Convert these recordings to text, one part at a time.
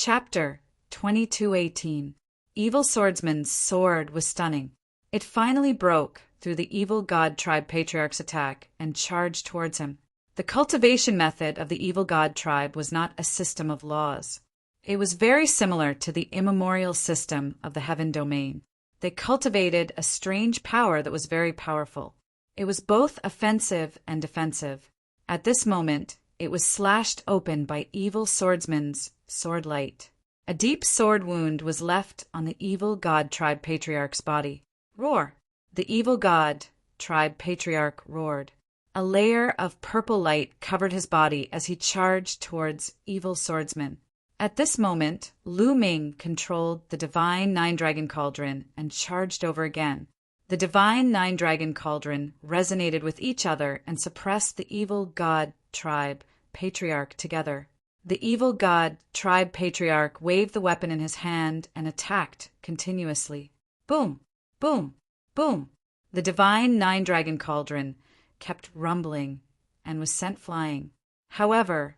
Chapter 2218. Evil Swordsman's sword was stunning. It finally broke through the evil god tribe patriarch's attack and charged towards him. The cultivation method of the evil god tribe was not a system of laws. It was very similar to the immemorial system of the heaven domain. They cultivated a strange power that was very powerful. It was both offensive and defensive. At this moment, it was slashed open by evil swordsman's sword light. A deep sword wound was left on the evil god tribe patriarch's body. Roar! The evil god tribe patriarch roared. A layer of purple light covered his body as he charged towards evil swordsman. At this moment, Lu Ming controlled the divine nine-dragon cauldron and charged over again. The divine nine-dragon cauldron resonated with each other and suppressed the evil god tribe patriarch together. The evil god tribe patriarch waved the weapon in his hand and attacked continuously. Boom! Boom! Boom! The divine nine-dragon cauldron kept rumbling and was sent flying. However,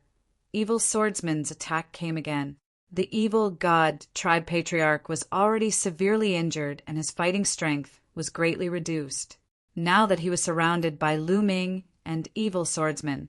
evil swordsman's attack came again. The evil god tribe patriarch was already severely injured and his fighting strength was greatly reduced. Now that he was surrounded by Lu Ming and evil swordsmen,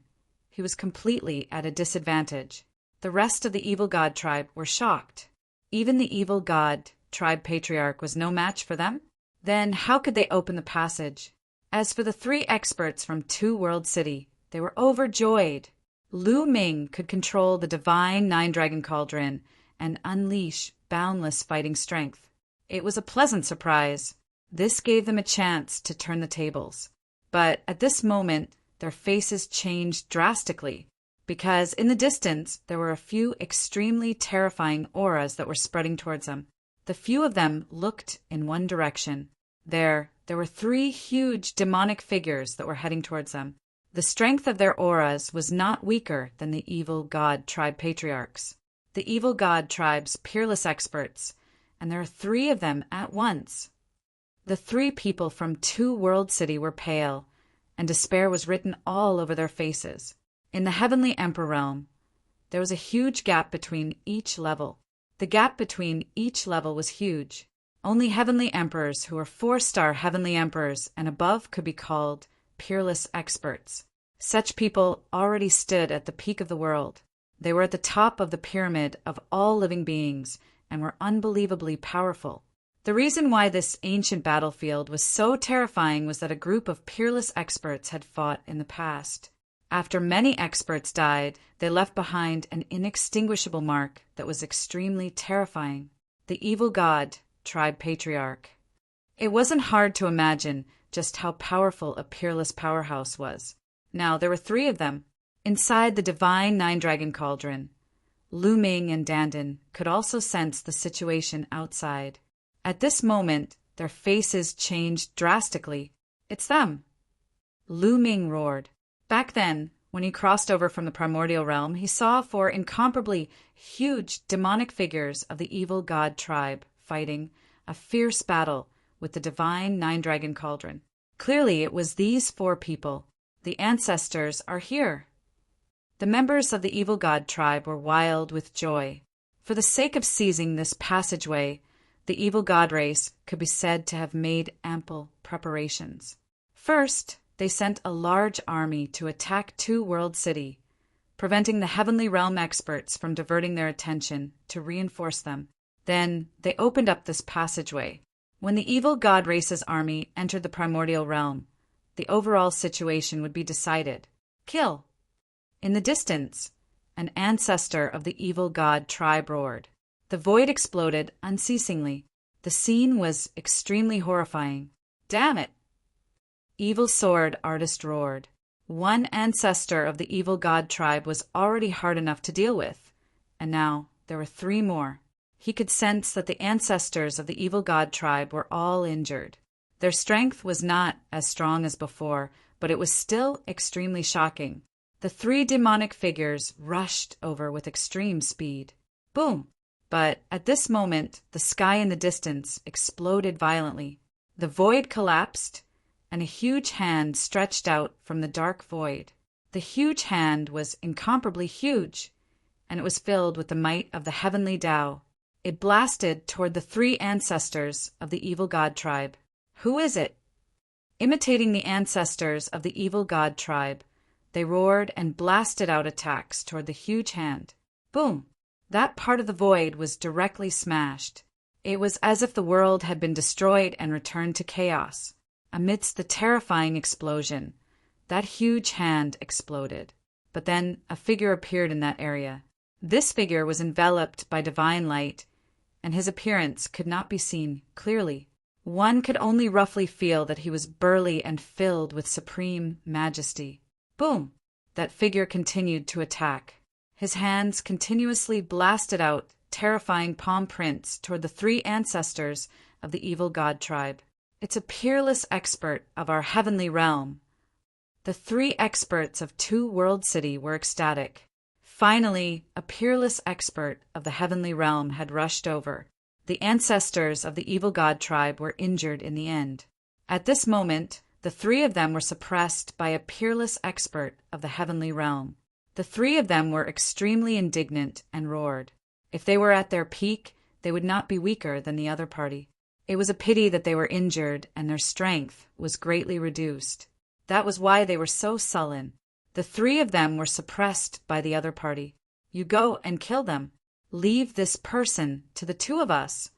he was completely at a disadvantage. The rest of the evil god tribe were shocked. Even the evil god tribe patriarch was no match for them? Then how could they open the passage? As for the three experts from Two World City, they were overjoyed. Lu Ming could control the divine nine-dragon cauldron and unleash boundless fighting strength. It was a pleasant surprise. This gave them a chance to turn the tables. But at this moment, their faces changed drastically, because in the distance there were a few extremely terrifying auras that were spreading towards them. The few of them looked in one direction. There were three huge demonic figures that were heading towards them. The strength of their auras was not weaker than the evil god tribe patriarchs. The evil god tribe's peerless experts, and there are three of them at once. The three people from Two World City were pale, and despair was written all over their faces. In the Heavenly Emperor realm, there was a huge gap between each level. The gap between each level was huge. Only Heavenly Emperors who were 4-star Heavenly Emperors and above could be called peerless experts. Such people already stood at the peak of the world. They were at the top of the pyramid of all living beings and were unbelievably powerful. The reason why this ancient battlefield was so terrifying was that a group of peerless experts had fought in the past. After many experts died, they left behind an inextinguishable mark that was extremely terrifying. The evil god tribe patriarch. It wasn't hard to imagine just how powerful a peerless powerhouse was. Now, there were three of them. Inside the divine nine-dragon cauldron, Lu Ming and Dandan could also sense the situation outside. At this moment, their faces changed drastically. It's them! Lu Ming roared. Back then, when he crossed over from the primordial realm, he saw four incomparably huge demonic figures of the evil god tribe fighting a fierce battle with the divine nine-dragon cauldron. Clearly, it was these four people. The ancestors are here. The members of the evil god tribe were wild with joy. For the sake of seizing this passageway, the evil god race could be said to have made ample preparations. First, they sent a large army to attack Two World City, preventing the heavenly realm experts from diverting their attention to reinforce them. Then they opened up this passageway. When the evil god race's army entered the primordial realm, the overall situation would be decided. Kill! In the distance, an ancestor of the evil god tribe roared. The void exploded unceasingly. The scene was extremely horrifying. Damn it! Evil sword artist roared. One ancestor of the evil god tribe was already hard enough to deal with, and now there were three more. He could sense that the ancestors of the evil god tribe were all injured. Their strength was not as strong as before, but it was still extremely shocking. The three demonic figures rushed over with extreme speed. Boom! But at this moment, the sky in the distance exploded violently. The void collapsed, and a huge hand stretched out from the dark void. The huge hand was incomparably huge. and it was filled with the might of the heavenly Tao. It blasted toward the three ancestors of the evil god tribe. Who is it? Imitating the ancestors of the evil god tribe, they roared and blasted out attacks toward the huge hand. Boom! That part of the void was directly smashed. It was as if the world had been destroyed and returned to chaos. Amidst the terrifying explosion, that huge hand exploded. But then a figure appeared in that area. This figure was enveloped by divine light, and his appearance could not be seen clearly. One could only roughly feel that he was burly and filled with supreme majesty. Boom! That figure continued to attack. His hands continuously blasted out terrifying palm prints toward the three ancestors of the evil god tribe. It's a peerless expert of our heavenly realm. The three experts of Two World City were ecstatic. Finally, a peerless expert of the heavenly realm had rushed over. The ancestors of the evil god tribe were injured in the end. At this moment, the three of them were suppressed by a peerless expert of the heavenly realm. The three of them were extremely indignant and roared. If they were at their peak, they would not be weaker than the other party. It was a pity that they were injured and their strength was greatly reduced. That was why they were so sullen. The three of them were suppressed by the other party. You go and kill them. Leave this person to the two of us.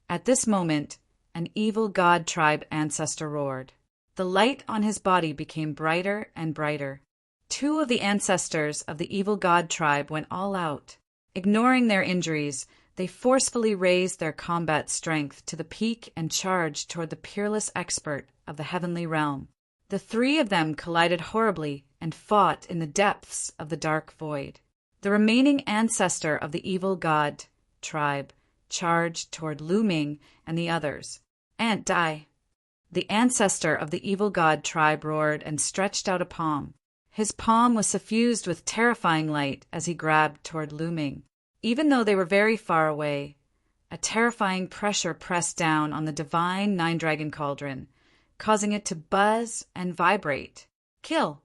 At this moment, an evil god tribe ancestor roared. The light on his body became brighter and brighter. Two of the ancestors of the evil god tribe went all out. Ignoring their injuries, they forcefully raised their combat strength to the peak and charged toward the peerless expert of the heavenly realm. The three of them collided horribly and fought in the depths of the dark void. The remaining ancestor of the evil god tribe charged toward Lu Ming and the others. "Ant, die!" The ancestor of the evil god tribe roared and stretched out a palm. His palm was suffused with terrifying light as he grabbed toward Lu Ming. Even though they were very far away, a terrifying pressure pressed down on the divine nine-dragon cauldron, causing it to buzz and vibrate. Kill!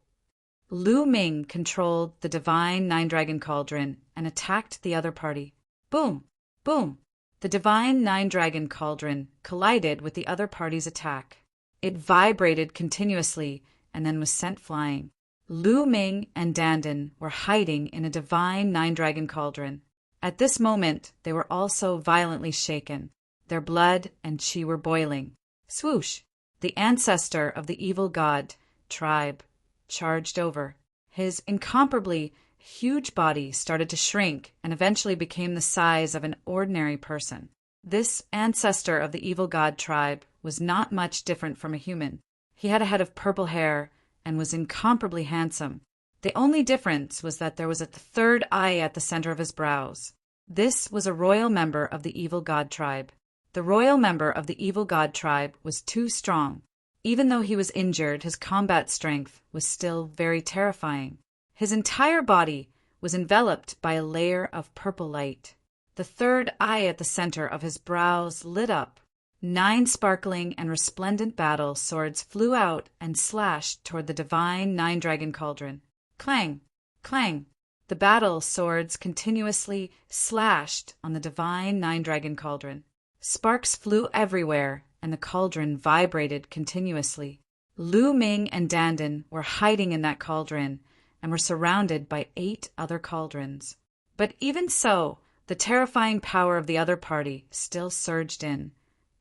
Lu Ming controlled the divine nine-dragon cauldron and attacked the other party. Boom! Boom! The divine nine-dragon cauldron collided with the other party's attack. It vibrated continuously and then was sent flying. Lu Ming and Dandan were hiding in a divine nine-dragon cauldron. At this moment, they were also violently shaken. Their blood and chi were boiling. Swoosh! The ancestor of the evil god tribe charged over. His incomparably huge body started to shrink and eventually became the size of an ordinary person. This ancestor of the evil god tribe was not much different from a human. He had a head of purple hair and was incomparably handsome. The only difference was that there was a third eye at the center of his brows. This was a royal member of the evil god tribe. The royal member of the evil god tribe was too strong. Even though he was injured, his combat strength was still very terrifying. His entire body was enveloped by a layer of purple light. The third eye at the center of his brows lit up. 9 sparkling and resplendent battle swords flew out and slashed toward the divine nine-dragon cauldron. Clang! Clang! The battle swords continuously slashed on the divine nine-dragon cauldron. Sparks flew everywhere, and the cauldron vibrated continuously. Lu Ming and Dandan were hiding in that cauldron and were surrounded by 8 other cauldrons. But even so, the terrifying power of the other party still surged in,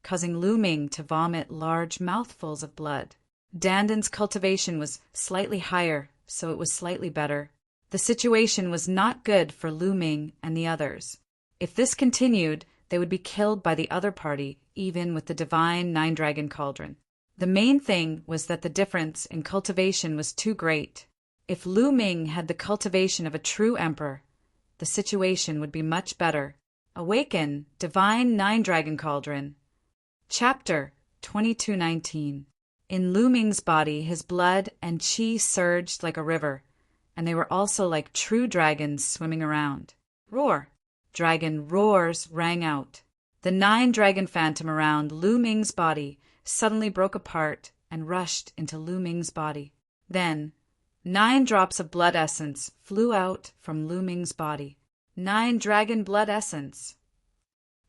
causing Lu Ming to vomit large mouthfuls of blood. Dandan's cultivation was slightly higher, so it was slightly better. The situation was not good for Lu Ming and the others. If this continued, they would be killed by the other party, even with the divine nine-dragon cauldron. The main thing was that the difference in cultivation was too great. If Lu Ming had the cultivation of a true emperor, the situation would be much better. Awaken, divine nine-dragon cauldron. Chapter 2219. In Lu Ming's body, his blood and chi surged like a river, and they were also like true dragons swimming around. Roar! Dragon roars rang out. The 9-dragon phantom around Lu Ming's body suddenly broke apart and rushed into Lu Ming's body. Then, 9 drops of blood essence flew out from Lu Ming's body. 9 dragon blood essence.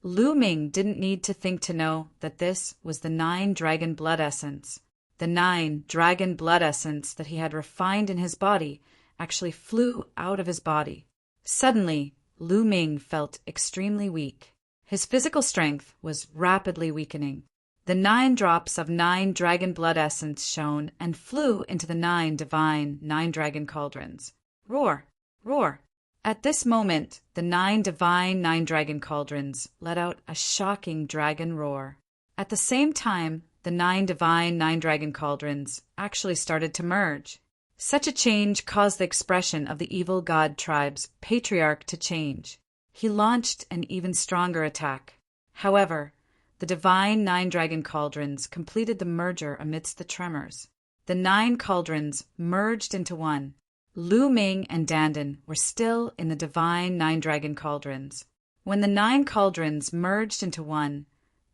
Lu Ming didn't need to think to know that this was the 9 dragon blood essence. The 9 dragon blood essence that he had refined in his body actually flew out of his body. Suddenly, Lu Ming felt extremely weak. His physical strength was rapidly weakening. The 9 drops of 9 dragon blood essence shone and flew into the 9 divine 9 dragon cauldrons. Roar! Roar! At this moment, the 9 divine 9 dragon cauldrons let out a shocking dragon roar. At the same time, the 9 divine 9 dragon cauldrons actually started to merge. Such a change caused the expression of the evil god tribe's patriarch to change. He launched an even stronger attack. However, the divine 9 dragon cauldrons completed the merger amidst the tremors. The 9 cauldrons merged into one. Lu Ming and Dandan were still in the divine 9 dragon cauldrons. When the 9 cauldrons merged into one,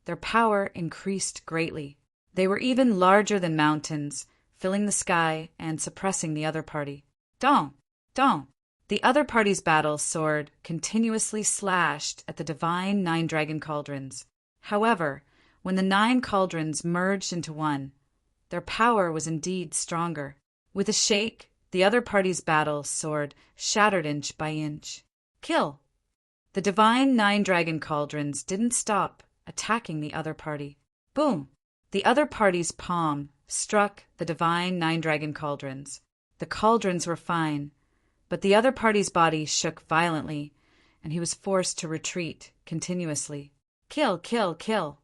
their power increased greatly. They were even larger than mountains, filling the sky and suppressing the other party. Dong! Dong! The other party's battle sword continuously slashed at the divine 9 dragon cauldrons. However, when the 9 cauldrons merged into one, their power was indeed stronger. With a shake, the other party's battle sword shattered inch by inch. Kill! The divine 9 dragon cauldrons didn't stop attacking the other party. Boom! The other party's palm struck the divine 9 dragon cauldrons. The cauldrons were fine, but the other party's body shook violently, and he was forced to retreat continuously. Kill! Kill! Kill!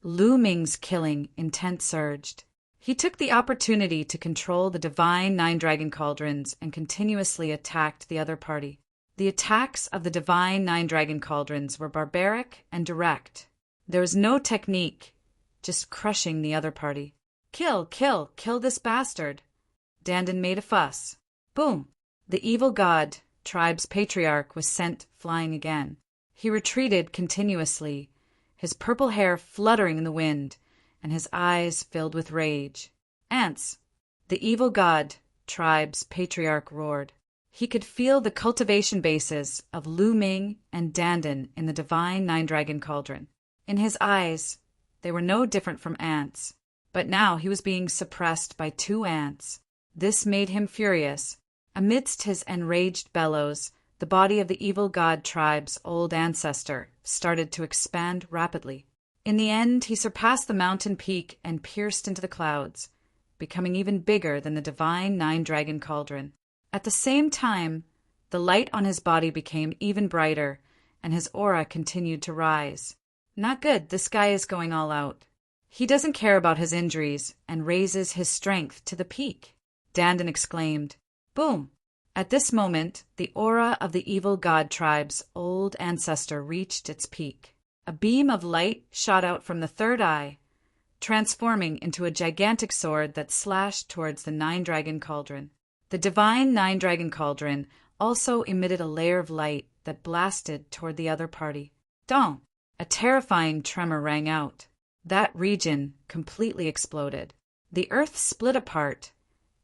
Lu Ming's killing intent surged. He took the opportunity to control the divine 9 dragon cauldrons and continuously attacked the other party. The attacks of the divine 9 dragon cauldrons were barbaric and direct. There was no technique, just crushing the other party. Kill! Kill! Kill this bastard! Dandan made a fuss. Boom! The evil god, tribe's patriarch, was sent flying again. He retreated continuously, his purple hair fluttering in the wind, and his eyes filled with rage. Ants! The evil god, tribe's patriarch, roared. He could feel the cultivation bases of Lu Ming and Dandan in the divine 9 dragon cauldron. In his eyes, they were no different from ants, but now he was being suppressed by 2 ants. This made him furious. Amidst his enraged bellows, the body of the evil god tribe's old ancestor started to expand rapidly. In the end, he surpassed the mountain peak and pierced into the clouds, becoming even bigger than the divine 9 dragon cauldron. At the same time, the light on his body became even brighter, and his aura continued to rise. Not good, this guy is going all out. He doesn't care about his injuries and raises his strength to the peak, Dandan exclaimed. Boom! At this moment, the aura of the evil god tribe's old ancestor reached its peak. A beam of light shot out from the 3rd eye, transforming into a gigantic sword that slashed towards the 9 dragon cauldron. The divine 9 dragon cauldron also emitted a layer of light that blasted toward the other party. Dong! A terrifying tremor rang out. That region completely exploded. The earth split apart,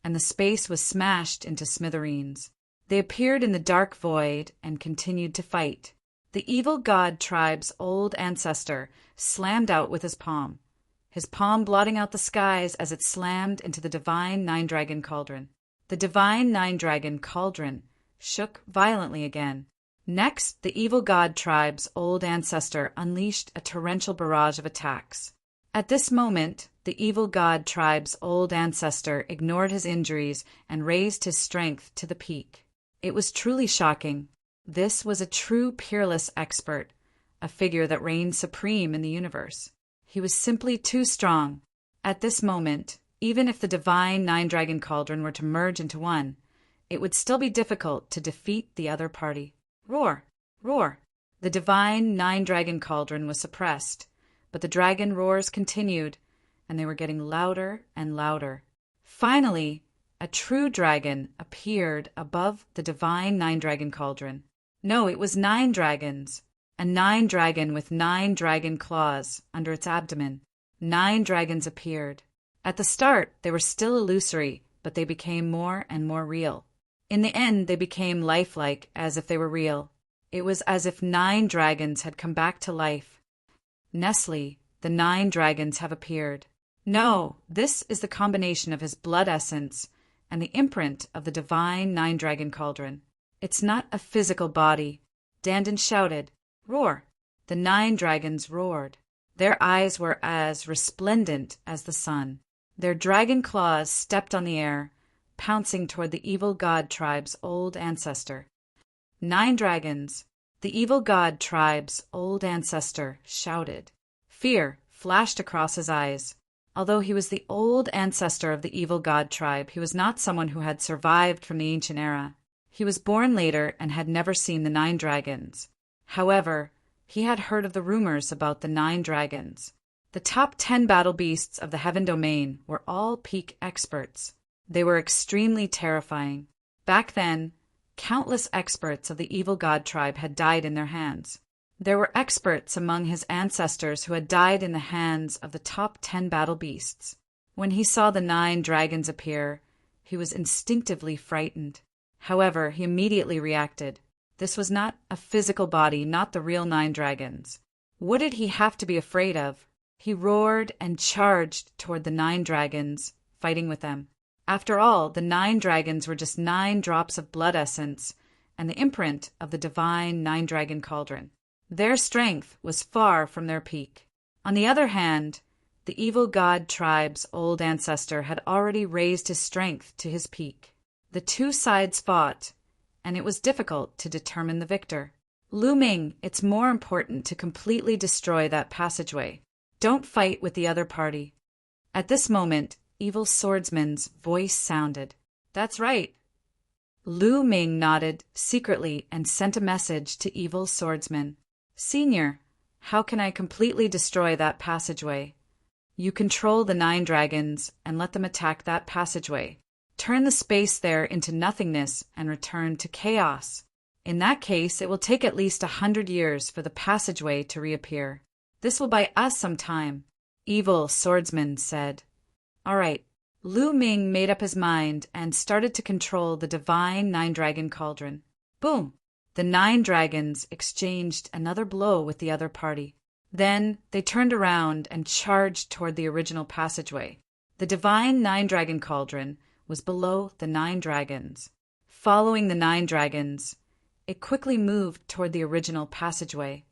and the space was smashed into smithereens. They appeared in the dark void and continued to fight. The evil god tribe's old ancestor slammed out with his palm blotting out the skies as it slammed into the divine 9 dragon cauldron. The divine 9 dragon cauldron shook violently again. Next, the evil god tribe's old ancestor unleashed a torrential barrage of attacks. At this moment, the evil god tribe's old ancestor ignored his injuries and raised his strength to the peak. It was truly shocking. This was a true peerless expert, a figure that reigned supreme in the universe. He was simply too strong. At this moment, even if the divine 9 dragon cauldron were to merge into one, it would still be difficult to defeat the other party. Roar! Roar! The divine 9 dragon cauldron was suppressed, but the dragon roars continued, and they were getting louder and louder. Finally, a true dragon appeared above the divine 9 dragon cauldron. No, it was 9 dragons. A 9 dragon with 9 dragon claws under its abdomen. 9 dragons appeared. At the start, they were still illusory, but they became more and more real. In the end, they became lifelike, as if they were real. It was as if 9 dragons had come back to life. Nestle, the 9 dragons have appeared. No, this is the combination of his blood essence and the imprint of the divine 9-dragon cauldron. It's not a physical body. Dandan shouted, "Roar!" The 9 dragons roared. Their eyes were as resplendent as the sun. Their dragon claws stepped on the air, pouncing toward the evil god tribe's old ancestor. 9 dragons, the evil god tribe's old ancestor, shouted. Fear flashed across his eyes. Although he was the old ancestor of the evil god tribe, he was not someone who had survived from the ancient era. He was born later and had never seen the 9 dragons. However, he had heard of the rumors about the 9 dragons. The top 10 battle beasts of the Heaven Domain were all peak experts. They were extremely terrifying. Back then, countless experts of the evil god tribe had died in their hands. There were experts among his ancestors who had died in the hands of the top 10 battle beasts. When he saw the 9 dragons appear, he was instinctively frightened. However, he immediately reacted. This was not a physical body, not the real 9 dragons. What did he have to be afraid of? He roared and charged toward the 9 dragons, fighting with them. After all, the 9 dragons were just 9 drops of blood essence and the imprint of the divine 9-dragon cauldron. Their strength was far from their peak. On the other hand, the evil god tribe's old ancestor had already raised his strength to his peak. The 2 sides fought, and it was difficult to determine the victor. Lu Ming, it's more important to completely destroy that passageway. Don't fight with the other party. At this moment, Evil Swordsman's voice sounded. That's right. Lu Ming nodded secretly and sent a message to Evil Swordsman. Senior, how can I completely destroy that passageway? You control the 9 dragons and let them attack that passageway. Turn the space there into nothingness and return to chaos. In that case, it will take at least 100 years for the passageway to reappear. This will buy us some time, Evil Swordsman said. All right. Lu Ming made up his mind and started to control the divine 9-dragon cauldron. Boom! The 9 dragons exchanged another blow with the other party. Then they turned around and charged toward the original passageway. The divine 9-dragon cauldron was below the 9 dragons. Following the 9 dragons, it quickly moved toward the original passageway.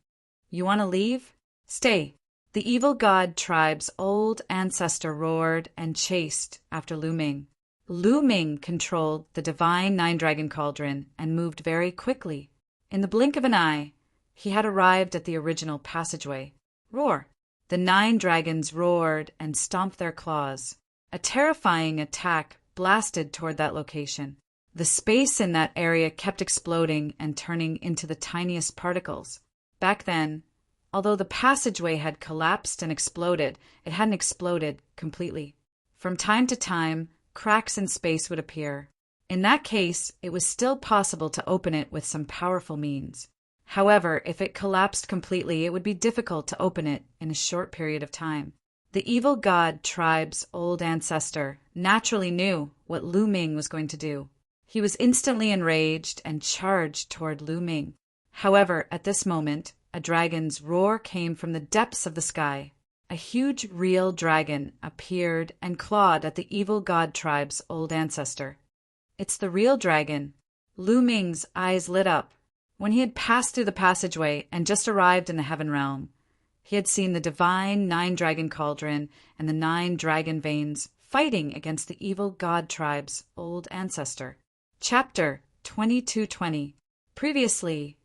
You want to leave? Stay. The evil god tribe's old ancestor roared and chased after Lu Ming. Lu Ming controlled the divine 9-dragon cauldron and moved very quickly. In the blink of an eye, he had arrived at the original passageway. Roar! The 9 dragons roared and stomped their claws. A terrifying attack blasted toward that location. The space in that area kept exploding and turning into the tiniest particles. Back then, although the passageway had collapsed and exploded, it hadn't exploded completely. From time to time, cracks in space would appear. In that case, it was still possible to open it with some powerful means. However, if it collapsed completely, it would be difficult to open it in a short period of time. The evil god tribe's old ancestor naturally knew what Lu Ming was going to do. He was instantly enraged and charged toward Lu Ming. However, at this moment, a dragon's roar came from the depths of the sky. A huge real dragon appeared and clawed at the evil god tribe's old ancestor. It's the real dragon. Lu Ming's eyes lit up. When he had passed through the passageway and just arrived in the heaven realm, he had seen the divine 9-dragon cauldron and the 9 dragon veins fighting against the evil god tribe's old ancestor. Chapter 2220. Previously,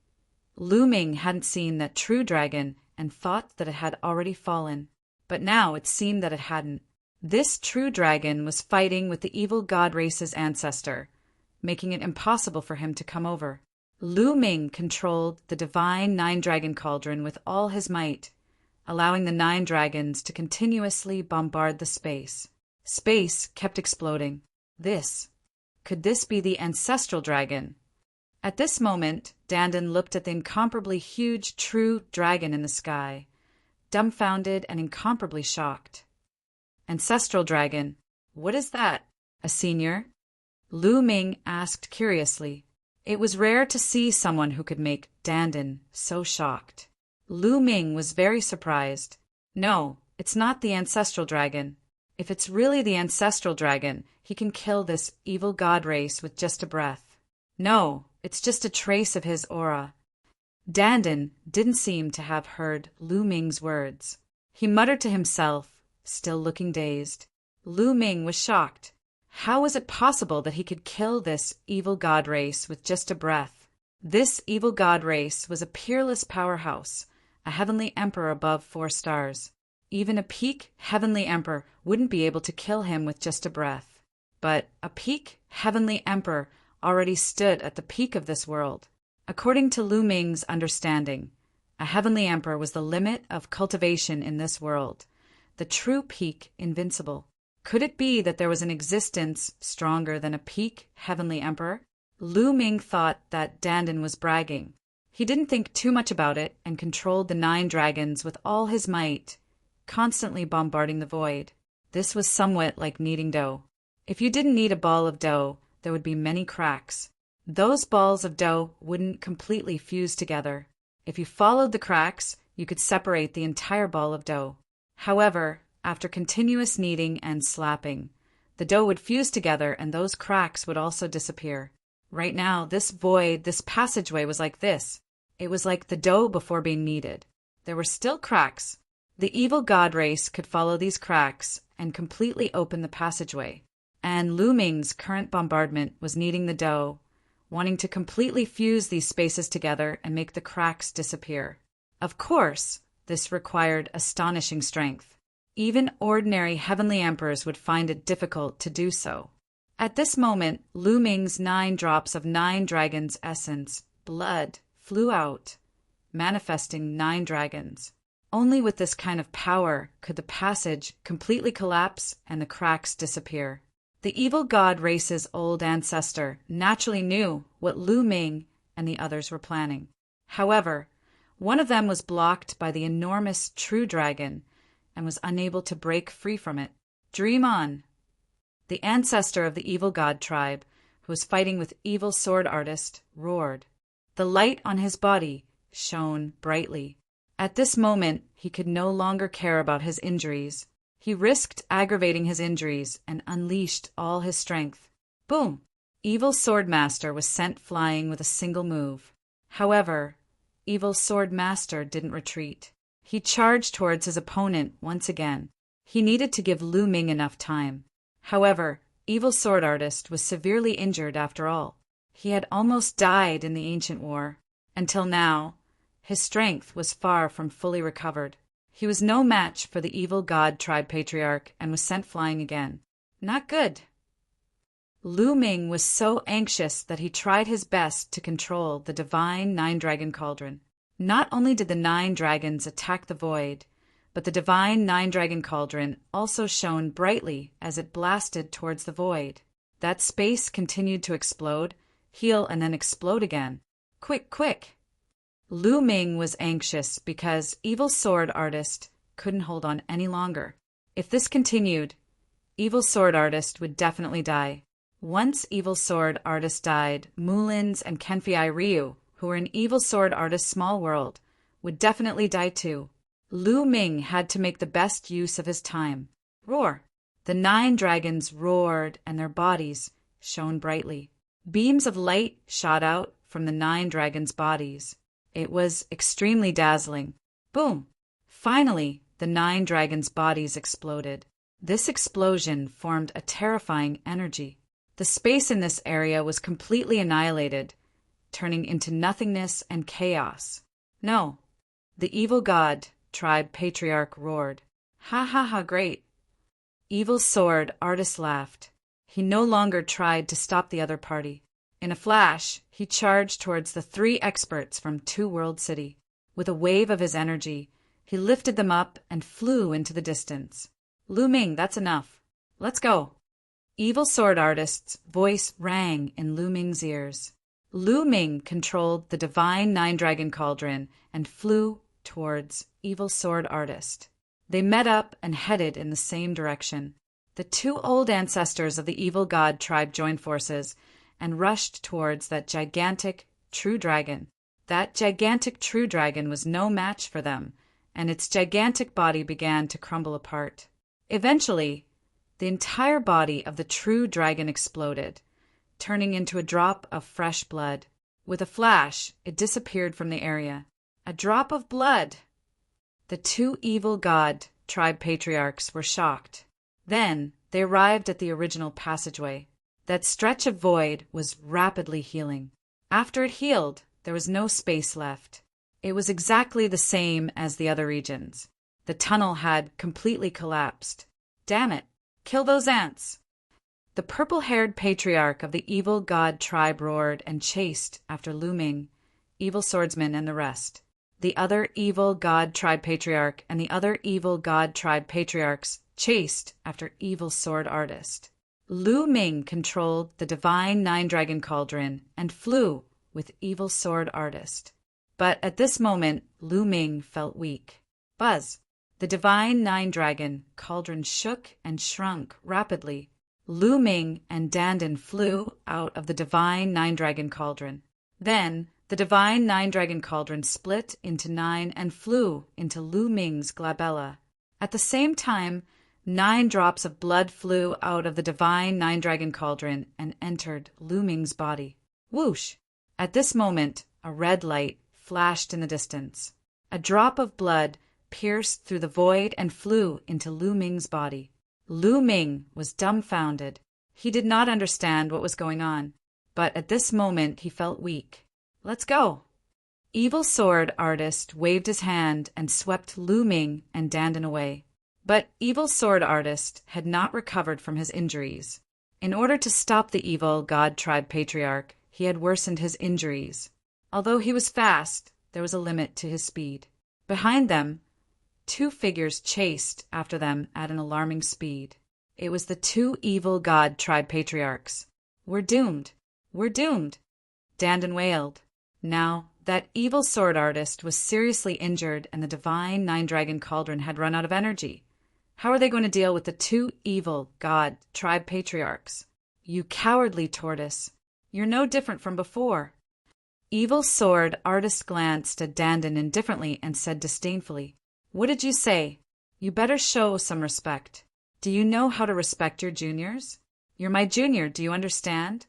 Lu Ming hadn't seen that true dragon and thought that it had already fallen. But now it seemed that it hadn't. This true dragon was fighting with the evil god race's ancestor, making it impossible for him to come over. Lu Ming controlled the divine 9-dragon cauldron with all his might, allowing the 9 dragons to continuously bombard the space. Space kept exploding. Could this be the ancestral dragon? At this moment, Dandan looked at the incomparably huge true dragon in the sky, dumbfounded and incomparably shocked. Ancestral dragon, what is that? A senior? Lu Ming asked curiously. It was rare to see someone who could make Dandan so shocked. Lu Ming was very surprised. No, it's not the ancestral dragon. If it's really the ancestral dragon, he can kill this evil god race with just a breath. No, it's just a trace of his aura. Dandan didn't seem to have heard Lu Ming's words. He muttered to himself, still looking dazed. Lu Ming was shocked. How was it possible that he could kill this evil god race with just a breath? This evil god race was a peerless powerhouse, a heavenly emperor above 4 stars. Even a peak heavenly emperor wouldn't be able to kill him with just a breath. But a peak heavenly emperor already stood at the peak of this world. According to Lu Ming's understanding, a heavenly emperor was the limit of cultivation in this world, the true peak invincible. Could it be that there was an existence stronger than a peak heavenly emperor? Lu Ming thought that Dandan was bragging. He didn't think too much about it and controlled the 9 dragons with all his might, constantly bombarding the void. This was somewhat like kneading dough. If you didn't knead a ball of dough, there would be many cracks. Those balls of dough wouldn't completely fuse together. If you followed the cracks, you could separate the entire ball of dough. However, after continuous kneading and slapping, the dough would fuse together and those cracks would also disappear. Right now, this void, this passageway was like this. It was like the dough before being kneaded. There were still cracks. The evil god race could follow these cracks and completely open the passageway. And Lu Ming's current bombardment was kneading the dough, wanting to completely fuse these spaces together and make the cracks disappear. Of course, this required astonishing strength. Even ordinary heavenly emperors would find it difficult to do so. At this moment, Lu Ming's 9 drops of 9 dragons' essence, blood, flew out, manifesting 9 dragons. Only with this kind of power could the passage completely collapse and the cracks disappear. The evil god race's old ancestor naturally knew what Lu Ming and the others were planning. However, one of them was blocked by the enormous true dragon and was unable to break free from it. Dream on! The ancestor of the evil god tribe, who was fighting with evil sword artist, roared. The light on his body shone brightly. At this moment, he could no longer care about his injuries. He risked aggravating his injuries and unleashed all his strength. Boom! Evil Sword Master was sent flying with a single move. However, Evil Sword Master didn't retreat. He charged towards his opponent once again. He needed to give Lu Ming enough time. However, Evil Sword Artist was severely injured after all. He had almost died in the ancient war. Until now, his strength was far from fully recovered. He was no match for the evil god tribe patriarch and was sent flying again. Not good. Lu Ming was so anxious that he tried his best to control the divine 9-dragon cauldron. Not only did the 9 dragons attack the void, but the divine 9-dragon cauldron also shone brightly as it blasted towards the void. That space continued to explode, heal, and then explode again. Quick, quick! Lu Ming was anxious because Evil Sword Artist couldn't hold on any longer. If this continued, Evil Sword Artist would definitely die. Once Evil Sword Artist died, Mulin's and Kenfei Ryu, who were in Evil Sword Artist's small world, would definitely die too. Lu Ming had to make the best use of his time. Roar! The 9 dragons roared and their bodies shone brightly. Beams of light shot out from the 9 dragons' bodies. It was extremely dazzling. Boom! Finally, the 9 dragons' bodies exploded. This explosion formed a terrifying energy. The space in this area was completely annihilated, turning into nothingness and chaos. No, the evil god tribe patriarch roared. Ha ha ha, great. Evil Sword Artist laughed. He no longer tried to stop the other party. In a flash, he charged towards the 3 experts from Two World City. With a wave of his energy, he lifted them up and flew into the distance. Lu Ming, that's enough. Let's go. Evil Sword Artist's voice rang in Lu Ming's ears. Lu Ming controlled the divine 9-dragon cauldron and flew towards Evil Sword Artist. They met up and headed in the same direction. The 2 old ancestors of the evil god tribe joined forces and rushed towards that gigantic true dragon. That gigantic true dragon was no match for them, and its gigantic body began to crumble apart. Eventually, the entire body of the true dragon exploded, turning into a drop of fresh blood. With a flash, it disappeared from the area. A drop of blood! The two evil god tribe patriarchs were shocked. Then they arrived at the original passageway. That stretch of void was rapidly healing. After it healed, there was no space left. It was exactly the same as the other regions. The tunnel had completely collapsed. Damn it! Kill those ants! The purple-haired patriarch of the evil god tribe roared and chased after Lu Ming, evil swordsman, and the rest. The other evil god tribe patriarch and the other evil god tribe patriarchs chased after evil sword artist. Lu Ming controlled the divine nine-dragon cauldron and flew with evil sword artist. But at this moment, Lu Ming felt weak. Buzz! The divine nine-dragon cauldron shook and shrunk rapidly. Lu Ming and Dandan flew out of the divine nine-dragon cauldron. Then, the divine nine-dragon cauldron split into 9 and flew into Lu Ming's glabella. At the same time, 9 drops of blood flew out of the divine nine-dragon cauldron and entered Lu Ming's body. Whoosh! At this moment, a red light flashed in the distance. A drop of blood pierced through the void and flew into Lu Ming's body. Lu Ming was dumbfounded. He did not understand what was going on, but at this moment he felt weak. Let's go! Evil sword artist waved his hand and swept Lu Ming and Dandan away. But evil sword artist had not recovered from his injuries. In order to stop the evil god tribe patriarch, he had worsened his injuries. Although he was fast, there was a limit to his speed. Behind them, 2 figures chased after them at an alarming speed. It was the 2 evil god tribe patriarchs. We're doomed! We're doomed! Dandan wailed. Now, that evil sword artist was seriously injured and the divine nine-dragon cauldron had run out of energy. How are they going to deal with the 2 evil god tribe patriarchs? You cowardly tortoise! You're no different from before. Evil sword artist glanced at Dandan indifferently and said disdainfully, "What did you say? You better show some respect. Do you know how to respect your juniors? You're my junior, do you understand?"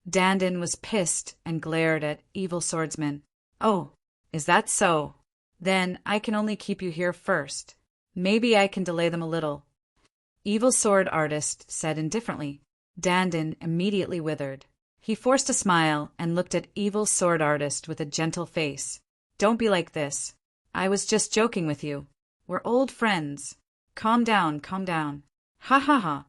Dandan was pissed and glared at evil swordsman. "Oh, is that so? Then I can only keep you here first. Maybe I can delay them a little." Evil sword artist said indifferently. Dandan immediately withered. He forced a smile and looked at evil sword artist with a gentle face. "Don't be like this. I was just joking with you. We're old friends. Calm down, calm down. Ha ha ha."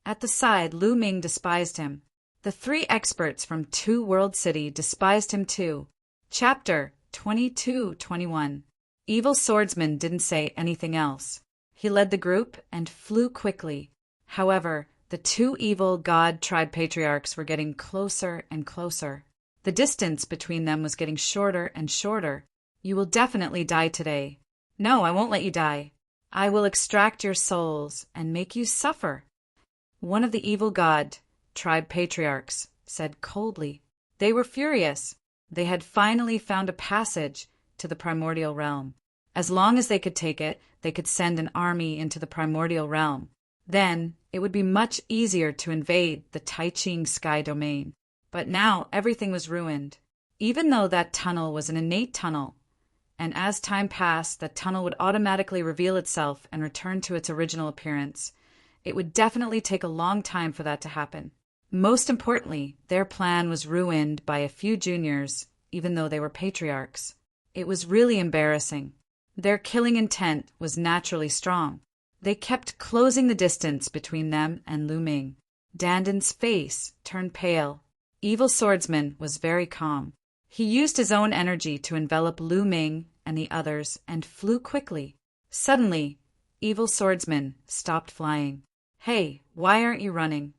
At the side, Lu Ming despised him. The 3 experts from 2 World City despised him too. Chapter 22-21. Evil swordsman didn't say anything else. He led the group and flew quickly. However, the 2 evil god tribe patriarchs were getting closer and closer. The distance between them was getting shorter and shorter. "You will definitely die today." "No, I won't let you die. I will extract your souls and make you suffer." One of the evil god tribe patriarchs said coldly. They were furious. They had finally found a passage to the primordial realm. As long as they could take it, they could send an army into the primordial realm. Then it would be much easier to invade the Tai-Ching sky domain. But now everything was ruined. Even though that tunnel was an innate tunnel, and as time passed, the tunnel would automatically reveal itself and return to its original appearance, it would definitely take a long time for that to happen. Most importantly, their plan was ruined by a few juniors, even though they were patriarchs. It was really embarrassing. Their killing intent was naturally strong. They kept closing the distance between them and Lu Ming. Dandan's face turned pale. Evil swordsman was very calm. He used his own energy to envelop Lu Ming and the others and flew quickly. Suddenly, evil swordsman stopped flying. "Hey, why aren't you running?"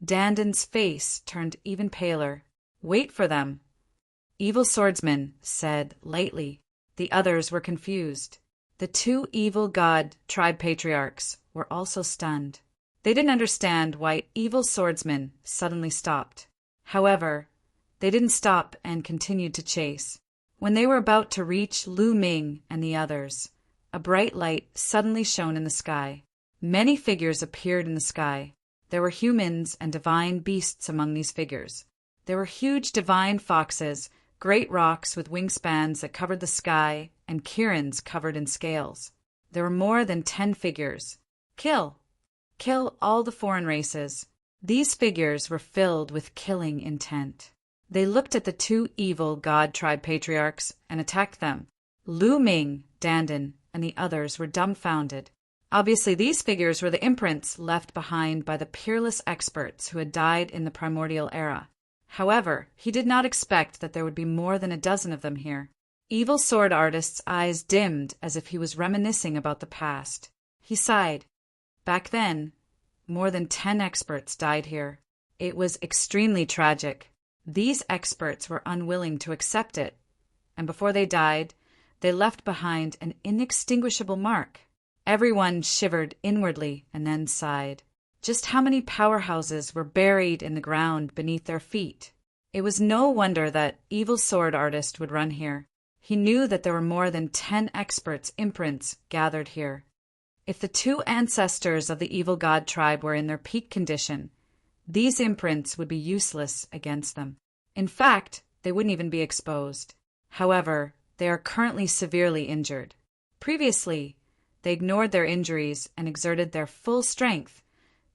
Dandan's face turned even paler. "Wait for them," evil swordsman said lightly. The others were confused. The 2 evil god tribe patriarchs were also stunned. They didn't understand why evil swordsman suddenly stopped. However, they didn't stop and continued to chase. When they were about to reach Lu Ming and the others, a bright light suddenly shone in the sky. Many figures appeared in the sky. There were humans and divine beasts among these figures. There were huge divine foxes, great rocks with wingspans that covered the sky, and kirans covered in scales. There were more than 10 figures. Kill! Kill all the foreign races. These figures were filled with killing intent. They looked at the 2 evil god tribe patriarchs and attacked them. Lu Ming, Dandan, and the others were dumbfounded. Obviously, these figures were the imprints left behind by the peerless experts who had died in the primordial era. However, he did not expect that there would be more than a dozen of them here. Evil Sword Artist's eyes dimmed as if he was reminiscing about the past. He sighed. Back then, more than 10 experts died here. It was extremely tragic. These experts were unwilling to accept it, and before they died, they left behind an inextinguishable mark. Everyone shivered inwardly and then sighed. Just how many powerhouses were buried in the ground beneath their feet? It was no wonder that Evil Sword Artist would run here. He knew that there were more than 10 experts' imprints gathered here. If the 2 ancestors of the evil god tribe were in their peak condition, these imprints would be useless against them. In fact, they wouldn't even be exposed. However, they are currently severely injured. Previously, they ignored their injuries and exerted their full strength,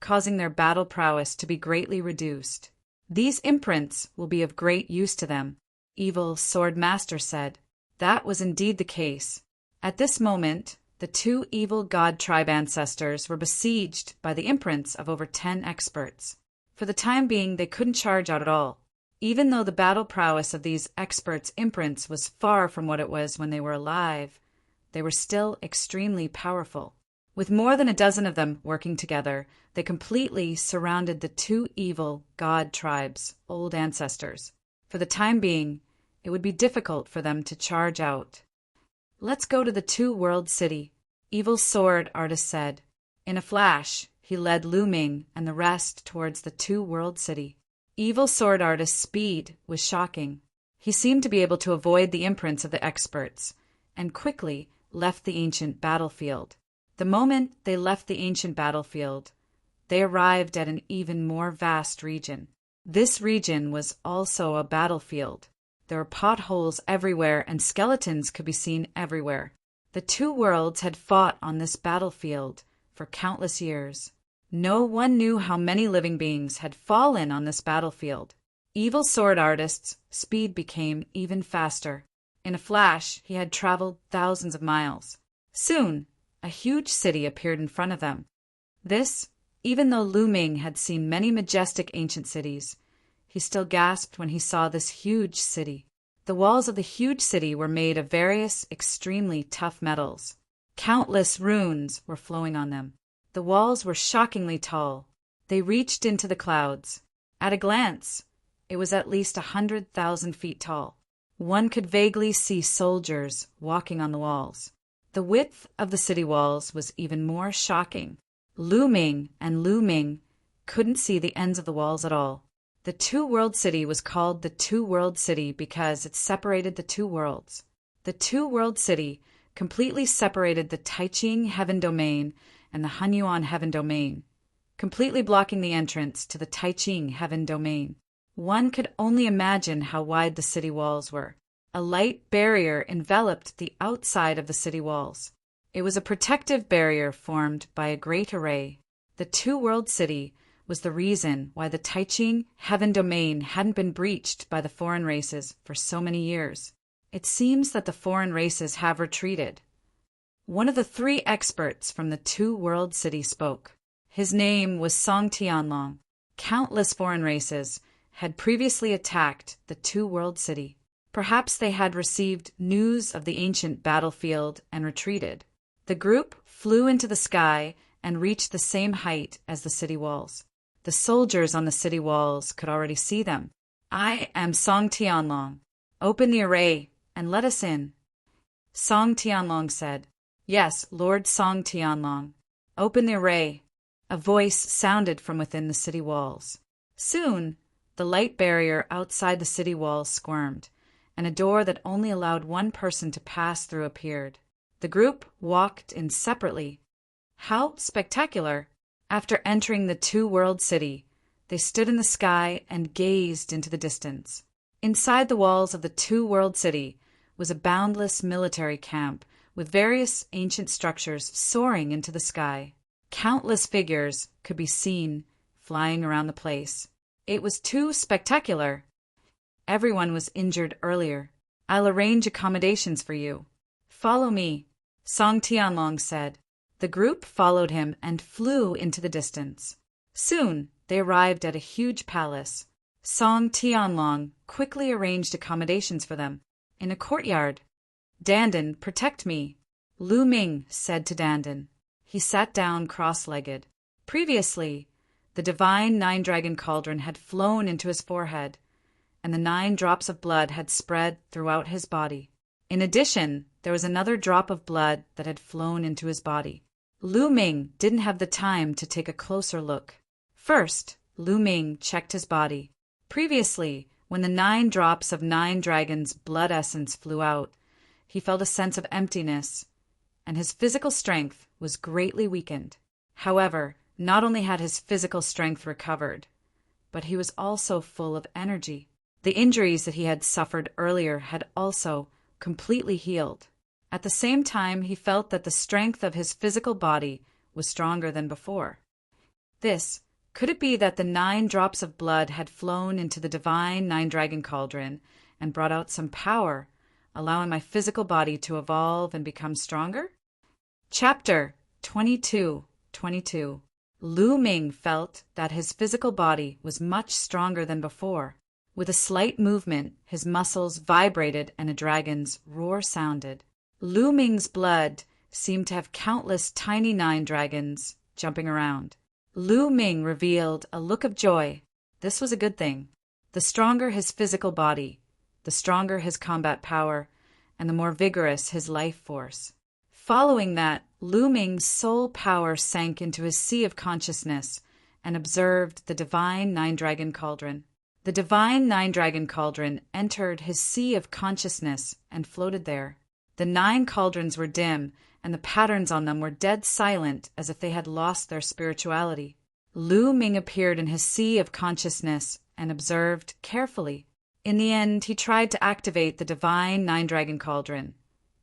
causing their battle prowess to be greatly reduced. These imprints will be of great use to them, Evil Sword Master said. That was indeed the case. At this moment, the 2 evil god tribe ancestors were besieged by the imprints of over 10 experts. For the time being, they couldn't charge out at all. Even though the battle prowess of these experts' imprints was far from what it was when they were alive, they were still extremely powerful. With more than a dozen of them working together, they completely surrounded the 2 evil god tribes' old ancestors. For the time being, it would be difficult for them to charge out. Let's go to the 2-world city, Evil Sword Artist said. In a flash, he led Lu Ming and the rest towards the 2-world city. Evil Sword Artist's speed was shocking. He seemed to be able to avoid the imprints of the experts, and quickly left the ancient battlefield. The moment they left the ancient battlefield, they arrived at an even more vast region. This region was also a battlefield. There were potholes everywhere and skeletons could be seen everywhere. The 2 worlds had fought on this battlefield for countless years. No one knew how many living beings had fallen on this battlefield. Evil Sword Artist's speed became even faster. In a flash, he had traveled thousands of miles. Soon, a huge city appeared in front of them. This, even though Lu Ming had seen many majestic ancient cities, he still gasped when he saw this huge city. The walls of the huge city were made of various extremely tough metals. Countless runes were flowing on them. The walls were shockingly tall. They reached into the clouds. At a glance, it was at least 100,000 feet tall. One could vaguely see soldiers walking on the walls. The width of the city walls was even more shocking. Lu Ming and Lu Ming couldn't see the ends of the walls at all. The 2-world city was called the 2-world city because it separated the 2 worlds. The 2-world city completely separated the Taiching Heaven Domain and the Hunyuan Heaven Domain, completely blocking the entrance to the Taiching Heaven Domain. One could only imagine how wide the city walls were. A light barrier enveloped the outside of the city walls. It was a protective barrier formed by a great array. The 2-world city was the reason why the Taiching Heaven Domain hadn't been breached by the foreign races for so many years. It seems that the foreign races have retreated. One of the 3 experts from the 2-world city spoke. His name was Song Tianlong. Countless foreign races had previously attacked the 2-world city. Perhaps they had received news of the ancient battlefield and retreated. The group flew into the sky and reached the same height as the city walls. The soldiers on the city walls could already see them. I am Song Tianlong. Open the array and let us in. Song Tianlong said. Yes, Lord Song Tianlong. Open the array. A voice sounded from within the city walls. Soon, the the light barrier outside the city walls squirmed, and a door that only allowed one person to pass through appeared. The group walked in separately. How spectacular! After entering the two-world city, they stood in the sky and gazed into the distance. Inside the walls of the two-world city was a boundless military camp with various ancient structures soaring into the sky. Countless figures could be seen flying around the place. It was too spectacular. Everyone was injured earlier. I'll arrange accommodations for you. Follow me, Song Tianlong said. The group followed him and flew into the distance. Soon they arrived at a huge palace. Song Tianlong quickly arranged accommodations for them. In a courtyard, Dandan, protect me, Lu Ming said to Dandan. He sat down cross-legged. Previously, the divine nine-dragon cauldron had flown into his forehead, and the 9 drops of blood had spread throughout his body. In addition, there was another drop of blood that had flown into his body. Lu Ming didn't have the time to take a closer look. First, Lu Ming checked his body. Previously, when the 9 drops of 9 dragons' blood essence flew out, he felt a sense of emptiness, and his physical strength was greatly weakened. However, not only had his physical strength recovered, but he was also full of energy. The injuries that he had suffered earlier had also completely healed. At the same time, he felt that the strength of his physical body was stronger than before. Could it be that the 9 drops of blood had flown into the divine 9-dragon cauldron and brought out some power, allowing my physical body to evolve and become stronger? Chapter 22:22. Lu Ming felt that his physical body was much stronger than before. With a slight movement, his muscles vibrated and a dragon's roar sounded. Lu Ming's blood seemed to have countless tiny 9 dragons jumping around. Lu Ming revealed a look of joy. This was a good thing. The stronger his physical body, the stronger his combat power, and the more vigorous his life force. Following that, Lu Ming's soul power sank into his sea of consciousness and observed the divine 9-dragon cauldron. The divine 9-dragon cauldron entered his sea of consciousness and floated there. The 9 cauldrons were dim, and the patterns on them were dead silent as if they had lost their spirituality. Lu Ming appeared in his sea of consciousness and observed carefully. In the end, he tried to activate the divine 9-dragon cauldron,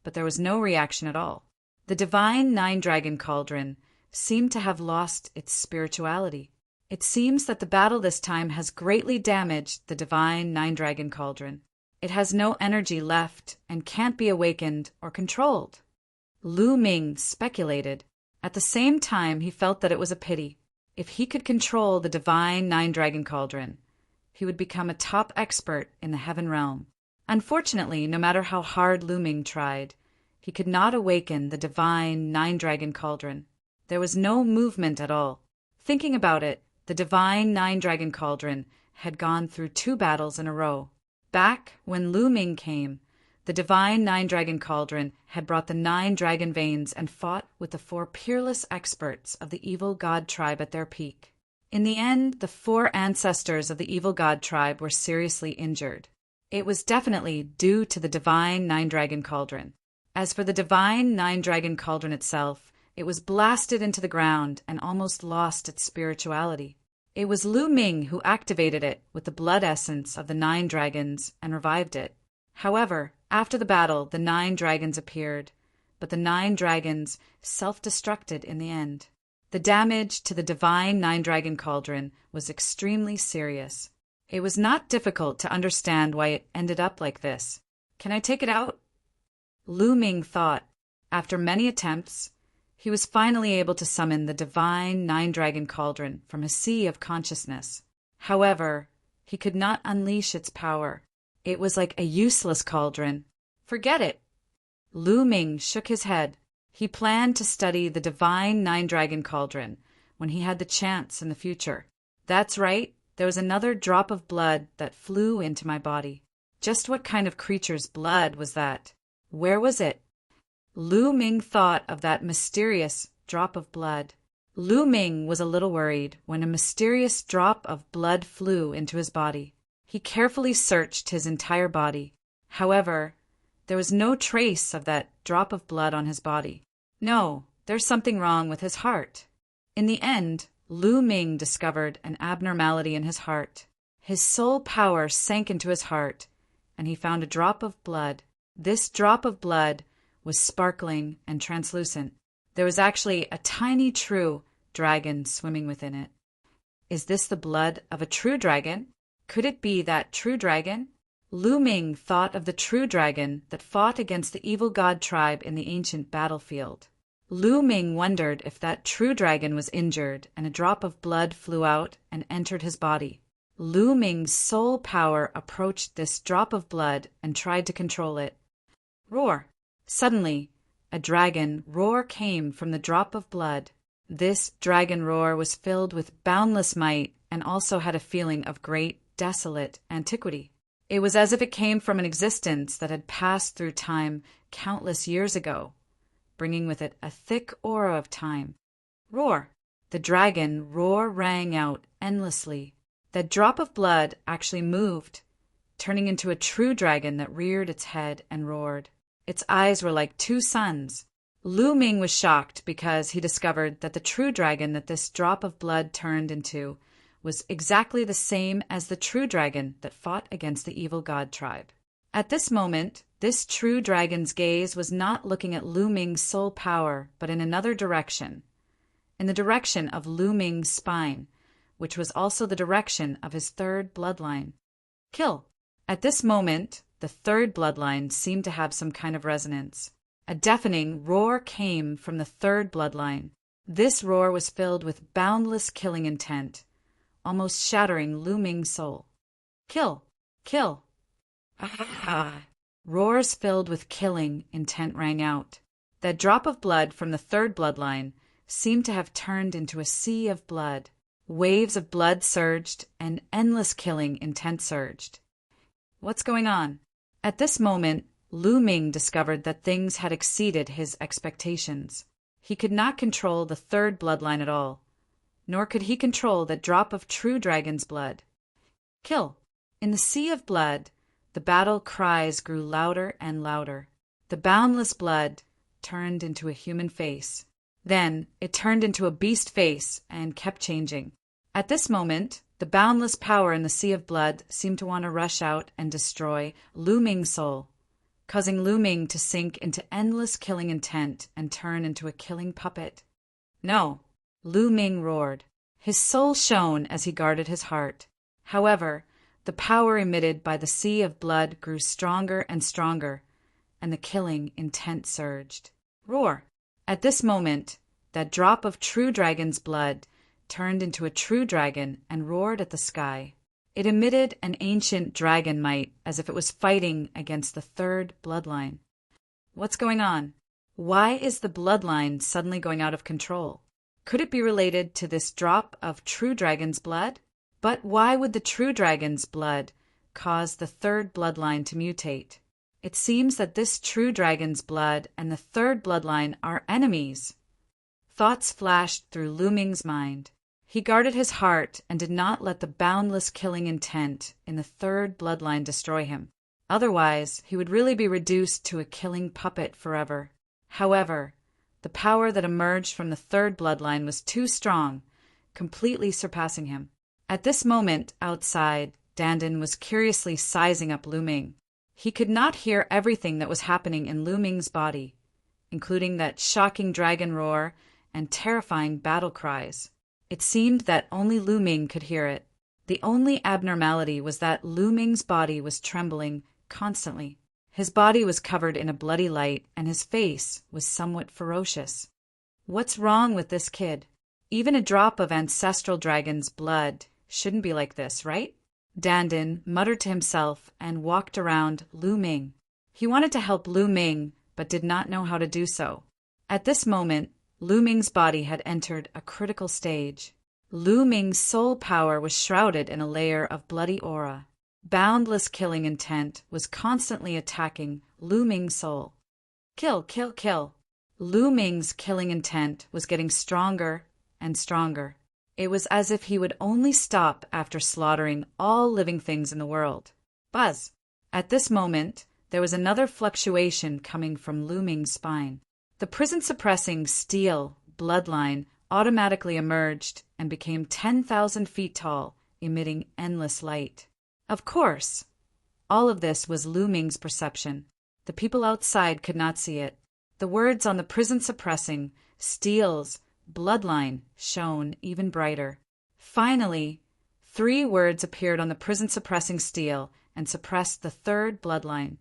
but there was no reaction at all. The divine 9-dragon cauldron seemed to have lost its spirituality. It seems that the battle this time has greatly damaged the divine 9-dragon cauldron. It has no energy left and can't be awakened or controlled. Lu Ming speculated. At the same time, he felt that it was a pity. If he could control the divine 9-dragon cauldron, he would become a top expert in the heaven realm. Unfortunately, no matter how hard Lu Ming tried, he could not awaken the divine 9-dragon cauldron. There was no movement at all. Thinking about it, the divine 9-dragon cauldron had gone through 2 battles in a row. Back when Lu Ming came, the divine 9-dragon cauldron had brought the 9 dragon veins and fought with the 4 peerless experts of the evil god tribe at their peak. In the end, the 4 ancestors of the evil god tribe were seriously injured. It was definitely due to the divine 9-dragon cauldron. As for the divine 9-dragon cauldron itself, it was blasted into the ground and almost lost its spirituality. It was Lu Ming who activated it with the blood essence of the 9 dragons and revived it. However, after the battle, the 9 dragons appeared, but the 9 dragons self-destructed in the end. The damage to the divine 9-dragon cauldron was extremely serious. It was not difficult to understand why it ended up like this. Can I take it out? Lu Ming thought. After many attempts, he was finally able to summon the divine 9-dragon cauldron from his sea of consciousness. However, he could not unleash its power. It was like a useless cauldron. Forget it. Lu Ming shook his head. He planned to study the divine 9-dragon cauldron when he had the chance in the future. That's right, there was another drop of blood that flew into my body. Just what kind of creature's blood was that? Where was it? Lu Ming thought of that mysterious drop of blood. Lu Ming was a little worried when a mysterious drop of blood flew into his body. He carefully searched his entire body. However, there was no trace of that drop of blood on his body. No, there's something wrong with his heart. In the end, Lu Ming discovered an abnormality in his heart. His soul power sank into his heart, and he found a drop of blood. This drop of blood was sparkling and translucent. There was actually a tiny true dragon swimming within it. Is this the blood of a true dragon? Could it be that true dragon? Lu Ming thought of the true dragon that fought against the evil god tribe in the ancient battlefield. Lu Ming wondered if that true dragon was injured and a drop of blood flew out and entered his body. Lu Ming's soul power approached this drop of blood and tried to control it. Roar! Suddenly, a dragon roar came from the drop of blood. This dragon roar was filled with boundless might and also had a feeling of great, desolate antiquity. It was as if it came from an existence that had passed through time countless years ago, bringing with it a thick aura of time. Roar! The dragon roar rang out endlessly. That drop of blood actually moved, turning into a true dragon that reared its head and roared. Its eyes were like two suns. Lu Ming was shocked because he discovered that the true dragon that this drop of blood turned into was exactly the same as the true dragon that fought against the evil god tribe. At this moment, this true dragon's gaze was not looking at Lu Ming's soul power, but in another direction, in the direction of Lu Ming's spine, which was also the direction of his third bloodline. Kill! At this moment, the third bloodline seemed to have some kind of resonance. A deafening roar came from the third bloodline. This roar was filled with boundless killing intent, almost shattering Lu Ming's soul. Kill! Kill! Ah! Roars filled with killing intent rang out. That drop of blood from the third bloodline seemed to have turned into a sea of blood. Waves of blood surged, and endless killing intent surged. What's going on? At this moment, Lu Ming discovered that things had exceeded his expectations. He could not control the third bloodline at all, nor could he control that drop of true dragon's blood. Kill! In the sea of blood, the battle cries grew louder and louder. The boundless blood turned into a human face. Then it turned into a beast face and kept changing. At this moment, the boundless power in the sea of blood seemed to want to rush out and destroy Lu Ming's soul, causing Lu Ming to sink into endless killing intent and turn into a killing puppet. No, Lu Ming roared. His soul shone as he guarded his heart. However, the power emitted by the sea of blood grew stronger and stronger, and the killing intent surged. Roar! At this moment, that drop of true dragon's blood turned into a true dragon and roared at the sky. It emitted an ancient dragon might as if it was fighting against the third bloodline. What's going on? Why is the bloodline suddenly going out of control? Could it be related to this drop of true dragon's blood? But why would the true dragon's blood cause the third bloodline to mutate? It seems that this true dragon's blood and the third bloodline are enemies. Thoughts flashed through Lu Ming's mind. He guarded his heart and did not let the boundless killing intent in the third bloodline destroy him. Otherwise, he would really be reduced to a killing puppet forever. However, the power that emerged from the third bloodline was too strong, completely surpassing him. At this moment, outside, Dandan was curiously sizing up Lu Ming. He could not hear everything that was happening in Lu Ming's body, including that shocking dragon roar and terrifying battle cries. It seemed that only Lu Ming could hear it. The only abnormality was that Lu Ming's body was trembling constantly. His body was covered in a bloody light, and his face was somewhat ferocious. What's wrong with this kid? Even a drop of ancestral dragon's blood shouldn't be like this, right? Dandan muttered to himself and walked around Lu Ming. He wanted to help Lu Ming, but did not know how to do so. At this moment, Lu Ming's body had entered a critical stage. Lu Ming's soul power was shrouded in a layer of bloody aura. Boundless killing intent was constantly attacking Lu Ming's soul. Kill, kill, kill. Lu Ming's killing intent was getting stronger and stronger. It was as if he would only stop after slaughtering all living things in the world. Buzz! At this moment, there was another fluctuation coming from Lu Ming's spine. The prison-suppressing steel bloodline automatically emerged and became 10,000 feet tall, emitting endless light. Of course, all of this was Lu Ming's perception. The people outside could not see it. The words on the prison-suppressing steel's bloodline shone even brighter. Finally, 3 words appeared on the prison-suppressing steel and suppressed the third bloodline.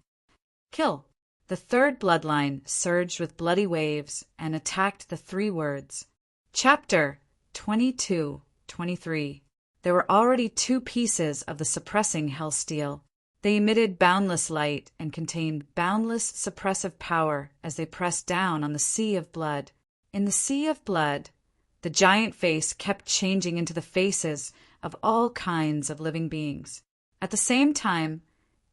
Kill. The third bloodline surged with bloody waves and attacked the 3 words. Chapter 22-23. There were already 2 pieces of the suppressing hell steel. They emitted boundless light and contained boundless suppressive power as they pressed down on the sea of blood. In the sea of blood, the giant face kept changing into the faces of all kinds of living beings. At the same time,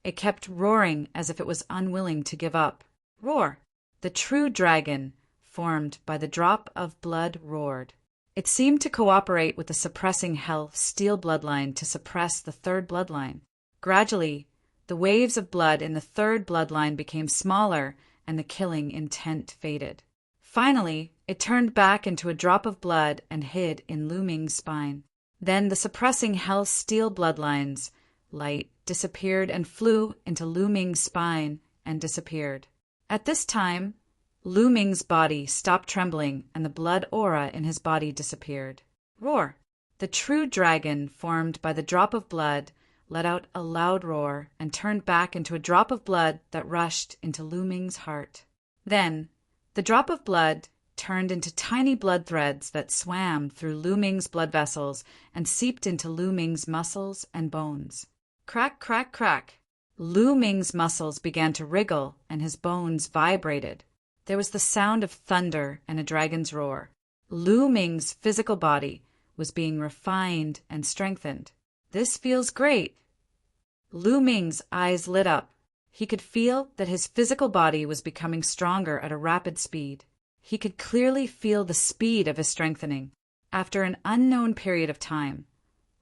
it kept roaring as if it was unwilling to give up. Roar! The true dragon, formed by the drop of blood, roared. It seemed to cooperate with the suppressing hell steel bloodline to suppress the third bloodline. Gradually, the waves of blood in the third bloodline became smaller and the killing intent faded. Finally, it turned back into a drop of blood and hid in Lu Ming's spine. Then the suppressing hell steel bloodline's light disappeared and flew into Lu Ming's spine and disappeared. At this time, Lu Ming's body stopped trembling and the blood aura in his body disappeared. Roar! The true dragon, formed by the drop of blood, let out a loud roar and turned back into a drop of blood that rushed into Lu Ming's heart. Then, the drop of blood turned into tiny blood threads that swam through Lu Ming's blood vessels and seeped into Lu Ming's muscles and bones. Crack, crack, crack. Lu Ming's muscles began to wriggle and his bones vibrated. There was the sound of thunder and a dragon's roar. Lu Ming's physical body was being refined and strengthened. This feels great. Lu Ming's eyes lit up. He could feel that his physical body was becoming stronger at a rapid speed. He could clearly feel the speed of his strengthening. After an unknown period of time,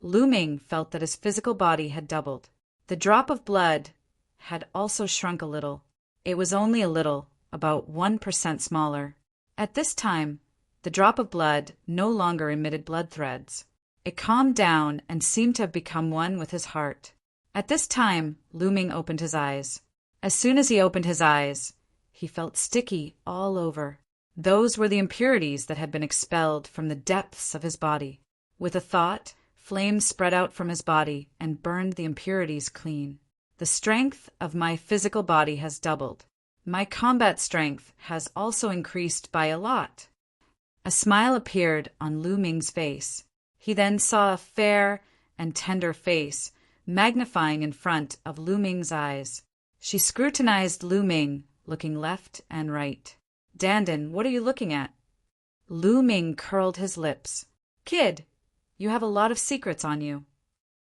Lu Ming felt that his physical body had doubled. The drop of blood had also shrunk a little. It was only a little, about 1% smaller. At this time, the drop of blood no longer emitted blood threads. It calmed down and seemed to have become one with his heart. At this time, Lu Ming opened his eyes. As soon as he opened his eyes, he felt sticky all over. Those were the impurities that had been expelled from the depths of his body. With a thought, flames spread out from his body and burned the impurities clean. The strength of my physical body has doubled. My combat strength has also increased by a lot. A smile appeared on Lu Ming's face. He then saw a fair and tender face, magnifying in front of Lu Ming's eyes. She scrutinized Lu Ming, looking left and right. Dandan, what are you looking at? Lu Ming curled his lips. Kid, you have a lot of secrets on you.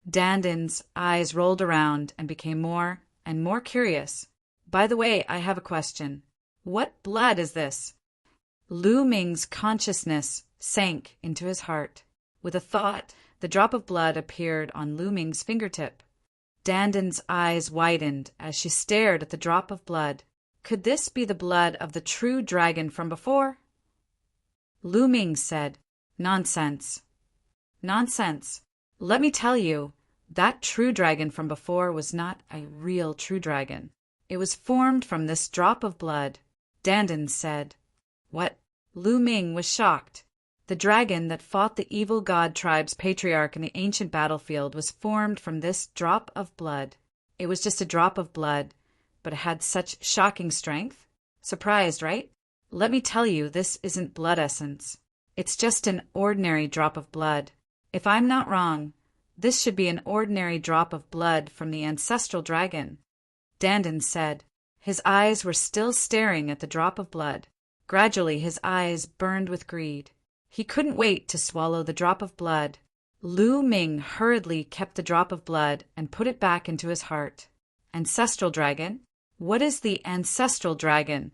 Dandan's eyes rolled around and became more and more curious. By the way, I have a question. What blood is this? Lu Ming's consciousness sank into his heart. With a thought, the drop of blood appeared on Lu Ming's fingertip. Dandan's eyes widened as she stared at the drop of blood. Could this be the blood of the true dragon from before? Lu Ming said, Nonsense. Nonsense. Let me tell you, that true dragon from before was not a real true dragon. It was formed from this drop of blood. Dandan said. What? Lu Ming was shocked. The dragon that fought the evil god tribe's patriarch in the ancient battlefield was formed from this drop of blood. It was just a drop of blood, but it had such shocking strength. Surprised, right? Let me tell you, this isn't blood essence. It's just an ordinary drop of blood. If I'm not wrong, this should be an ordinary drop of blood from the ancestral dragon. Dandan said. His eyes were still staring at the drop of blood. Gradually, his eyes burned with greed. He couldn't wait to swallow the drop of blood. Lu Ming hurriedly kept the drop of blood and put it back into his heart. Ancestral dragon? What is the ancestral dragon?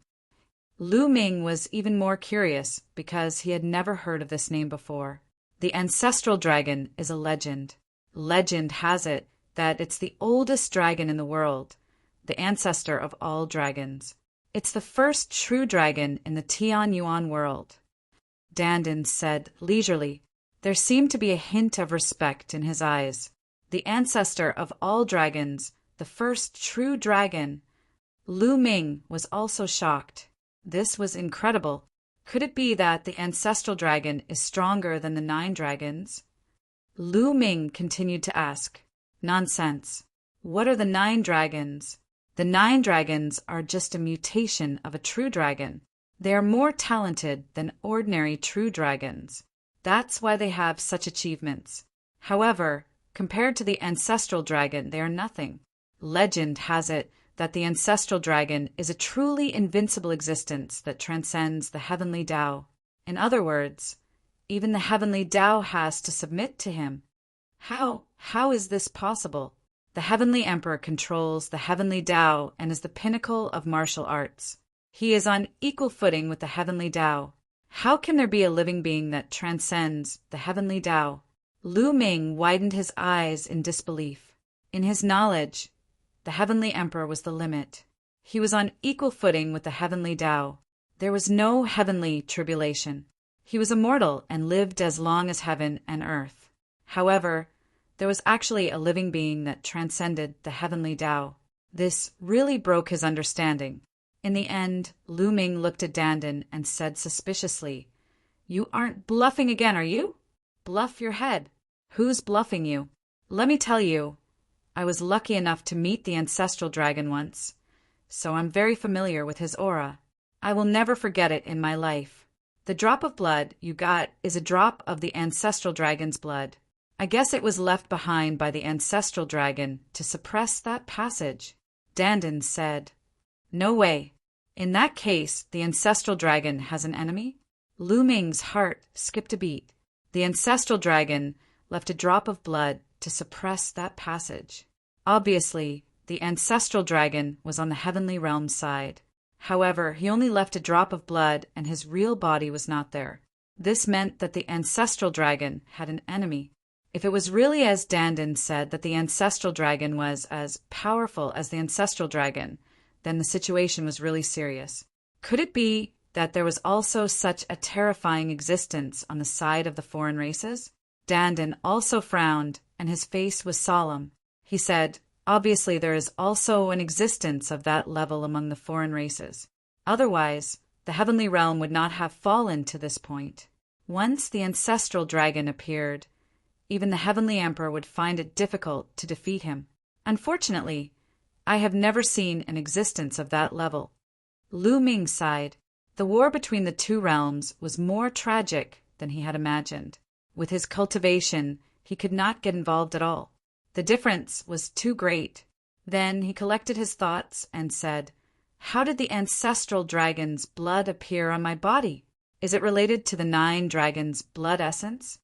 Lu Ming was even more curious because he had never heard of this name before. The ancestral dragon is a legend. Legend has it that it's the oldest dragon in the world, the ancestor of all dragons. It's the first true dragon in the Tian Yuan world. Dandan said leisurely. There seemed to be a hint of respect in his eyes. The ancestor of all dragons, the first true dragon. Lu Ming was also shocked. This was incredible. Could it be that the ancestral dragon is stronger than the 9 dragons? Lu Ming continued to ask. Nonsense. What are the 9 dragons? The 9 dragons are just a mutation of a true dragon. They are more talented than ordinary true dragons. That's why they have such achievements. However, compared to the ancestral dragon, they are nothing. Legend has it that the ancestral dragon is a truly invincible existence that transcends the heavenly Tao. In other words, even the heavenly Tao has to submit to him. How is this possible? The heavenly emperor controls the heavenly Tao and is the pinnacle of martial arts. He is on equal footing with the heavenly Tao. How can there be a living being that transcends the heavenly Tao? Lu Ming widened his eyes in disbelief. In his knowledge, the heavenly emperor was the limit. He was on equal footing with the heavenly Tao. There was no heavenly tribulation. He was immortal and lived as long as heaven and earth. However, there was actually a living being that transcended the heavenly Tao. This really broke his understanding. In the end, Lu Ming looked at Dandan and said suspiciously, "You aren't bluffing again, are you?" "Bluff your head. Who's bluffing you?" "Let me tell you, I was lucky enough to meet the ancestral dragon once, so I'm very familiar with his aura. I will never forget it in my life. The drop of blood you got is a drop of the ancestral dragon's blood. I guess it was left behind by the ancestral dragon to suppress that passage." Dandan said, "No way. In that case, the ancestral dragon has an enemy?" Lu Ming's heart skipped a beat. The ancestral dragon left a drop of blood to suppress that passage. Obviously, the ancestral dragon was on the heavenly realm side. However, he only left a drop of blood and his real body was not there. This meant that the ancestral dragon had an enemy. If it was really as Dandan said that the ancestral dragon was as powerful as the ancestral dragon, then the situation was really serious. Could it be that there was also such a terrifying existence on the side of the foreign races? Dandan also frowned, and his face was solemn. He said, "Obviously there is also an existence of that level among the foreign races. Otherwise, the heavenly realm would not have fallen to this point. Once the ancestral dragon appeared, even the heavenly emperor would find it difficult to defeat him. Unfortunately, I have never seen an existence of that level." Lu Ming sighed. The war between the 2 realms was more tragic than he had imagined. With his cultivation, he could not get involved at all. The difference was too great. Then he collected his thoughts and said, "How did the ancestral dragon's blood appear on my body? Is it related to the 9 dragons' blood essence?"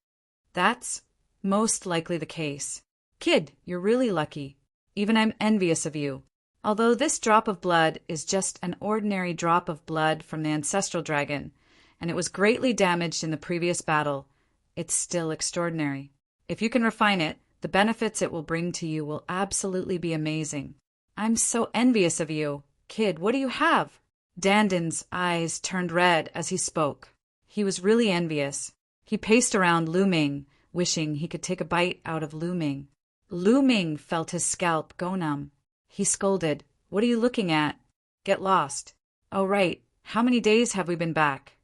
"That's most likely the case. Kid, you're really lucky. Even I'm envious of you. Although this drop of blood is just an ordinary drop of blood from the ancestral dragon, and it was greatly damaged in the previous battle, it's still extraordinary. If you can refine it, the benefits it will bring to you will absolutely be amazing. I'm so envious of you. Kid, what do you have?" Dandan's eyes turned red as he spoke. He was really envious. He paced around Lu Ming, wishing he could take a bite out of Lu Ming. Lu Ming felt his scalp go numb. He scolded, "What are you looking at? Get lost." "Oh, right. How many days have we been back?"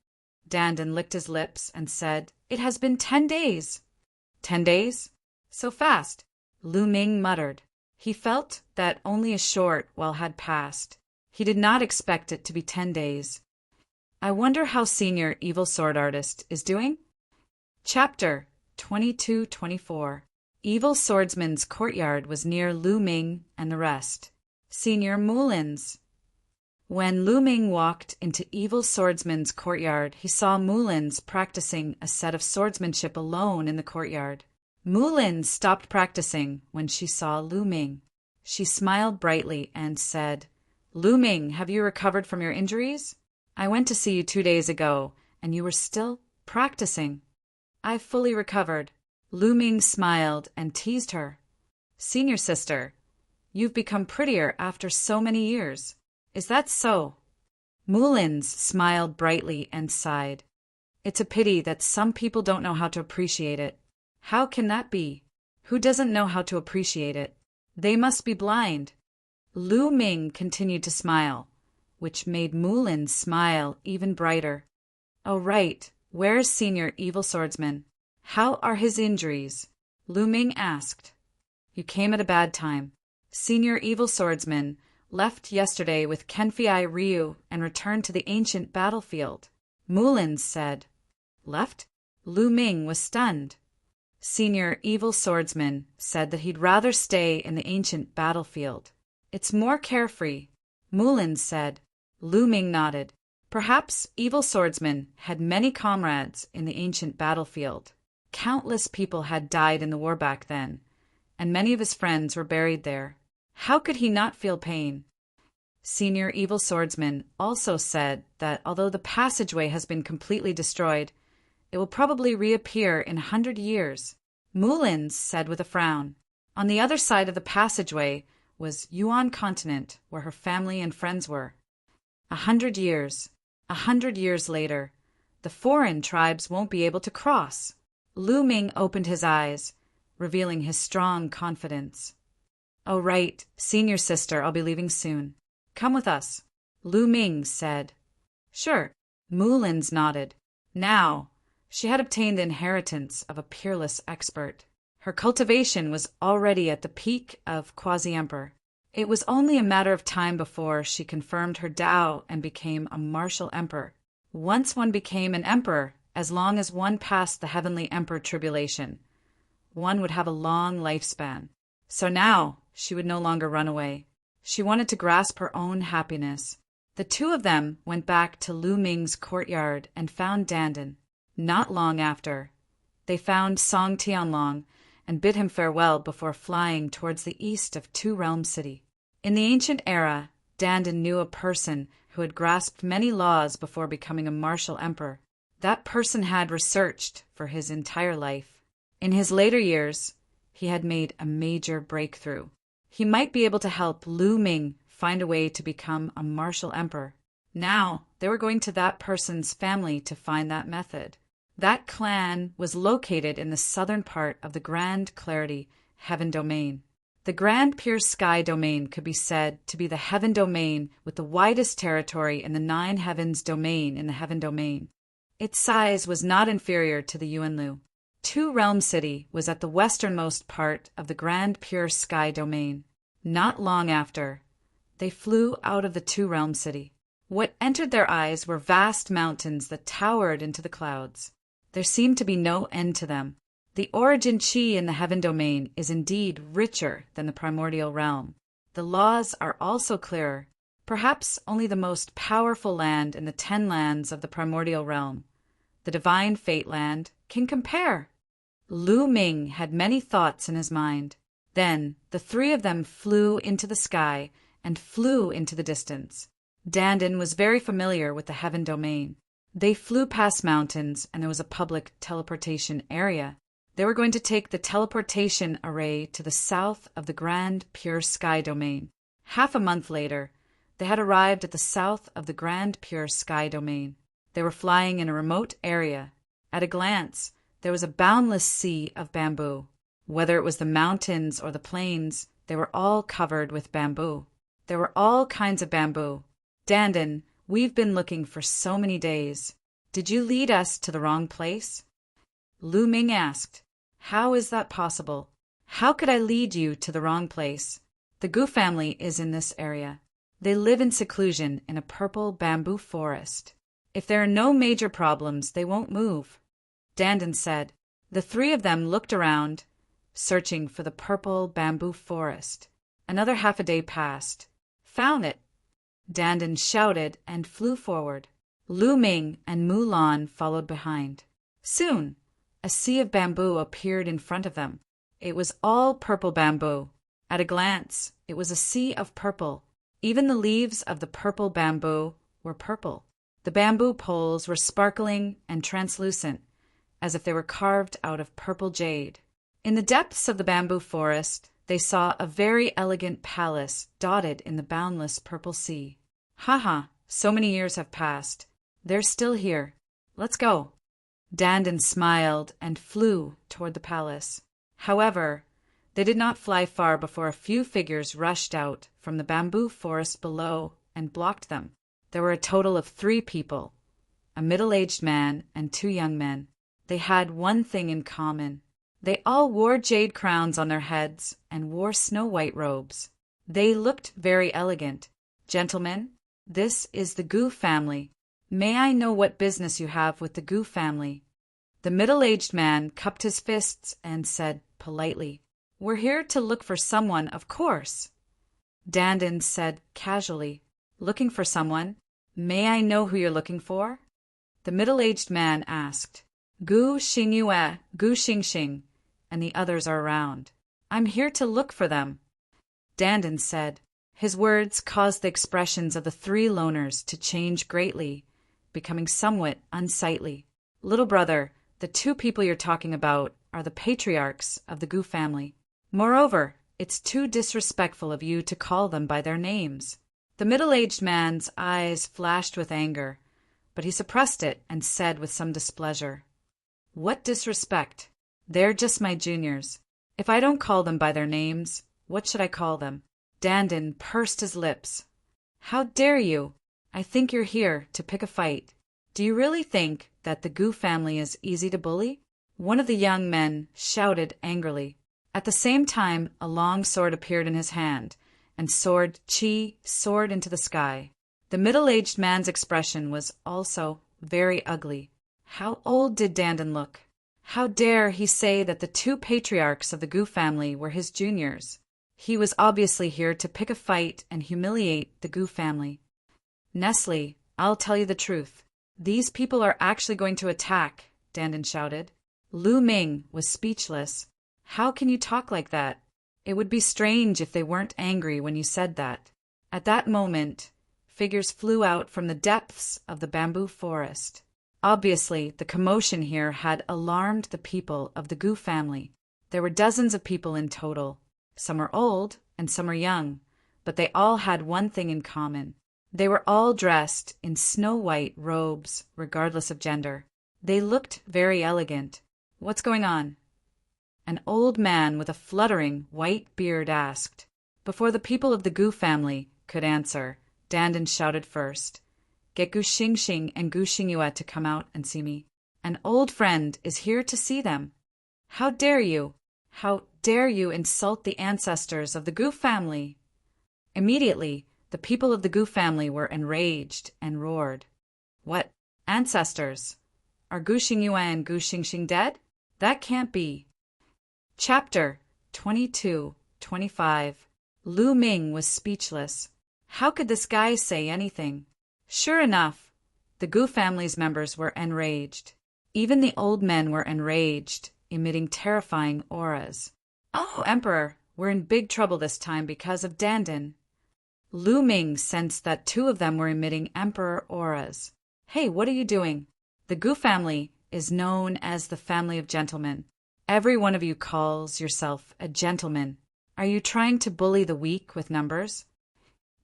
Dandan licked his lips and said, "It has been 10 days." 10 days? So fast? Lu Ming muttered. He felt that only a short while had passed. He did not expect it to be 10 days. I wonder how Senior Evil Sword Artist is doing? Chapter 22-24. Evil Swordsman's courtyard was near Lu Ming and the rest. Senior Mulin's. When Lu Ming walked into Evil Swordsman's courtyard, he saw Mulin's practicing a set of swordsmanship alone in the courtyard. Mulin stopped practicing when she saw Lu Ming. She smiled brightly and said, "Lu Ming, have you recovered from your injuries?" I went to see you 2 days ago, and you were still practicing. I've fully recovered. Lu Ming smiled and teased her. Senior sister, you've become prettier after so many years. Is that so? Mulins smiled brightly and sighed. It's a pity that some people don't know how to appreciate it. How can that be? Who doesn't know how to appreciate it? They must be blind. Lu Ming continued to smile, which made Mulin smile even brighter. Oh, right. Where's Senior Evil Swordsman? How are his injuries? Lu Ming asked. You came at a bad time. Senior Evil Swordsman left yesterday with Kenfei Ryu and returned to the ancient battlefield. Mulin said. Left? Lu Ming was stunned. Senior Evil Swordsman said that he'd rather stay in the ancient battlefield. It's more carefree, Mulin said. Lu Ming nodded. Perhaps Evil Swordsman had many comrades in the ancient battlefield. Countless people had died in the war back then, and many of his friends were buried there. How could he not feel pain? Senior Evil Swordsman also said that although the passageway has been completely destroyed, it will probably reappear in 100 years. Mulin said with a frown. On the other side of the passageway was Yuan Continent, where her family and friends were. 100 years. 100 years later, the foreign tribes won't be able to cross. Lu Ming opened his eyes, revealing his strong confidence. Oh, right, senior sister, I'll be leaving soon. Come with us, Lu Ming said. Sure, Mulins nodded. Now, she had obtained the inheritance of a peerless expert. Her cultivation was already at the peak of quasi-emperor. It was only a matter of time before she confirmed her Tao and became a martial emperor. Once one became an emperor, as long as one passed the heavenly emperor tribulation, one would have a long lifespan. So now she would no longer run away. She wanted to grasp her own happiness. The two of them went back to Lu Ming's courtyard and found Dandan. Not long after, they found Song Tianlong and bid him farewell before flying towards the east of Two Realm City. In the ancient era, Dandan knew a person who had grasped many laws before becoming a martial emperor. That person had researched for his entire life. In his later years, he had made a major breakthrough. He might be able to help Lu Ming find a way to become a martial emperor. Now, they were going to that person's family to find that method. That clan was located in the southern part of the Grand Clarity Heaven Domain. The Grand Pure Sky Domain could be said to be the Heaven Domain with the widest territory in the 9 Heavens Domain in the Heaven Domain. Its size was not inferior to the Yuanlu. Two Realm City was at the westernmost part of the Grand Pure Sky Domain. Not long after, they flew out of the Two Realm City. What entered their eyes were vast mountains that towered into the clouds. There seemed to be no end to them. The origin chi in the Heaven Domain is indeed richer than the primordial realm. The laws are also clearer. Perhaps only the most powerful land in the 10 lands of the primordial realm, the divine fate land, can compare. Lu Ming had many thoughts in his mind. Then the three of them flew into the sky and flew into the distance. Dandan was very familiar with the Heaven Domain. They flew past mountains, and there was a public teleportation area. They were going to take the teleportation array to the south of the Grand Pure Sky Domain. Half a month later, they had arrived at the south of the Grand Pure Sky Domain. They were flying in a remote area. At a glance, there was a boundless sea of bamboo. Whether it was the mountains or the plains, they were all covered with bamboo. There were all kinds of bamboo. Dandan, we've been looking for so many days. Did you lead us to the wrong place? Lu Ming asked. How is that possible? How could I lead you to the wrong place? The Gu family is in this area. They live in seclusion in a purple bamboo forest. If there are no major problems, they won't move. Dandan said. The three of them looked around, searching for the purple bamboo forest. Another half a day passed. Found it. Dandan shouted and flew forward. Lu Ming and Mulan followed behind. Soon, a sea of bamboo appeared in front of them. It was all purple bamboo. At a glance, it was a sea of purple. Even the leaves of the purple bamboo were purple. The bamboo poles were sparkling and translucent, as if they were carved out of purple jade. In the depths of the bamboo forest, they saw a very elegant palace dotted in the boundless purple sea. "Haha, so many years have passed. They're still here. Let's go." Dandan smiled and flew toward the palace. However, they did not fly far before a few figures rushed out from the bamboo forest below and blocked them. There were a total of 3 people, a middle-aged man and 2 young men. They had one thing in common. They all wore jade crowns on their heads and wore snow-white robes. They looked very elegant. "Gentlemen, this is the Gu family. May I know what business you have with the Gu family?" The middle-aged man cupped his fists and said politely, "We're here to look for someone, of course." Dandan said casually, "Looking for someone? May I know who you're looking for?" The middle-aged man asked, "Gu Xingyue, Gu Xingxing, and the others are around. I'm here to look for them." Dandan said. His words caused the expressions of the 3 loners to change greatly, becoming somewhat unsightly. "Little brother, the 2 people you're talking about are the patriarchs of the Gu family. Moreover, it's too disrespectful of you to call them by their names." The middle-aged man's eyes flashed with anger, but he suppressed it and said with some displeasure, "What disrespect? They're just my juniors. If I don't call them by their names, what should I call them?" Dandan pursed his lips. "How dare you? I think you're here to pick a fight. Do you really think that the Gu family is easy to bully?" One of the young men shouted angrily. At the same time, a long sword appeared in his hand, and sword Chi soared into the sky. The middle-aged man's expression was also very ugly. How old did Dandan look? How dare he say that the 2 patriarchs of the Gu family were his juniors? He was obviously here to pick a fight and humiliate the Gu family. "Nestle, I'll tell you the truth. These people are actually going to attack," Dandan shouted. Lu Ming was speechless. "How can you talk like that? It would be strange if they weren't angry when you said that." At that moment, figures flew out from the depths of the bamboo forest. Obviously, the commotion here had alarmed the people of the Gu family. There were dozens of people in total. Some were old and some were young, but they all had one thing in common. They were all dressed in snow-white robes, regardless of gender. They looked very elegant. "What's going on?" An old man with a fluttering white beard asked. Before the people of the Gu family could answer, Dandan shouted first, "Get Gu Xingxing and Gu Xingyue to come out and see me. An old friend is here to see them." "How dare you? How dare you insult the ancestors of the Gu family?" Immediately, the people of the Gu family were enraged and roared. "What? Ancestors? Are Gu Xingyue and Gu Xingxing dead? That can't be." Chapter 22-25. Lu Ming was speechless. How could this guy say anything? Sure enough, the Gu family's members were enraged. Even the old men were enraged, emitting terrifying auras. "Oh, Emperor, we're in big trouble this time because of Dandan." Lu Ming sensed that 2 of them were emitting Emperor auras. "Hey, what are you doing? The Gu family is known as the family of gentlemen. Every one of you calls yourself a gentleman. Are you trying to bully the weak with numbers?"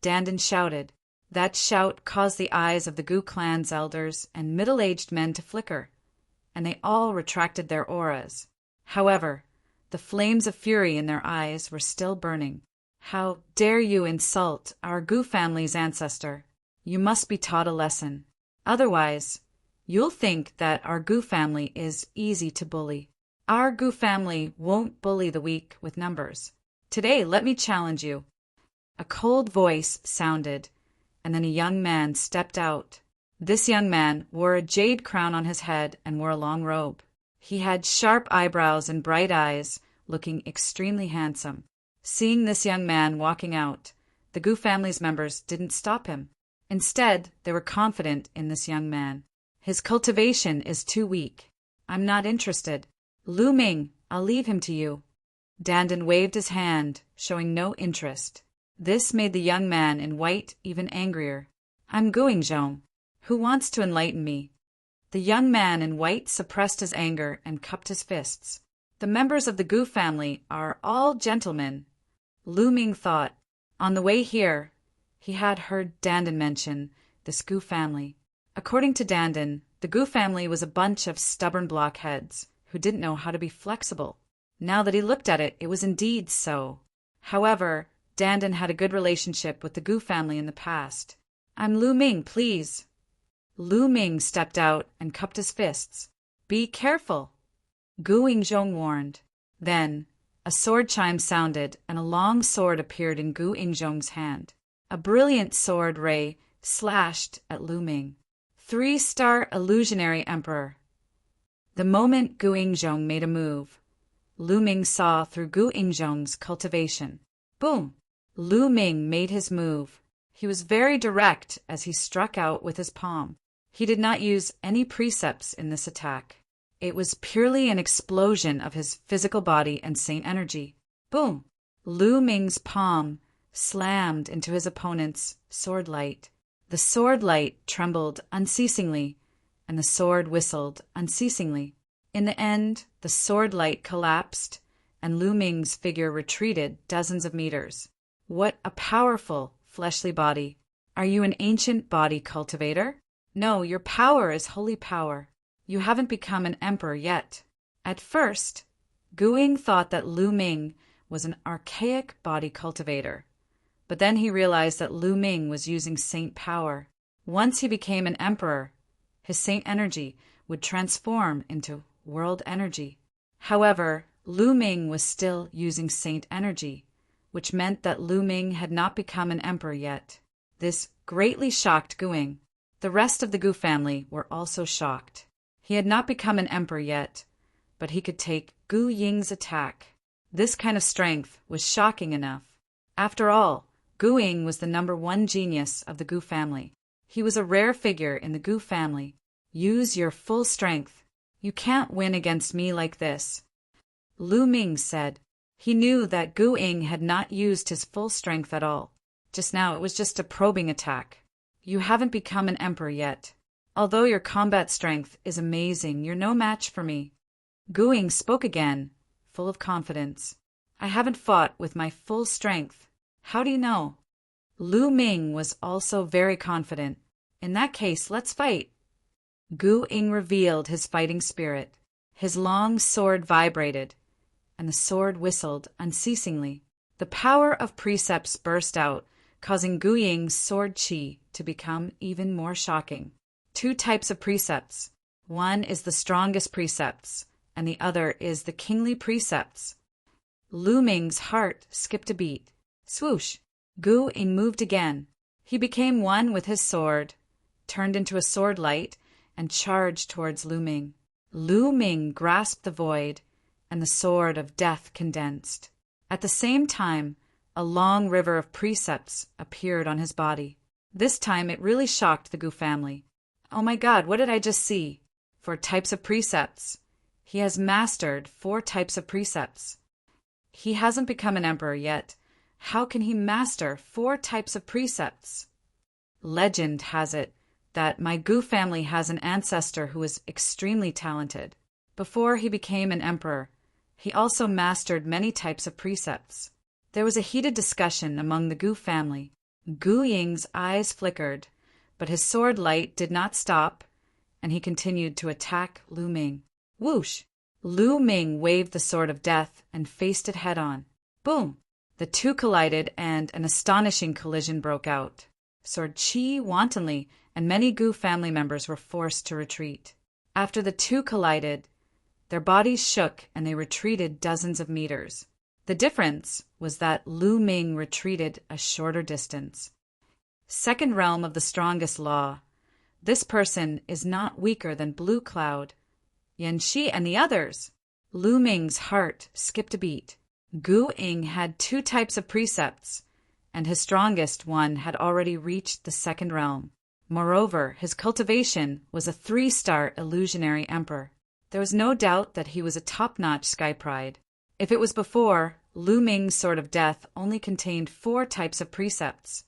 Dandan shouted. That shout caused the eyes of the Gu clan's elders and middle-aged men to flicker, and they all retracted their auras. However, the flames of fury in their eyes were still burning. "How dare you insult our Gu family's ancestor? You must be taught a lesson. Otherwise, you'll think that our Gu family is easy to bully. Our Gu family won't bully the weak with numbers. Today, let me challenge you." A cold voice sounded, and then a young man stepped out. This young man wore a jade crown on his head and wore a long robe. He had sharp eyebrows and bright eyes, looking extremely handsome. Seeing this young man walking out, the Gu family's members didn't stop him. Instead, they were confident in this young man. "His cultivation is too weak. I'm not interested. Lu Ming, I'll leave him to you." Dandan waved his hand, showing no interest. This made the young man in white even angrier. "I'm going, Zhong. Who wants to enlighten me? The young man in white suppressed his anger and cupped his fists. The members of the Gu family are all gentlemen. Lu Ming thought. On the way here, he had heard Dandan mention this Gu family. According to Dandan, the Gu family was a bunch of stubborn blockheads who didn't know how to be flexible. Now that he looked at it, it was indeed so. However, Dandan had a good relationship with the Gu family in the past. I'm Lu Ming, please. Lu Ming stepped out and cupped his fists. Be careful, Gu Yingzhong warned. Then, a sword chime sounded and a long sword appeared in Gu Yingzhong's hand. A brilliant sword ray slashed at Lu Ming. 3-star illusionary emperor. The moment Gu Yingzhong made a move, Lu Ming saw through Gu Yingzhong's cultivation. Boom! Lu Ming made his move. He was very direct as he struck out with his palm. He did not use any precepts in this attack. It was purely an explosion of his physical body and saint energy. Boom! Lu Ming's palm slammed into his opponent's sword light. The sword light trembled unceasingly, and the sword whistled unceasingly. In the end, the sword light collapsed, and Lu Ming's figure retreated dozens of meters. What a powerful, fleshly body. Are you an ancient body cultivator? No, your power is holy power. You haven't become an emperor yet. At first, Gu Ying thought that Lu Ming was an archaic body cultivator. But then he realized that Lu Ming was using saint power. Once he became an emperor, his saint energy would transform into world energy. However, Lu Ming was still using saint energy, which meant that Lu Ming had not become an emperor yet. This greatly shocked Gu Ying. The rest of the Gu family were also shocked. He had not become an emperor yet, but he could take Gu Ying's attack. This kind of strength was shocking enough. After all, Gu Ying was the #1 genius of the Gu family. He was a rare figure in the Gu family. Use your full strength. You can't win against me like this, Lu Ming said. He knew that Gu Ying had not used his full strength at all. Just now it was just a probing attack. You haven't become an emperor yet. Although your combat strength is amazing, you're no match for me. Gu Ying spoke again, full of confidence. I haven't fought with my full strength. How do you know? Lu Ming was also very confident. In that case, let's fight. Gu Ying revealed his fighting spirit. His long sword vibrated, and the sword whistled unceasingly. The power of precepts burst out, causing Gu Ying's sword chi to become even more shocking. 2 types of precepts. One is the strongest precepts, and the other is the kingly precepts. Lu Ming's heart skipped a beat. Swoosh! Gu Ying moved again. He became one with his sword, turned into a sword light, and charged towards Lu Ming. Lu Ming grasped the void, and the sword of death condensed. At the same time, a long river of precepts appeared on his body. This time it really shocked the Gu family. Oh my God, what did I just see? 4 types of precepts. He has mastered 4 types of precepts. He hasn't become an emperor yet. How can he master 4 types of precepts? Legend has it that my Gu family has an ancestor who is extremely talented. Before he became an emperor, he also mastered many types of precepts. There was a heated discussion among the Gu family. Gu Ying's eyes flickered, but his sword light did not stop, and he continued to attack Lu Ming. Whoosh! Lu Ming waved the sword of death and faced it head-on. Boom! The 2 collided, and an astonishing collision broke out. Sword chi wantonly, and many Gu family members were forced to retreat. After the 2 collided, their bodies shook and they retreated dozens of meters. The difference was that Lu Ming retreated a shorter distance. Second realm of the strongest law. This person is not weaker than Blue Cloud, Yan Shi, and the others. Lu Ming's heart skipped a beat. Gu Ying had 2 types of precepts, and his strongest one had already reached the 2nd realm. Moreover, his cultivation was a 3-star illusionary emperor. There was no doubt that he was a top-notch sky pride. If it was before, Lu Ming's sword of death only contained 4 types of precepts,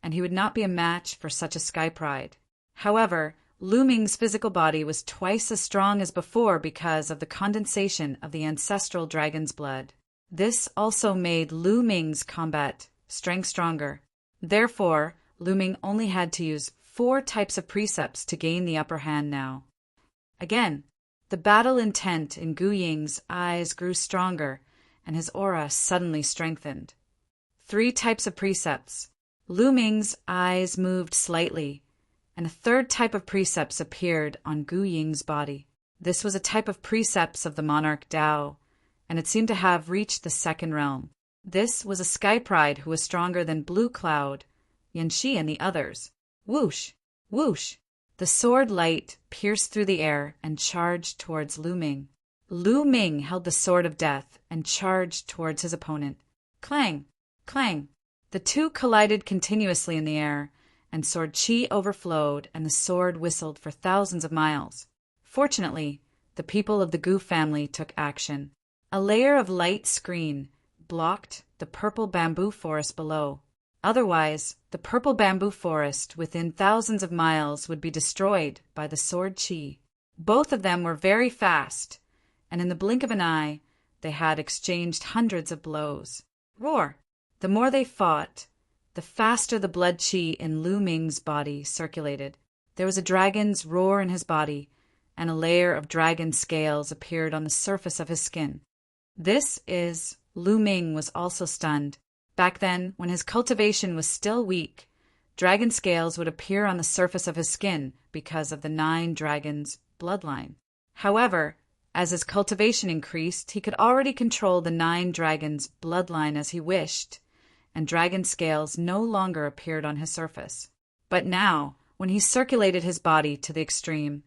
and he would not be a match for such a sky pride. However, Lu Ming's physical body was twice as strong as before because of the condensation of the ancestral dragon's blood. This also made Lu Ming's combat strength stronger. Therefore, Lu Ming only had to use 4 types of precepts to gain the upper hand now. Again, the battle intent in Gu Ying's eyes grew stronger, and his aura suddenly strengthened. 3 types of precepts. Lu Ming's eyes moved slightly, and a 3rd type of precepts appeared on Gu Ying's body. This was a type of precepts of the monarch Dao, and it seemed to have reached the 2nd realm. This was a sky pride who was stronger than Blue Cloud, Yanxi, and the others. Whoosh! Whoosh! The sword light pierced through the air and charged towards Lu Ming. Lu Ming held the sword of death and charged towards his opponent. Clang! Clang! The two collided continuously in the air, and sword chi overflowed and the sword whistled for thousands of miles. Fortunately, the people of the Gu family took action. A layer of light screen blocked the purple bamboo forest below. Otherwise, the purple bamboo forest within thousands of miles would be destroyed by the sword chi. Both of them were very fast, and in the blink of an eye, they had exchanged hundreds of blows. Roar! The more they fought, the faster the blood chi in Lu Ming's body circulated. There was a dragon's roar in his body, and a layer of dragon scales appeared on the surface of his skin. Lu Ming was also stunned. Back then, when his cultivation was still weak, dragon scales would appear on the surface of his skin because of the 9 dragons' bloodline. However, as his cultivation increased, he could already control the 9 dragons' bloodline as he wished, and dragon scales no longer appeared on his surface. But now, when he circulated his body to the extreme,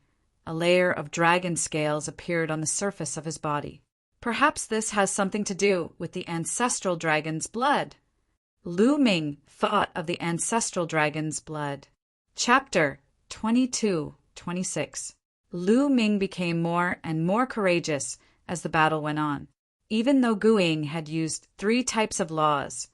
a layer of dragon scales appeared on the surface of his body. Perhaps this has something to do with the ancestral dragon's blood. Lu Ming thought of the ancestral dragon's blood. Chapter 22-26. Lu Ming became more and more courageous as the battle went on. Even though Gu Ying had used 3 types of laws,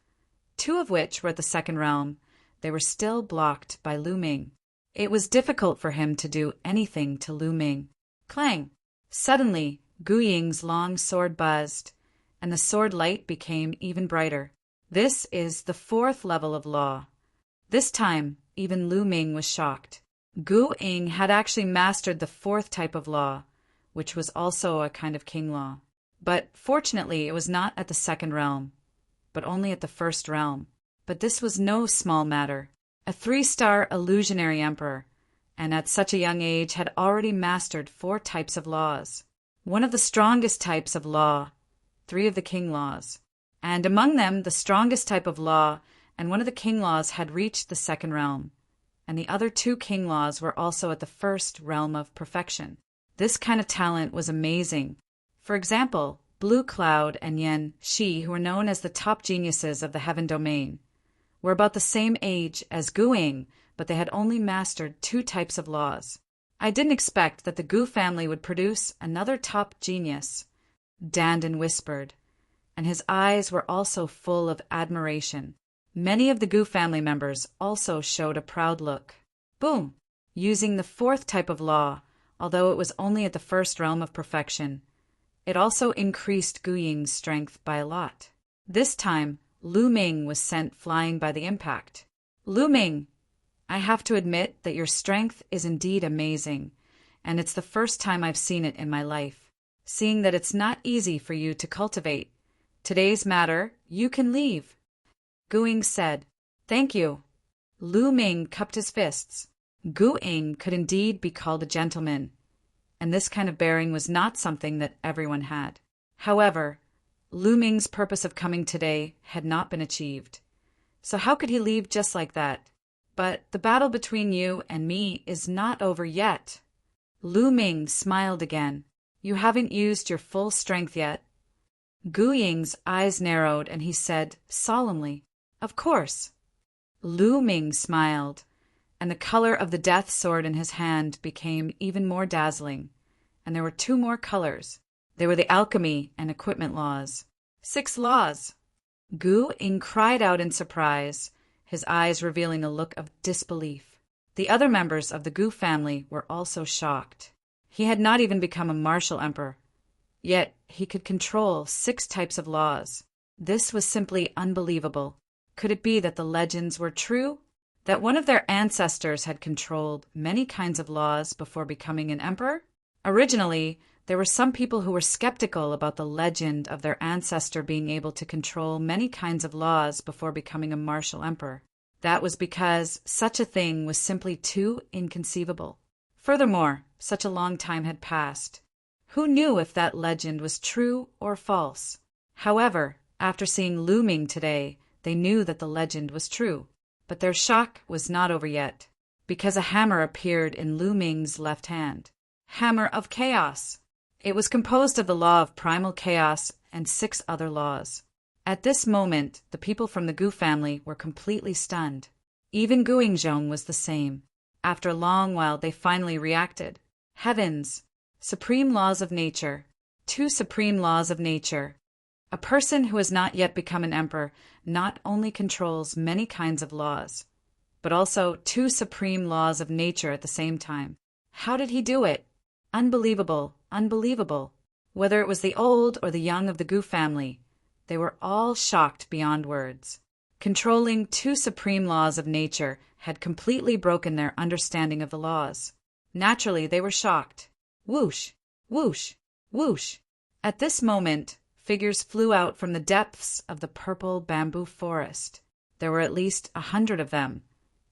2 of which were at the 2nd realm, they were still blocked by Lu Ming. It was difficult for him to do anything to Lu Ming. Clang! Suddenly, Gu Ying's long sword buzzed, and the sword light became even brighter. This is the 4th level of law. This time, even Lu Ming was shocked. Gu Ying had actually mastered the 4th type of law, which was also a kind of king law. But fortunately, it was not at the 2nd realm, but only at the 1st realm. But this was no small matter. A 3-star illusionary emperor, and at such a young age had already mastered 4 types of laws. One of the strongest types of law, 3 of the king laws. And among them, the strongest type of law and one of the king laws had reached the 2nd realm, and the other 2 king laws were also at the 1st realm of perfection. This kind of talent was amazing. For example, Blue Cloud and Yan Shi, who were known as the top geniuses of the heaven domain, were about the same age as Gu Ying, but they had only mastered 2 types of laws. I didn't expect that the Gu family would produce another top genius, Dandan whispered, and his eyes were also full of admiration. Many of the Gu family members also showed a proud look. Boom! Using the 4th type of law, although it was only at the 1st realm of perfection, it also increased Gu Ying's strength by a lot. This time, Lu Ming was sent flying by the impact. Lu Ming, I have to admit that your strength is indeed amazing, and it's the first time I've seen it in my life. Seeing that it's not easy for you to cultivate today's matter, you can leave. Gu Ying said, Thank you. Lu Ming cupped his fists. Gu Ying could indeed be called a gentleman, and this kind of bearing was not something that everyone had. However, Lu Ming's purpose of coming today had not been achieved. So how could he leave just like that? But the battle between you and me is not over yet. Lu Ming smiled again. You haven't used your full strength yet. Gu Ying's eyes narrowed and he said solemnly, Of course. Lu Ming smiled, and the color of the death sword in his hand became even more dazzling, and there were 2 more colors. They were the alchemy and equipment laws. 6 laws. Gu Ying cried out in surprise, his eyes revealing a look of disbelief. The other members of the Gu family were also shocked. He had not even become a martial emperor, yet he could control 6 types of laws. This was simply unbelievable. Could it be that the legends were true? That one of their ancestors had controlled many kinds of laws before becoming an emperor? Originally, there were some people who were skeptical about the legend of their ancestor being able to control many kinds of laws before becoming a martial emperor. That was because such a thing was simply too inconceivable. Furthermore, such a long time had passed. Who knew if that legend was true or false? However, after seeing Lu Ming today, they knew that the legend was true. But their shock was not over yet, because a hammer appeared in Lu Ming's left hand. Hammer of Chaos! It was composed of the law of primal chaos and 6 other laws. At this moment, the people from the Gu family were completely stunned. Even Guingzhong was the same. After a long while, they finally reacted. Heavens! Supreme laws of nature. 2 supreme laws of nature. A person who has not yet become an emperor not only controls many kinds of laws, but also 2 supreme laws of nature at the same time. How did he do it? Unbelievable, unbelievable. Whether it was the old or the young of the Gu family, they were all shocked beyond words. Controlling 2 supreme laws of nature had completely broken their understanding of the laws. Naturally, they were shocked. Whoosh, whoosh, whoosh. At this moment, figures flew out from the depths of the purple bamboo forest. There were at least 100 of them,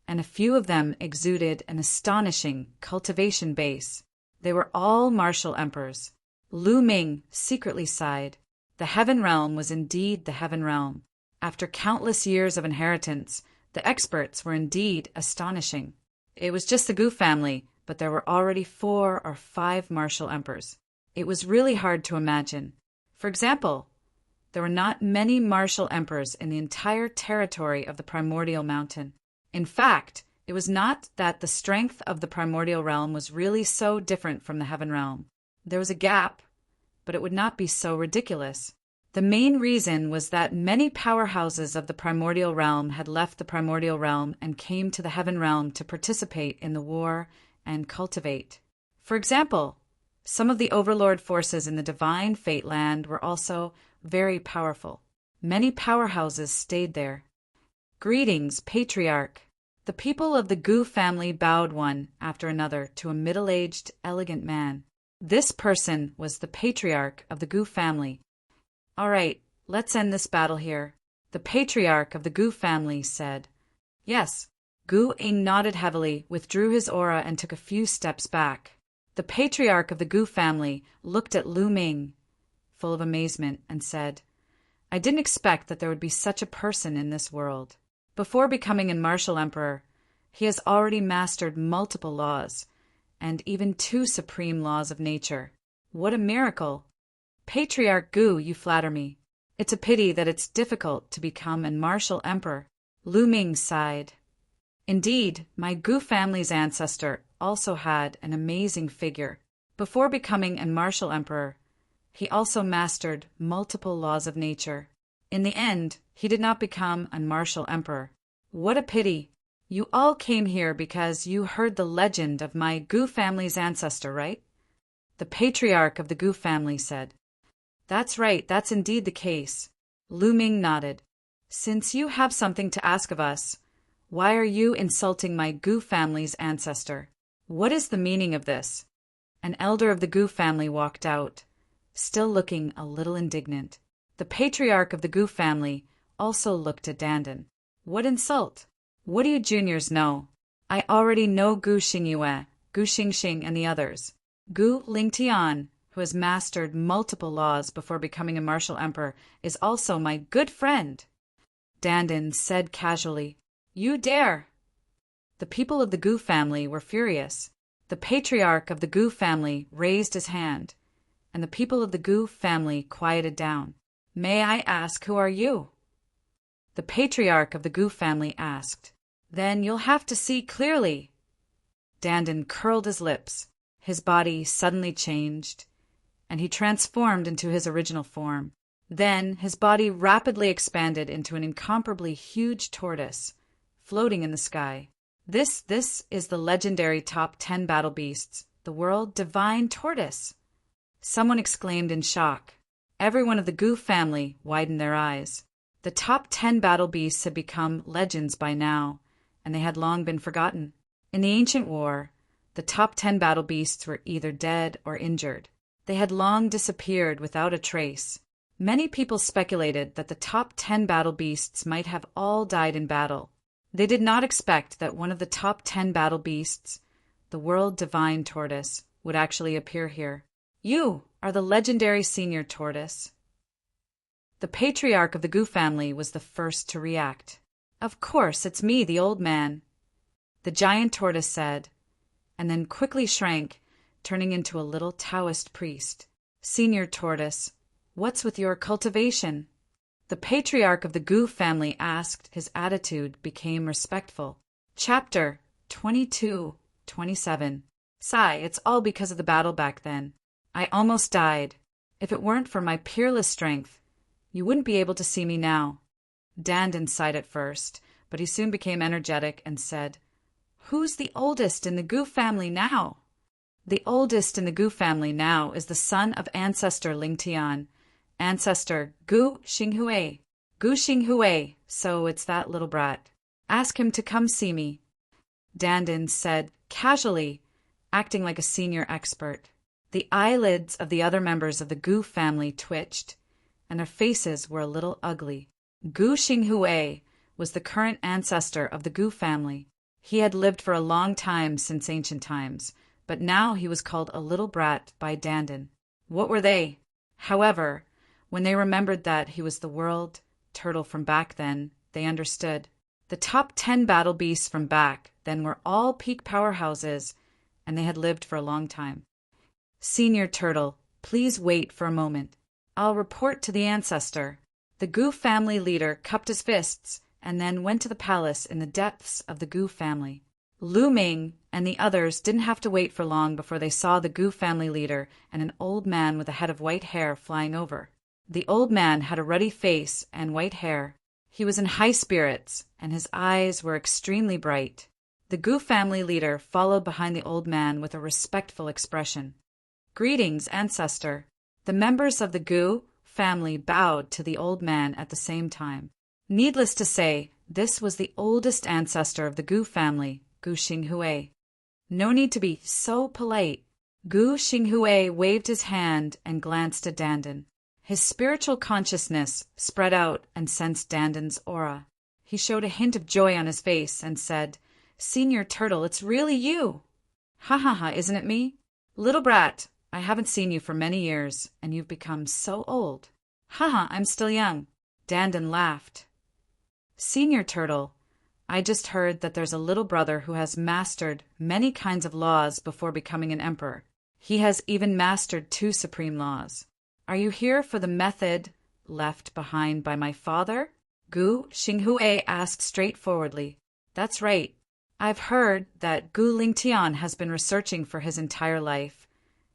and a few of them exuded an astonishing cultivation base. They were all martial emperors. Lu Ming secretly sighed. The heaven realm was indeed the heaven realm. After countless years of inheritance, the experts were indeed astonishing. It was just the Gu family, but there were already 4 or 5 martial emperors. It was really hard to imagine. For example, there were not many martial emperors in the entire territory of the primordial mountain. In fact, it was not that the strength of the primordial realm was really so different from the heaven realm. There was a gap, but it would not be so ridiculous. The main reason was that many powerhouses of the primordial realm had left the primordial realm and came to the heaven realm to participate in the war and cultivate. For example, some of the overlord forces in the divine fate land were also very powerful. Many powerhouses stayed there. Greetings, Patriarch. The people of the Gu family bowed one after another to a middle-aged, elegant man. This person was the Patriarch of the Gu family. All right, let's end this battle here. The Patriarch of the Gu family said. Yes. Gu Ing nodded heavily, withdrew his aura, and took a few steps back. The Patriarch of the Gu family looked at Lu Ming, full of amazement, and said, I didn't expect that there would be such a person in this world. Before becoming a martial emperor, he has already mastered multiple laws, and even 2 supreme laws of nature. What a miracle! Patriarch Gu, you flatter me. It's a pity that it's difficult to become a martial emperor. Lu Ming sighed. Indeed, my Gu family's ancestor also had an amazing figure. Before becoming a martial emperor, he also mastered multiple laws of nature. In the end, he did not become a martial emperor. What a pity! You all came here because you heard the legend of my Gu family's ancestor, right? The Patriarch of the Gu family said. That's right, that's indeed the case. Lu Ming nodded. Since you have something to ask of us, why are you insulting my Gu family's ancestor? What is the meaning of this? An elder of the Gu family walked out, still looking a little indignant. The Patriarch of the Gu family also looked at Dandan. What insult? What do you juniors know? I already know Gu Xingyue, Gu Xingxing, and the others. Gu Lingtian, who has mastered multiple laws before becoming a martial emperor, is also my good friend. Dandan said casually, You dare! The people of the Gu family were furious. The Patriarch of the Gu family raised his hand, and the people of the Gu family quieted down. May I ask, who are you? The Patriarch of the Gu family asked. Then you'll have to see clearly. Dandan curled his lips. His body suddenly changed, and he transformed into his original form. Then his body rapidly expanded into an incomparably huge tortoise, floating in the sky. This is the legendary top 10 battle beasts, the world divine tortoise. Someone exclaimed in shock. Everyone of the Gu family widened their eyes. The top 10 battle beasts had become legends by now, and they had long been forgotten. In the ancient war, the top 10 battle beasts were either dead or injured. They had long disappeared without a trace. Many people speculated that the top 10 battle beasts might have all died in battle. They did not expect that one of the top 10 battle beasts, the world divine tortoise, would actually appear here. You are the legendary senior tortoise. The patriarch of the Gu family was the first to react. Of course, it's me, the old man, the giant tortoise said, and then quickly shrank, turning into a little Taoist priest. Senior tortoise, what's with your cultivation? The patriarch of the Gu family asked. His attitude became respectful. Chapter 22:27. Sigh, it's all because of the battle back then. I almost died. If it weren't for my peerless strength, you wouldn't be able to see me now. Dandan sighed at first, but he soon became energetic and said, Who's the oldest in the Gu family now? The oldest in the Gu family now is the son of ancestor Ling Tian, ancestor Gu Xinghui. Gu Xinghui, so it's that little brat. Ask him to come see me, Dandan said casually, acting like a senior expert. The eyelids of the other members of the Gu family twitched, and their faces were a little ugly. Gu Xinghui was the current ancestor of the Gu family. He had lived for a long time since ancient times, but now he was called a little brat by Dandan. What were they? However, when they remembered that he was the world turtle from back then, they understood. The top 10 battle beasts from back then were all peak powerhouses, and they had lived for a long time. Senior turtle, please wait for a moment. I'll report to the ancestor. The Gu family leader cupped his fists and then went to the palace in the depths of the Gu family. Lu Ming and the others didn't have to wait for long before they saw the Gu family leader and an old man with a head of white hair flying over. The old man had a ruddy face and white hair. He was in high spirits, and his eyes were extremely bright. The Gu family leader followed behind the old man with a respectful expression. Greetings, ancestor. The members of the Gu family bowed to the old man at the same time. Needless to say, this was the oldest ancestor of the Gu family, Gu Xinghui. No need to be so polite. Gu Xinghui waved his hand and glanced at Dandan. His spiritual consciousness spread out and sensed Dandan's aura. He showed a hint of joy on his face and said, Senior Turtle, it's really you. Ha ha ha, isn't it me? Little brat, I haven't seen you for many years, and you've become so old. Ha ha, I'm still young. Dandan laughed. Senior Turtle, I just heard that there's a little brother who has mastered many kinds of laws before becoming an emperor. He has even mastered 2 supreme laws. Are you here for the method left behind by my father? Gu Xinghui asked straightforwardly. That's right. I've heard that Gu Lingtian has been researching for his entire life,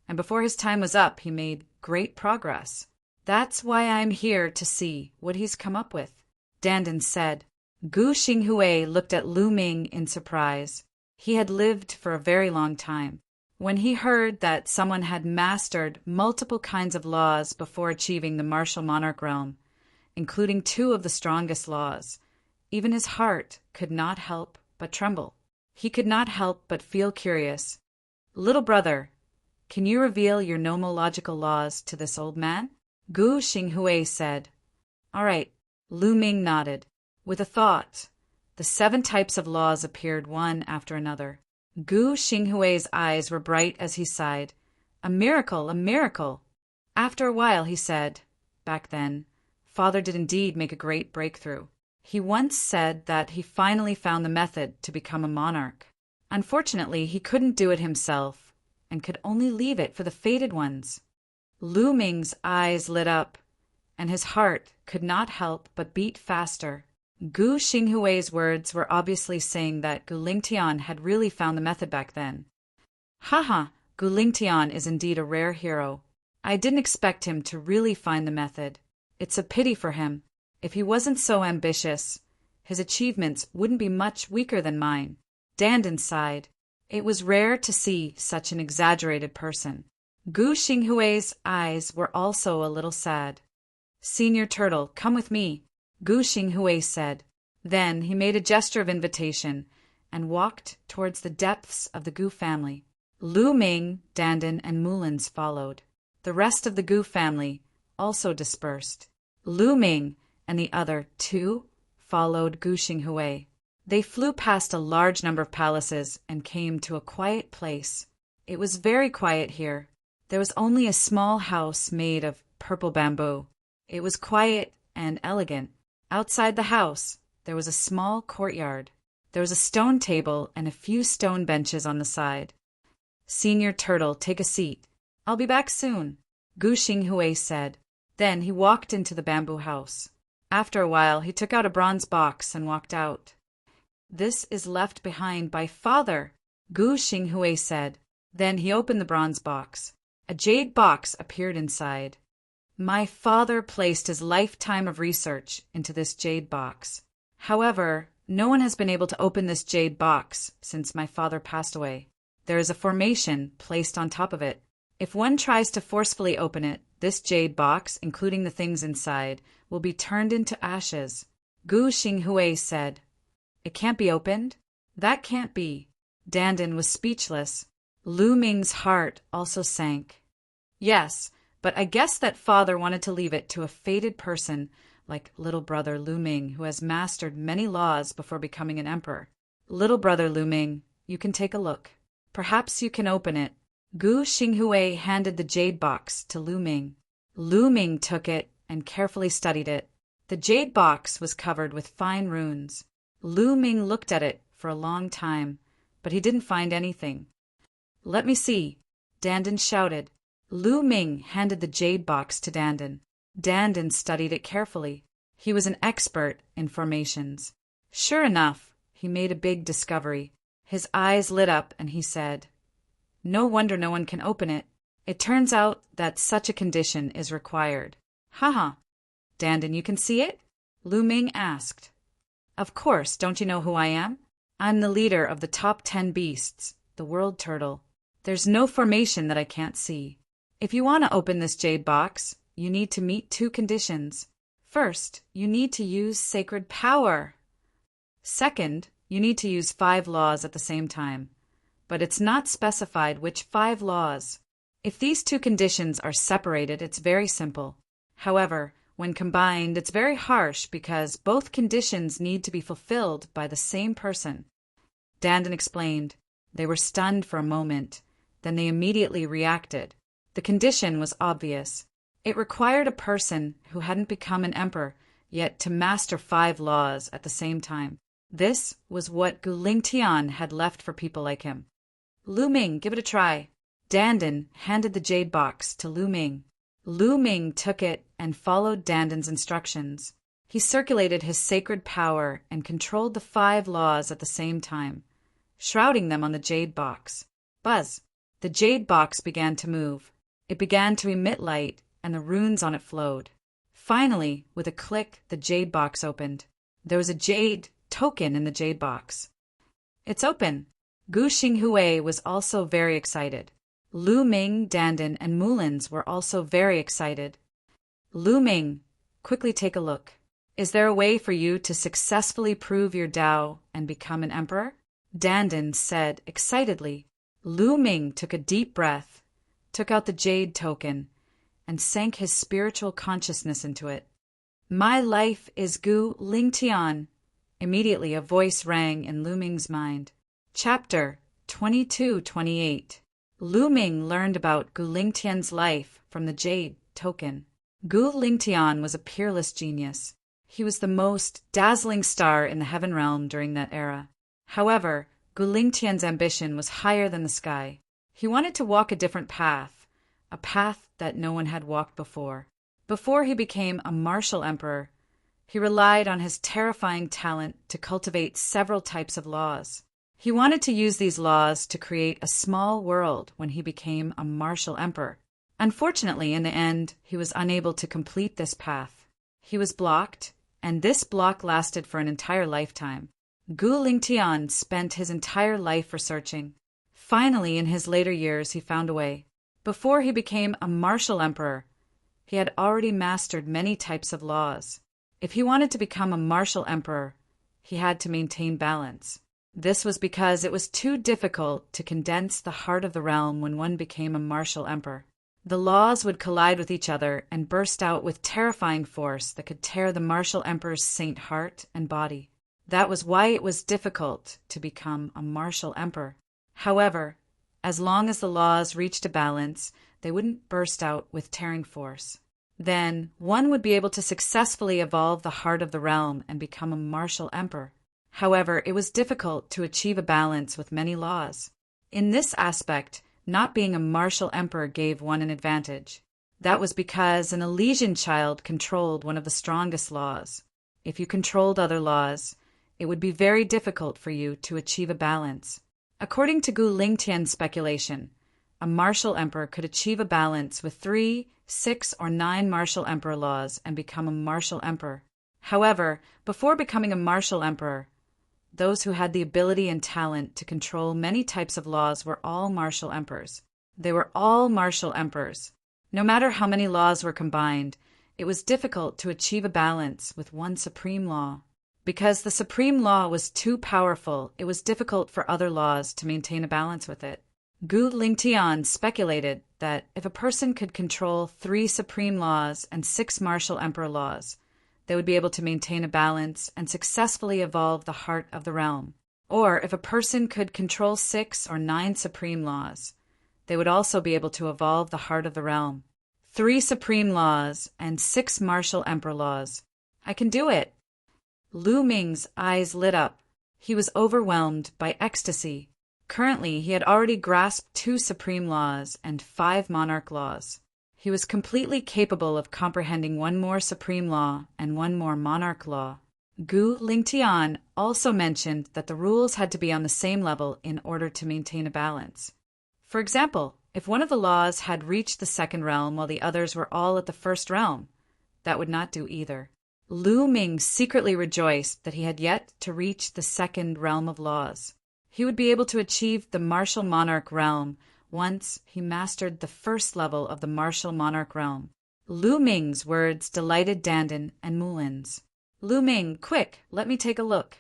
and before his time was up, he made great progress. That's why I'm here to see what he's come up with, Dandan said. Gu Xinghui looked at Lu Ming in surprise. He had lived for a very long time. When he heard that someone had mastered multiple kinds of laws before achieving the martial monarch realm, including 2 of the strongest laws, even his heart could not help but tremble. He could not help but feel curious. Little brother, can you reveal your nomological laws to this old man? Gu Xinghui said. All right. Lu Ming nodded. With a thought, the 7 types of laws appeared one after another. Gu Xinghui's eyes were bright as he sighed. A miracle, a miracle. After a while he said, back then, Father did indeed make a great breakthrough. He once said that he finally found the method to become a monarch. Unfortunately, he couldn't do it himself and could only leave it for the fated ones. Lu Ming's eyes lit up, and his heart could not help but beat faster. Gu Xinghui's words were obviously saying that Gu Lingtian had really found the method back then. Haha, Gu Lingtian is indeed a rare hero. I didn't expect him to really find the method. It's a pity for him. If he wasn't so ambitious, his achievements wouldn't be much weaker than mine. Dandan sighed. It was rare to see such an exaggerated person. Gu Xinghui's eyes were also a little sad. Senior Turtle, come with me, Gu Xinghui said. Then he made a gesture of invitation and walked towards the depths of the Gu family. Lu Ming, Dandan, and Mulins followed. The rest of the Gu family also dispersed. Lu Ming and the other two followed Gu Xinghui. They flew past a large number of palaces and came to a quiet place. It was very quiet here. There was only a small house made of purple bamboo. It was quiet and elegant. Outside the house, there was a small courtyard. There was a stone table and a few stone benches on the side. Senior Turtle, take a seat. I'll be back soon, Gu Xinghui said. Then he walked into the bamboo house. After a while, he took out a bronze box and walked out. This is left behind by father, Gu Xinghui said. Then he opened the bronze box. A jade box appeared inside. My father placed his lifetime of research into this jade box. However, no one has been able to open this jade box since my father passed away. There is a formation placed on top of it. If one tries to forcefully open it, this jade box, including the things inside, will be turned into ashes. Gu Xinghui said. It can't be opened? That can't be. Dandan was speechless. Lu Ming's heart also sank. Yes, but I guess that father wanted to leave it to a fated person like little brother Lu Ming, who has mastered many laws before becoming an emperor. Little brother Lu Ming, you can take a look. Perhaps you can open it. Gu Xinghui handed the jade box to Lu Ming. Lu Ming took it and carefully studied it. The jade box was covered with fine runes. Lu Ming looked at it for a long time, but he didn't find anything. Let me see, Dandan shouted. Lu Ming handed the jade box to Dandan. Dandan studied it carefully. He was an expert in formations. Sure enough, he made a big discovery. His eyes lit up and he said, No wonder no one can open it. It turns out that such a condition is required. Haha. Dandan, you can see it? Lu Ming asked. Of course, don't you know who I am? I'm the leader of the top 10 beasts, the world turtle. There's no formation that I can't see. If you want to open this jade box, you need to meet 2 conditions. First, you need to use sacred power. Second, you need to use 5 laws at the same time. But it's not specified which 5 laws. If these 2 conditions are separated, it's very simple. However, when combined, it's very harsh because both conditions need to be fulfilled by the same person. Dandan explained. They were stunned for a moment. Then they immediately reacted. The condition was obvious. It required a person who hadn't become an emperor, yet to master 5 laws at the same time. This was what Gu Lingtian had left for people like him. Lu Ming, give it a try. Dandan handed the jade box to Lu Ming. Lu Ming took it and followed Dandan's instructions. He circulated his sacred power and controlled the 5 laws at the same time, shrouding them on the jade box. Buzz! The jade box began to move. It began to emit light, and the runes on it flowed. Finally, with a click, the jade box opened. There was a jade token in the jade box. It's open! Gu Xinghui was also very excited. Lu Ming, Dandan, and Mulins were also very excited. Lu Ming, quickly take a look. Is there a way for you to successfully prove your Tao and become an emperor? Dandan said excitedly. Lu Ming took a deep breath, took out the jade token, and sank his spiritual consciousness into it. My life is Gu Lingtian. Immediately a voice rang in Lu Ming's mind. Chapter 22-28. Lu Ming learned about Gu Lingtian's life from the jade token. Gu Lingtian was a peerless genius. He was the most dazzling star in the heaven realm during that era. However, Gu Lingtian's ambition was higher than the sky. He wanted to walk a different path, a path that no one had walked before. Before he became a martial emperor, he relied on his terrifying talent to cultivate several types of laws. He wanted to use these laws to create a small world when he became a martial emperor. Unfortunately, in the end, he was unable to complete this path. He was blocked, and this block lasted for an entire lifetime. Gu Lingtian spent his entire life researching. Finally, in his later years, he found a way. Before he became a martial emperor, he had already mastered many types of laws. If he wanted to become a martial emperor, he had to maintain balance. This was because it was too difficult to condense the heart of the realm when one became a martial emperor. The laws would collide with each other and burst out with terrifying force that could tear the martial emperor's saint heart and body. That was why it was difficult to become a martial emperor. However, as long as the laws reached a balance, they wouldn't burst out with tearing force. Then, one would be able to successfully evolve the heart of the realm and become a martial emperor. However, it was difficult to achieve a balance with many laws. In this aspect, not being a martial emperor gave one an advantage. That was because an Elysian child controlled one of the strongest laws. If you controlled other laws, it would be very difficult for you to achieve a balance. According to Gu Lingtian's speculation, a martial emperor could achieve a balance with 3, 6, or 9 martial emperor laws and become a martial emperor. However, before becoming a martial emperor, those who had the ability and talent to control many types of laws were all martial emperors. They were all martial emperors. No matter how many laws were combined, it was difficult to achieve a balance with one supreme law. Because the supreme law was too powerful, it was difficult for other laws to maintain a balance with it. Gu Lingtian speculated that if a person could control 3 supreme laws and 6 martial emperor laws, they would be able to maintain a balance and successfully evolve the heart of the realm. Or if a person could control 6 or 9 supreme laws, they would also be able to evolve the heart of the realm. 3 supreme laws and 6 martial emperor laws. I can do it! Lu Ming's eyes lit up. He was overwhelmed by ecstasy. Currently, he had already grasped 2 supreme laws and 5 monarch laws. He was completely capable of comprehending 1 more supreme law and 1 more monarch law. Gu Lingtian also mentioned that the rules had to be on the same level in order to maintain a balance. For example, if one of the laws had reached the 2nd realm while the others were all at the 1st realm, that would not do either. Lu Ming secretly rejoiced that he had yet to reach the 2nd realm of laws. He would be able to achieve the martial monarch realm once he mastered the 1st level of the martial monarch realm. Lu Ming's words delighted Dandan and Mulins. Lu Ming, quick, let me take a look.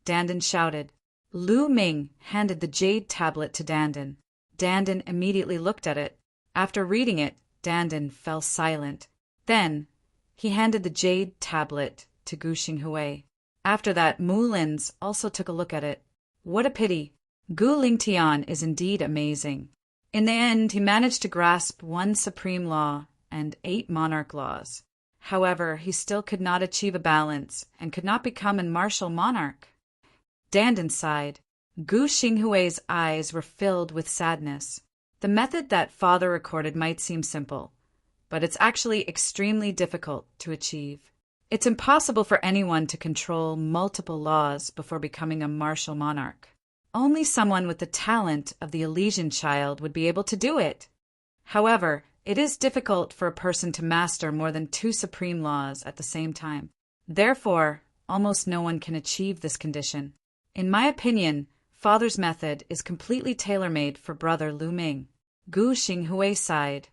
Dandan shouted. Lu Ming handed the jade tablet to Dandan. Dandan immediately looked at it. After reading it, Dandan fell silent. Then, he handed the jade tablet to Gu Xinghui. After that, Mulins also took a look at it. What a pity! Gu Lingtian is indeed amazing. In the end, he managed to grasp 1 supreme law and 8 monarch laws. However, he still could not achieve a balance and could not become a martial monarch. Dandan sighed. Gu Xinghui's eyes were filled with sadness. The method that father recorded might seem simple, but it's actually extremely difficult to achieve. It's impossible for anyone to control multiple laws before becoming a martial monarch. Only someone with the talent of the Elysian child would be able to do it. However, it is difficult for a person to master more than 2 supreme laws at the same time. Therefore, almost no one can achieve this condition. In my opinion, father's method is completely tailor-made for brother Lu Ming. Gu Xinghui sighed.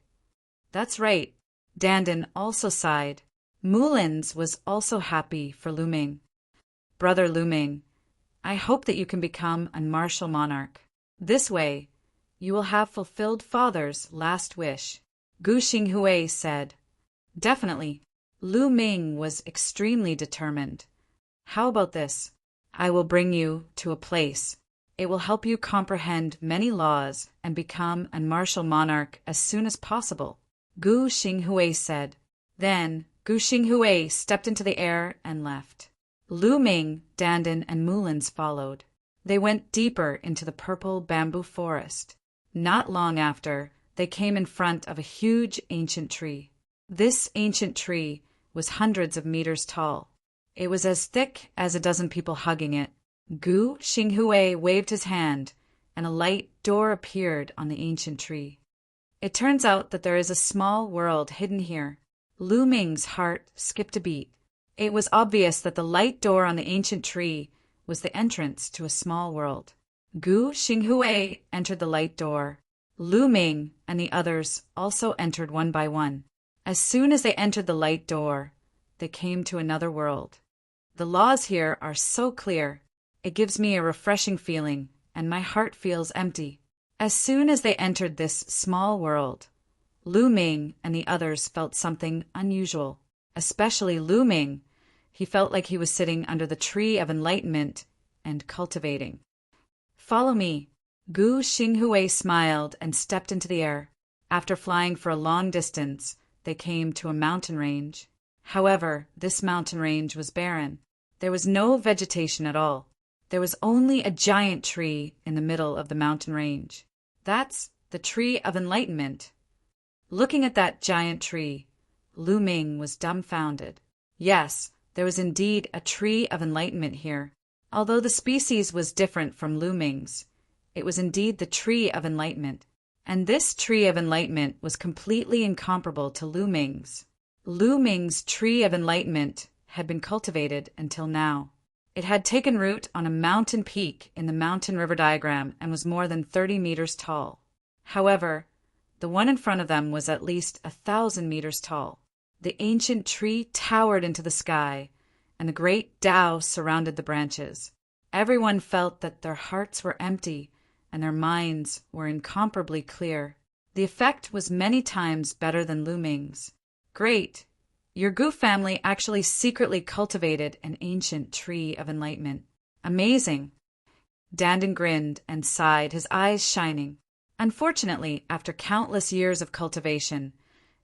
That's right. Dandan also sighed. Mulins was also happy for Lu Ming. Brother Lu Ming, I hope that you can become a martial monarch. This way, you will have fulfilled father's last wish. Gu Xinghui said. Definitely. Lu Ming was extremely determined. How about this? I will bring you to a place. It will help you comprehend many laws and become a martial monarch as soon as possible. Gu Xinghui said. Then, Gu Xinghui stepped into the air and left. Lu Ming, Dandan, and Mulins followed. They went deeper into the purple bamboo forest. Not long after, they came in front of a huge ancient tree. This ancient tree was hundreds of meters tall. It was as thick as a dozen people hugging it. Gu Xinghui waved his hand, and a light door appeared on the ancient tree. It turns out that there is a small world hidden here. Lu Ming's heart skipped a beat. It was obvious that the light door on the ancient tree was the entrance to a small world. Gu Xinghui entered the light door. Lu Ming and the others also entered one by one. As soon as they entered the light door, they came to another world. The laws here are so clear. It gives me a refreshing feeling, and my heart feels empty. As soon as they entered this small world, Lu Ming and the others felt something unusual, especially Lu Ming. He felt like he was sitting under the tree of enlightenment and cultivating. Follow me. Gu Xinghui smiled and stepped into the air. After flying for a long distance, they came to a mountain range. However, this mountain range was barren. There was no vegetation at all. There was only a giant tree in the middle of the mountain range. That's the tree of enlightenment. Looking at that giant tree, Lu Ming was dumbfounded. Yes, there was indeed a tree of enlightenment here. Although the species was different from Lu Ming's, it was indeed the tree of enlightenment. And this tree of enlightenment was completely incomparable to Lu Ming's. Lu Ming's tree of enlightenment had been cultivated until now. It had taken root on a mountain peak in the mountain river diagram and was more than 30 meters tall. However, the one in front of them was at least 1,000 meters tall. The ancient tree towered into the sky, and the great Tao surrounded the branches. Everyone felt that their hearts were empty and their minds were incomparably clear. The effect was many times better than Lu Ming's. Great! Your Gu family actually secretly cultivated an ancient tree of enlightenment. Amazing! Dandan grinned and sighed, his eyes shining. Unfortunately, after countless years of cultivation,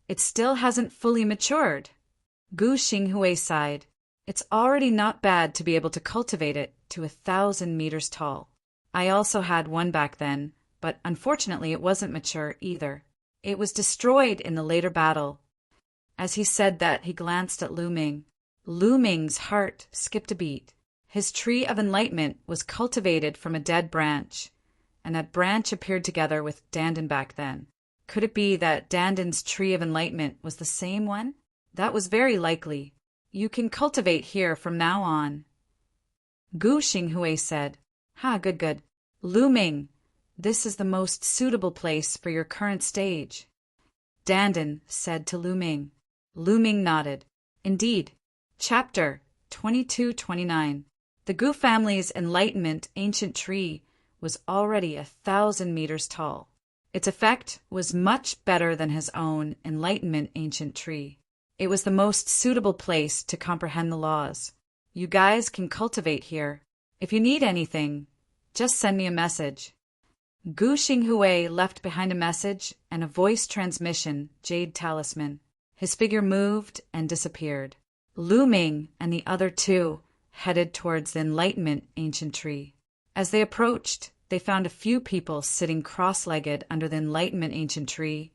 it still hasn't fully matured. Gu Xinghui sighed. It's already not bad to be able to cultivate it to 1,000 meters tall. I also had one back then, but unfortunately it wasn't mature either. It was destroyed in the later battle. As he said that, he glanced at Lu Ming. Lu Ming's heart skipped a beat. His tree of enlightenment was cultivated from a dead branch, and that branch appeared together with Dandan back then. Could it be that Dandan's tree of enlightenment was the same one? That was very likely. You can cultivate here from now on. Gu Xinghui said, good. Lu Ming, this is the most suitable place for your current stage. Dandan said to Lu Ming. Lu Ming nodded. Indeed. Chapter 2229. The Gu family's enlightenment ancient tree was already 1,000 meters tall. Its effect was much better than his own enlightenment ancient tree. It was the most suitable place to comprehend the laws. You guys can cultivate here. If you need anything, just send me a message. Gu Xinghui left behind a message and a voice transmission jade talisman. His figure moved and disappeared. Lu Ming and the other two headed towards the enlightenment ancient tree. As they approached, they found a few people sitting cross-legged under the enlightenment ancient tree,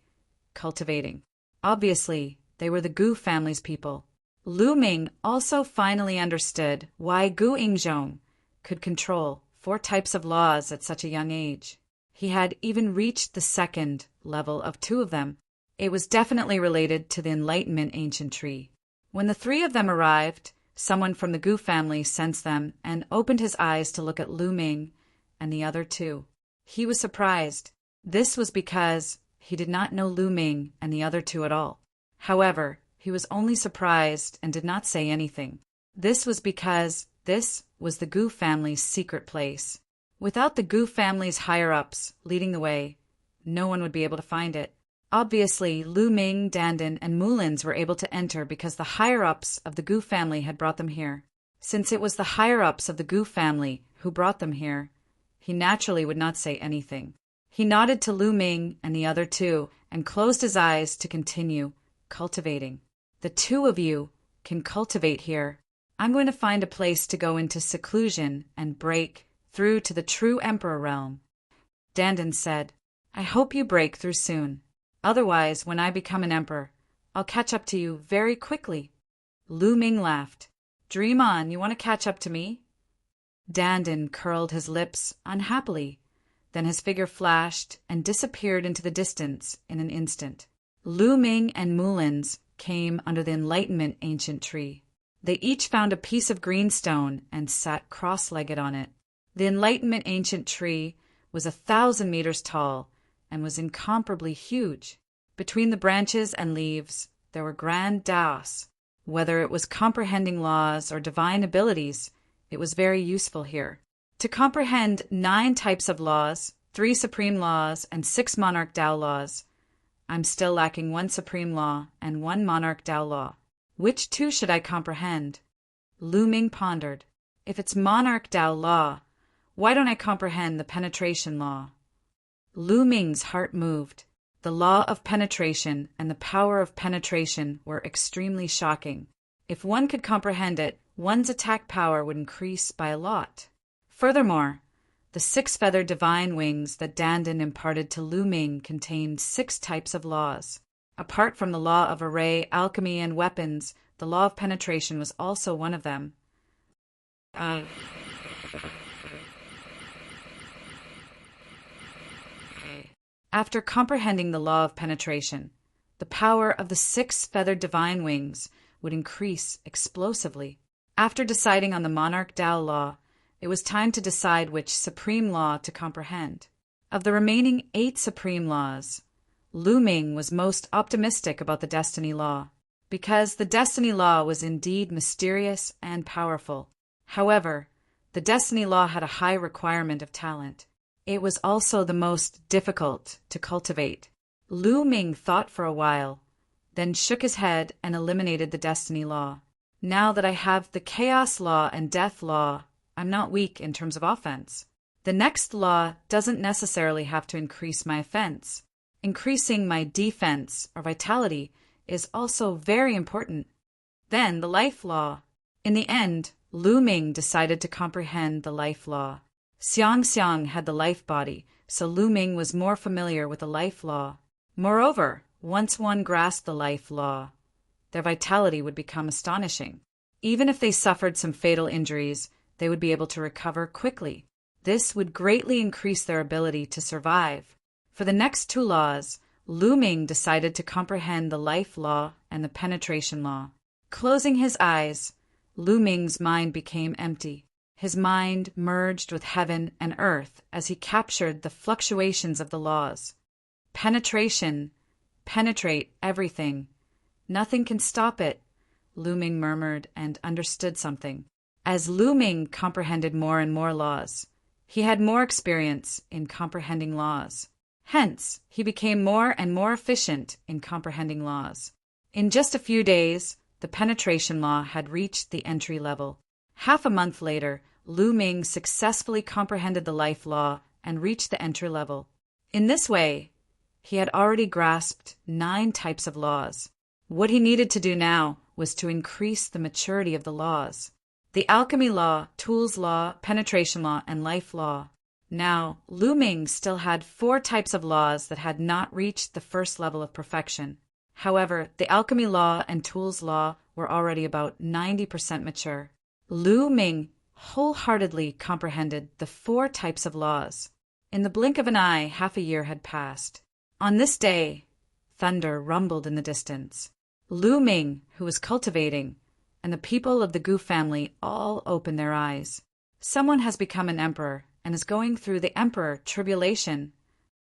cultivating. Obviously, they were the Gu family's people. Lu Ming also finally understood why Gu Yingzhong could control 4 types of laws at such a young age. He had even reached the second level of 2 of them. It was definitely related to the enlightenment ancient tree. When the 3 of them arrived, someone from the Gu family sensed them and opened his eyes to look at Lu Ming and the other 2. He was surprised. This was because he did not know Lu Ming and the other 2 at all. However, he was only surprised and did not say anything. This was because this was the Gu family's secret place. Without the Gu family's higher-ups leading the way, no one would be able to find it. Obviously, Lu Ming, Dandan, and Mulins were able to enter because the higher-ups of the Gu family had brought them here. Since it was the higher-ups of the Gu family who brought them here, he naturally would not say anything. He nodded to Lu Ming and the other 2 and closed his eyes to continue cultivating. The 2 of you can cultivate here. I'm going to find a place to go into seclusion and break through to the true Emperor realm. Dandan said, I hope you break through soon. Otherwise, when I become an emperor, I'll catch up to you very quickly. Lu Ming laughed. Dream on, you want to catch up to me? Dandan curled his lips unhappily. Then his figure flashed and disappeared into the distance in an instant. Lu Ming and Mulins came under the enlightenment ancient tree. They each found a piece of green stone and sat cross-legged on it. The Enlightenment ancient tree was 1,000 meters tall and was incomparably huge. Between the branches and leaves, there were grand daos. Whether it was comprehending laws or divine abilities, it was very useful here. To comprehend 9 types of laws, 3 supreme laws, and 6 monarch Tao laws, I'm still lacking 1 supreme law and 1 monarch Tao law. Which 2 should I comprehend? Lu Ming pondered. If it's monarch Tao law, why don't I comprehend the penetration law? Lu Ming's heart moved. The law of penetration and the power of penetration were extremely shocking. If one could comprehend it, one's attack power would increase by a lot. Furthermore, the 6-feathered divine wings that Dandan imparted to Lu Ming contained 6 types of laws. Apart from the law of array, alchemy, and weapons, the law of penetration was also one of them. After comprehending the law of penetration, the power of the 6-feathered divine wings would increase explosively. After deciding on the monarch Tao law, it was time to decide which supreme law to comprehend. Of the remaining 8 supreme laws, Lu Ming was most optimistic about the destiny law, because the destiny law was indeed mysterious and powerful. However, the destiny law had a high requirement of talent. It was also the most difficult to cultivate. Lu Ming thought for a while, then shook his head and eliminated the destiny law. Now that I have the chaos law and death law, I'm not weak in terms of offense. The next law doesn't necessarily have to increase my offense. Increasing my defense or vitality is also very important. Then the life law. In the end, Lu Ming decided to comprehend the life law. Xiang Xiang had the life body, so Lu Ming was more familiar with the life law. Moreover, once one grasped the life law, their vitality would become astonishing. Even if they suffered some fatal injuries, they would be able to recover quickly. This would greatly increase their ability to survive. For the next 2 laws, Lu Ming decided to comprehend the life law and the penetration law. Closing his eyes, Lu Ming's mind became empty. His mind merged with heaven and earth as he captured the fluctuations of the laws. Penetration. Penetrate everything. Nothing can stop it, Lu Ming murmured and understood something. As Lu Ming comprehended more and more laws, he had more experience in comprehending laws. Hence, he became more and more efficient in comprehending laws. In just a few days, the penetration law had reached the entry level. Half a month later, Lu Ming successfully comprehended the life law and reached the entry level. In this way, he had already grasped 9 types of laws. What he needed to do now was to increase the maturity of the laws. The alchemy law, tools law, penetration law, and life law. Now, Lu Ming still had 4 types of laws that had not reached the first level of perfection. However, the alchemy law and tools law were already about 90% mature. Lu Ming wholeheartedly comprehended the 4 types of laws. In the blink of an eye, half a year had passed. On this day, thunder rumbled in the distance. Lu Ming, who was cultivating, and the people of the Gu family all opened their eyes. Someone has become an emperor and is going through the emperor tribulation.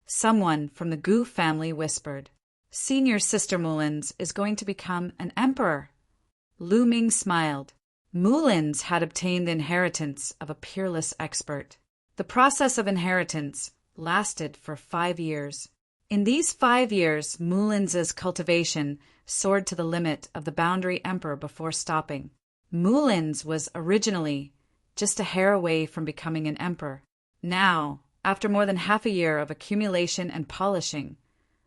Someone from the Gu family whispered, "Senior Sister Mullins is going to become an emperor." Lu Ming smiled. Mullins had obtained the inheritance of a peerless expert. The process of inheritance lasted for 5 years. In these 5 years, Mullins's cultivation soared to the limit of the boundary emperor before stopping. Mullins was originally just a hair away from becoming an emperor. Now, after more than half a year of accumulation and polishing,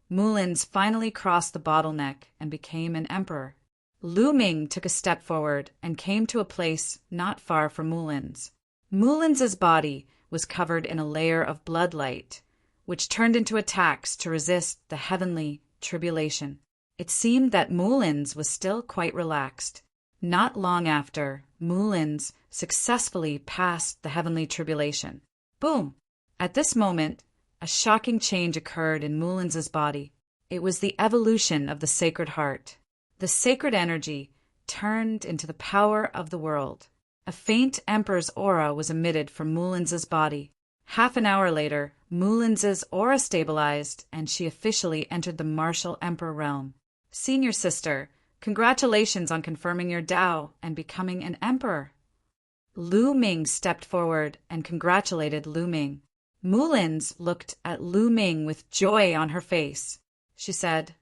Mullins finally crossed the bottleneck and became an emperor. Lu Ming took a step forward and came to a place not far from Mullins. Mullins's body was covered in a layer of bloodlight, which turned into attacks to resist the heavenly tribulation. It seemed that Mullins was still quite relaxed. Not long after, Mullins successfully passed the heavenly tribulation. Boom! At this moment, a shocking change occurred in Mullins's body. It was the evolution of the Sacred Heart. The sacred energy turned into the power of the world. A faint emperor's aura was emitted from Mulins's body. Half an hour later, Mulins's aura stabilized, and she officially entered the martial emperor realm. Senior sister, congratulations on confirming your Dao and becoming an emperor. Lu Ming stepped forward and congratulated Lu Ming. Mulins looked at Lu Ming with joy on her face. She said,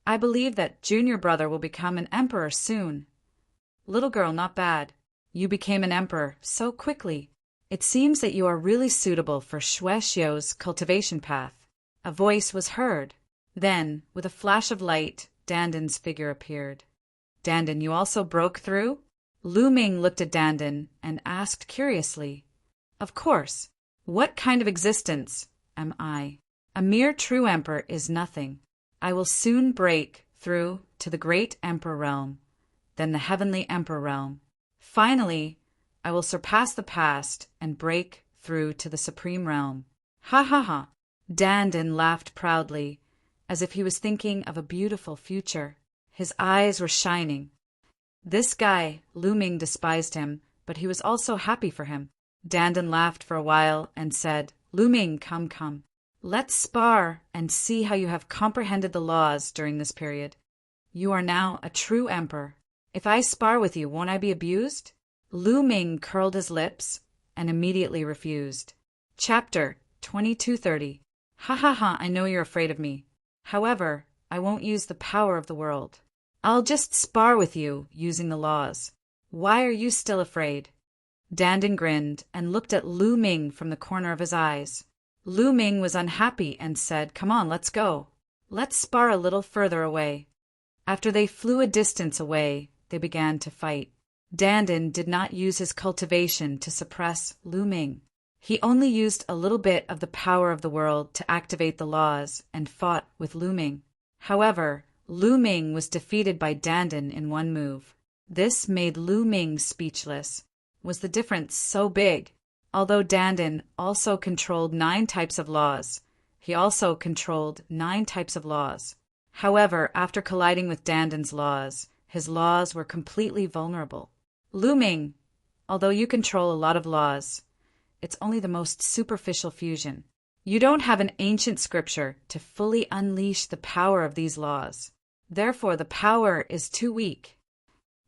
I believe that junior brother will become an emperor soon. Little girl, not bad. You became an emperor so quickly. It seems that you are really suitable for Xue Xiu's cultivation path. A voice was heard. Then, with a flash of light, Dandan's figure appeared. Dandan, you also broke through? Lu Ming looked at Dandan and asked curiously, Of course. What kind of existence am I? A mere true emperor is nothing. I will soon break through to the great emperor realm, then the heavenly emperor realm. Finally, I will surpass the past and break through to the supreme realm. Ha ha ha! Dandan laughed proudly, as if he was thinking of a beautiful future. His eyes were shining. This guy, Lu Ming, despised him, but he was also happy for him. Dandan laughed for a while and said, Lu Ming, come, come. Let's spar and see how you have comprehended the laws during this period. You are now a true emperor. If I spar with you, won't I be abused? Lu Ming curled his lips and immediately refused. Chapter 2230. Ha ha ha, I know you're afraid of me. However, I won't use the power of the world. I'll just spar with you using the laws. Why are you still afraid? Dandan grinned and looked at Lu Ming from the corner of his eyes. Lu Ming was unhappy and said, Come on, let's go. Let's spar a little further away. After they flew a distance away, they began to fight. Dandan did not use his cultivation to suppress Lu Ming. He only used a little bit of the power of the world to activate the laws and fought with Lu Ming. However, Lu Ming was defeated by Dandan in one move. This made Lu Ming speechless. Was the difference so big? Although Dandan also controlled 9 types of laws, he also controlled 9 types of laws. However, after colliding with Dandan's laws, his laws were completely vulnerable. Lu Ming, although you control a lot of laws, it's only the most superficial fusion. You don't have an ancient scripture to fully unleash the power of these laws. Therefore, the power is too weak.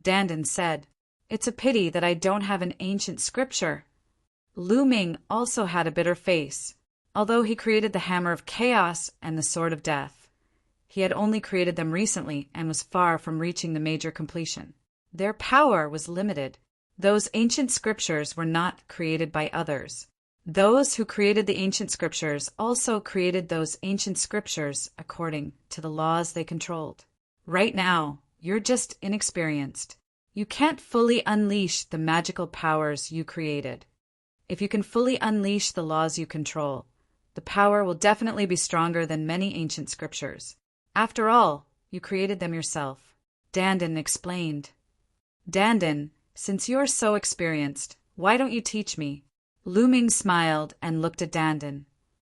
Dandan said, It's a pity that I don't have an ancient scripture. Lu Ming also had a bitter face. Although he created the Hammer of Chaos and the Sword of Death, he had only created them recently and was far from reaching the major completion. Their power was limited. Those ancient scriptures were not created by others. Those who created the ancient scriptures also created those ancient scriptures according to the laws they controlled. Right now, you're just inexperienced. You can't fully unleash the magical powers you created. If you can fully unleash the laws you control, the power will definitely be stronger than many ancient scriptures. After all, you created them yourself. Dandan explained. Dandan, since you're so experienced, why don't you teach me? Lu Ming smiled and looked at Dandan.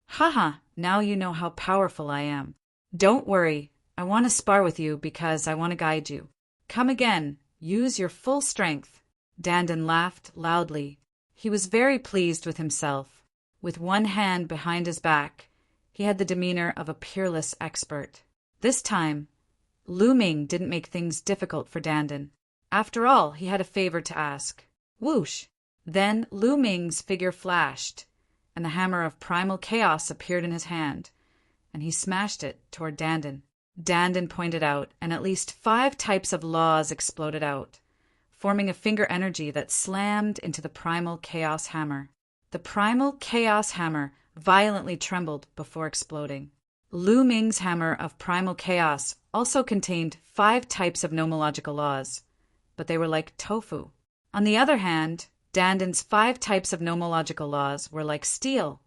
Haha, now you know how powerful I am. Don't worry, I want to spar with you because I want to guide you. Come again, use your full strength. Dandan laughed loudly. He was very pleased with himself. With one hand behind his back, he had the demeanor of a peerless expert. This time, Lu Ming didn't make things difficult for Dandan. After all, he had a favor to ask. Whoosh! Then Lu Ming's figure flashed, and the hammer of primal chaos appeared in his hand, and he smashed it toward Dandan. Dandan pointed out, and at least 5 types of laws exploded out, forming a finger energy that slammed into the primal chaos hammer. The primal chaos hammer violently trembled before exploding. Lu Ming's hammer of primal chaos also contained 5 types of nomological laws, but they were like tofu. On the other hand, Dandan's 5 types of nomological laws were like steel,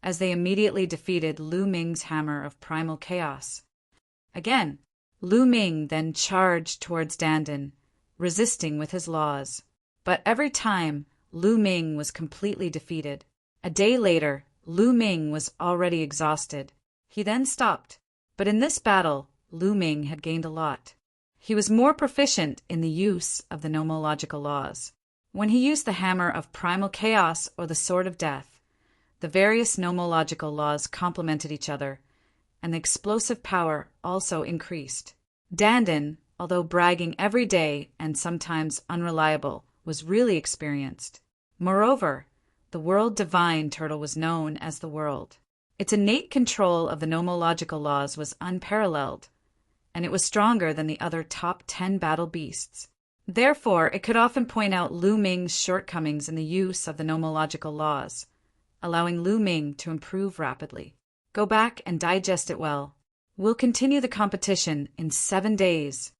as they immediately defeated Lu Ming's hammer of primal chaos. Again, Lu Ming then charged towards Dandan, resisting with his laws. But every time, Lu Ming was completely defeated. A day later, Lu Ming was already exhausted. He then stopped. But in this battle, Lu Ming had gained a lot. He was more proficient in the use of the nomological laws. When he used the hammer of primal chaos or the sword of death, the various nomological laws complemented each other, and the explosive power also increased. Dandin, although bragging every day and sometimes unreliable, was really experienced. Moreover, the World Divine Turtle was known as the World. Its innate control of the nomological laws was unparalleled, and it was stronger than the other top 10 battle beasts. Therefore, it could often point out Lu Ming's shortcomings in the use of the nomological laws, allowing Lu Ming to improve rapidly. Go back and digest it well. We'll continue the competition in 7 days.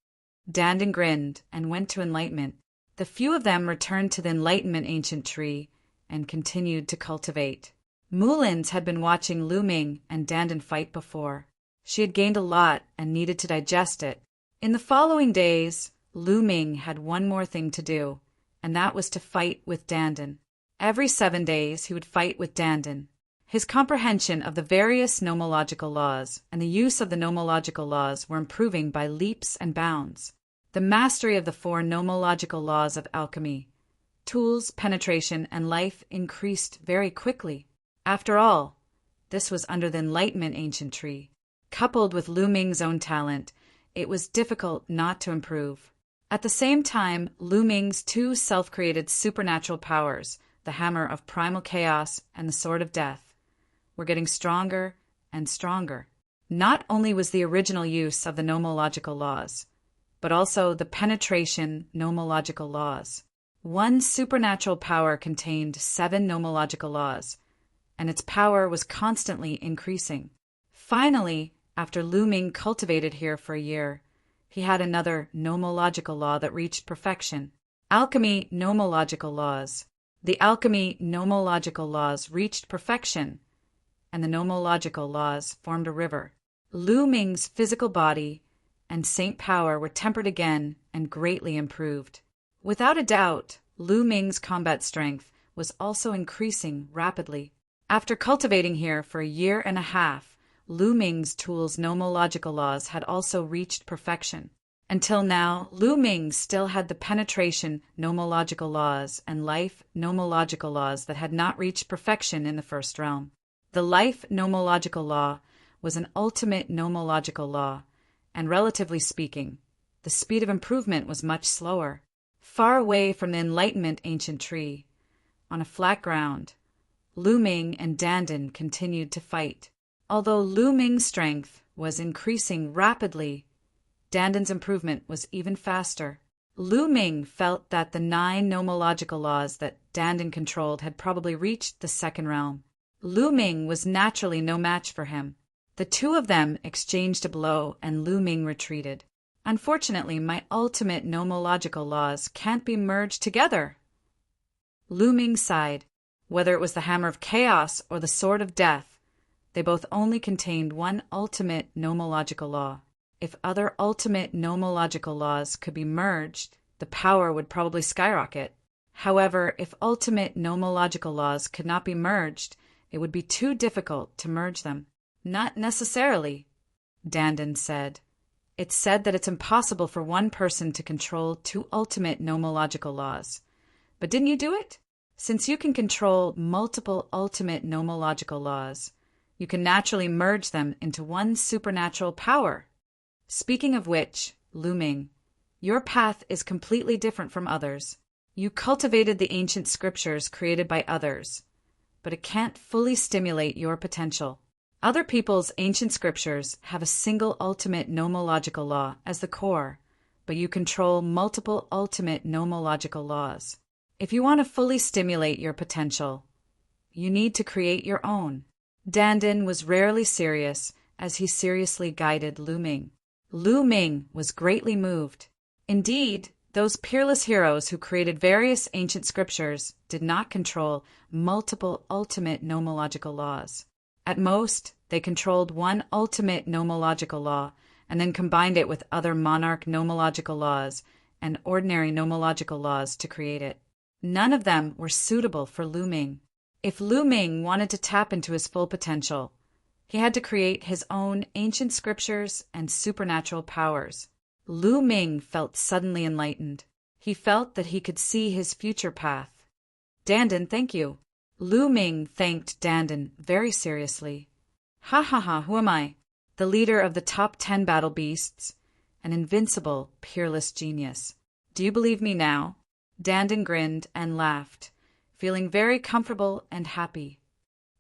Dandin grinned and went to enlightenment. The few of them returned to the enlightenment ancient tree and continued to cultivate. Mulins had been watching Lu Ming and Dandin fight before. She had gained a lot and needed to digest it. In the following days, Lu Ming had one more thing to do, and that was to fight with Dandin. Every 7 days he would fight with Dandin. His comprehension of the various nomological laws and the use of the nomological laws were improving by leaps and bounds. The mastery of the 4 nomological laws of alchemy, tools, penetration, and life increased very quickly. After all, this was under the enlightenment ancient tree. Coupled with Lu Ming's own talent, it was difficult not to improve. At the same time, Lu Ming's 2 self-created supernatural powers, the hammer of primal chaos and the sword of death, were getting stronger and stronger. Not only was the original use of the nomological laws, but also the penetration nomological laws. One supernatural power contained 7 nomological laws, and its power was constantly increasing. Finally, after Lu Ming cultivated here for a year, he had another nomological law that reached perfection. Alchemy nomological laws. The alchemy nomological laws reached perfection, and the nomological laws formed a river. Lu Ming's physical body and saint power were tempered again and greatly improved. Without a doubt, Lu Ming's combat strength was also increasing rapidly. After cultivating here for a year and a half, Lu Ming's tools' nomological laws had also reached perfection. Until now, Lu Ming still had the penetration nomological laws and life nomological laws that had not reached perfection in the first realm. The life nomological law was an ultimate nomological law, and relatively speaking, the speed of improvement was much slower. Far away from the enlightenment ancient tree, on a flat ground, Lu Ming and Dandin continued to fight. Although Lu Ming's strength was increasing rapidly, Dandin's improvement was even faster. Lu Ming felt that the 9 nomological laws that Dandin controlled had probably reached the second realm. Lu Ming was naturally no match for him. The 2 of them exchanged a blow and Lu Ming retreated. Unfortunately, my ultimate nomological laws can't be merged together. Lu Ming sighed. Whether it was the hammer of chaos or the sword of death, they both only contained one ultimate nomological law. If other ultimate nomological laws could be merged, the power would probably skyrocket. However, if ultimate nomological laws could not be merged, it would be too difficult to merge them. Not necessarily, Dandin said. It's said that it's impossible for one person to control 2 ultimate nomological laws. But didn't you do it? Since you can control multiple ultimate nomological laws, you can naturally merge them into one supernatural power. Speaking of which, Lu Ming, your path is completely different from others. You cultivated the ancient scriptures created by others, but it can't fully stimulate your potential. Other people's ancient scriptures have a single ultimate nomological law as the core, but you control multiple ultimate nomological laws. If you want to fully stimulate your potential, you need to create your own. Dandin was rarely serious as he seriously guided Lu Ming. Lu Ming was greatly moved. Indeed, those peerless heroes who created various ancient scriptures did not control multiple ultimate nomological laws. At most, they controlled one ultimate nomological law and then combined it with other monarch nomological laws and ordinary nomological laws to create it. None of them were suitable for Lu Ming. If Lu Ming wanted to tap into his full potential, he had to create his own ancient scriptures and supernatural powers. Lu Ming felt suddenly enlightened. He felt that he could see his future path. Dandan, thank you. Lu Ming thanked Dandan very seriously. Ha ha ha, who am I? The leader of the top 10 battle beasts, an invincible, peerless genius. Do you believe me now? Dandan grinned and laughed, feeling very comfortable and happy.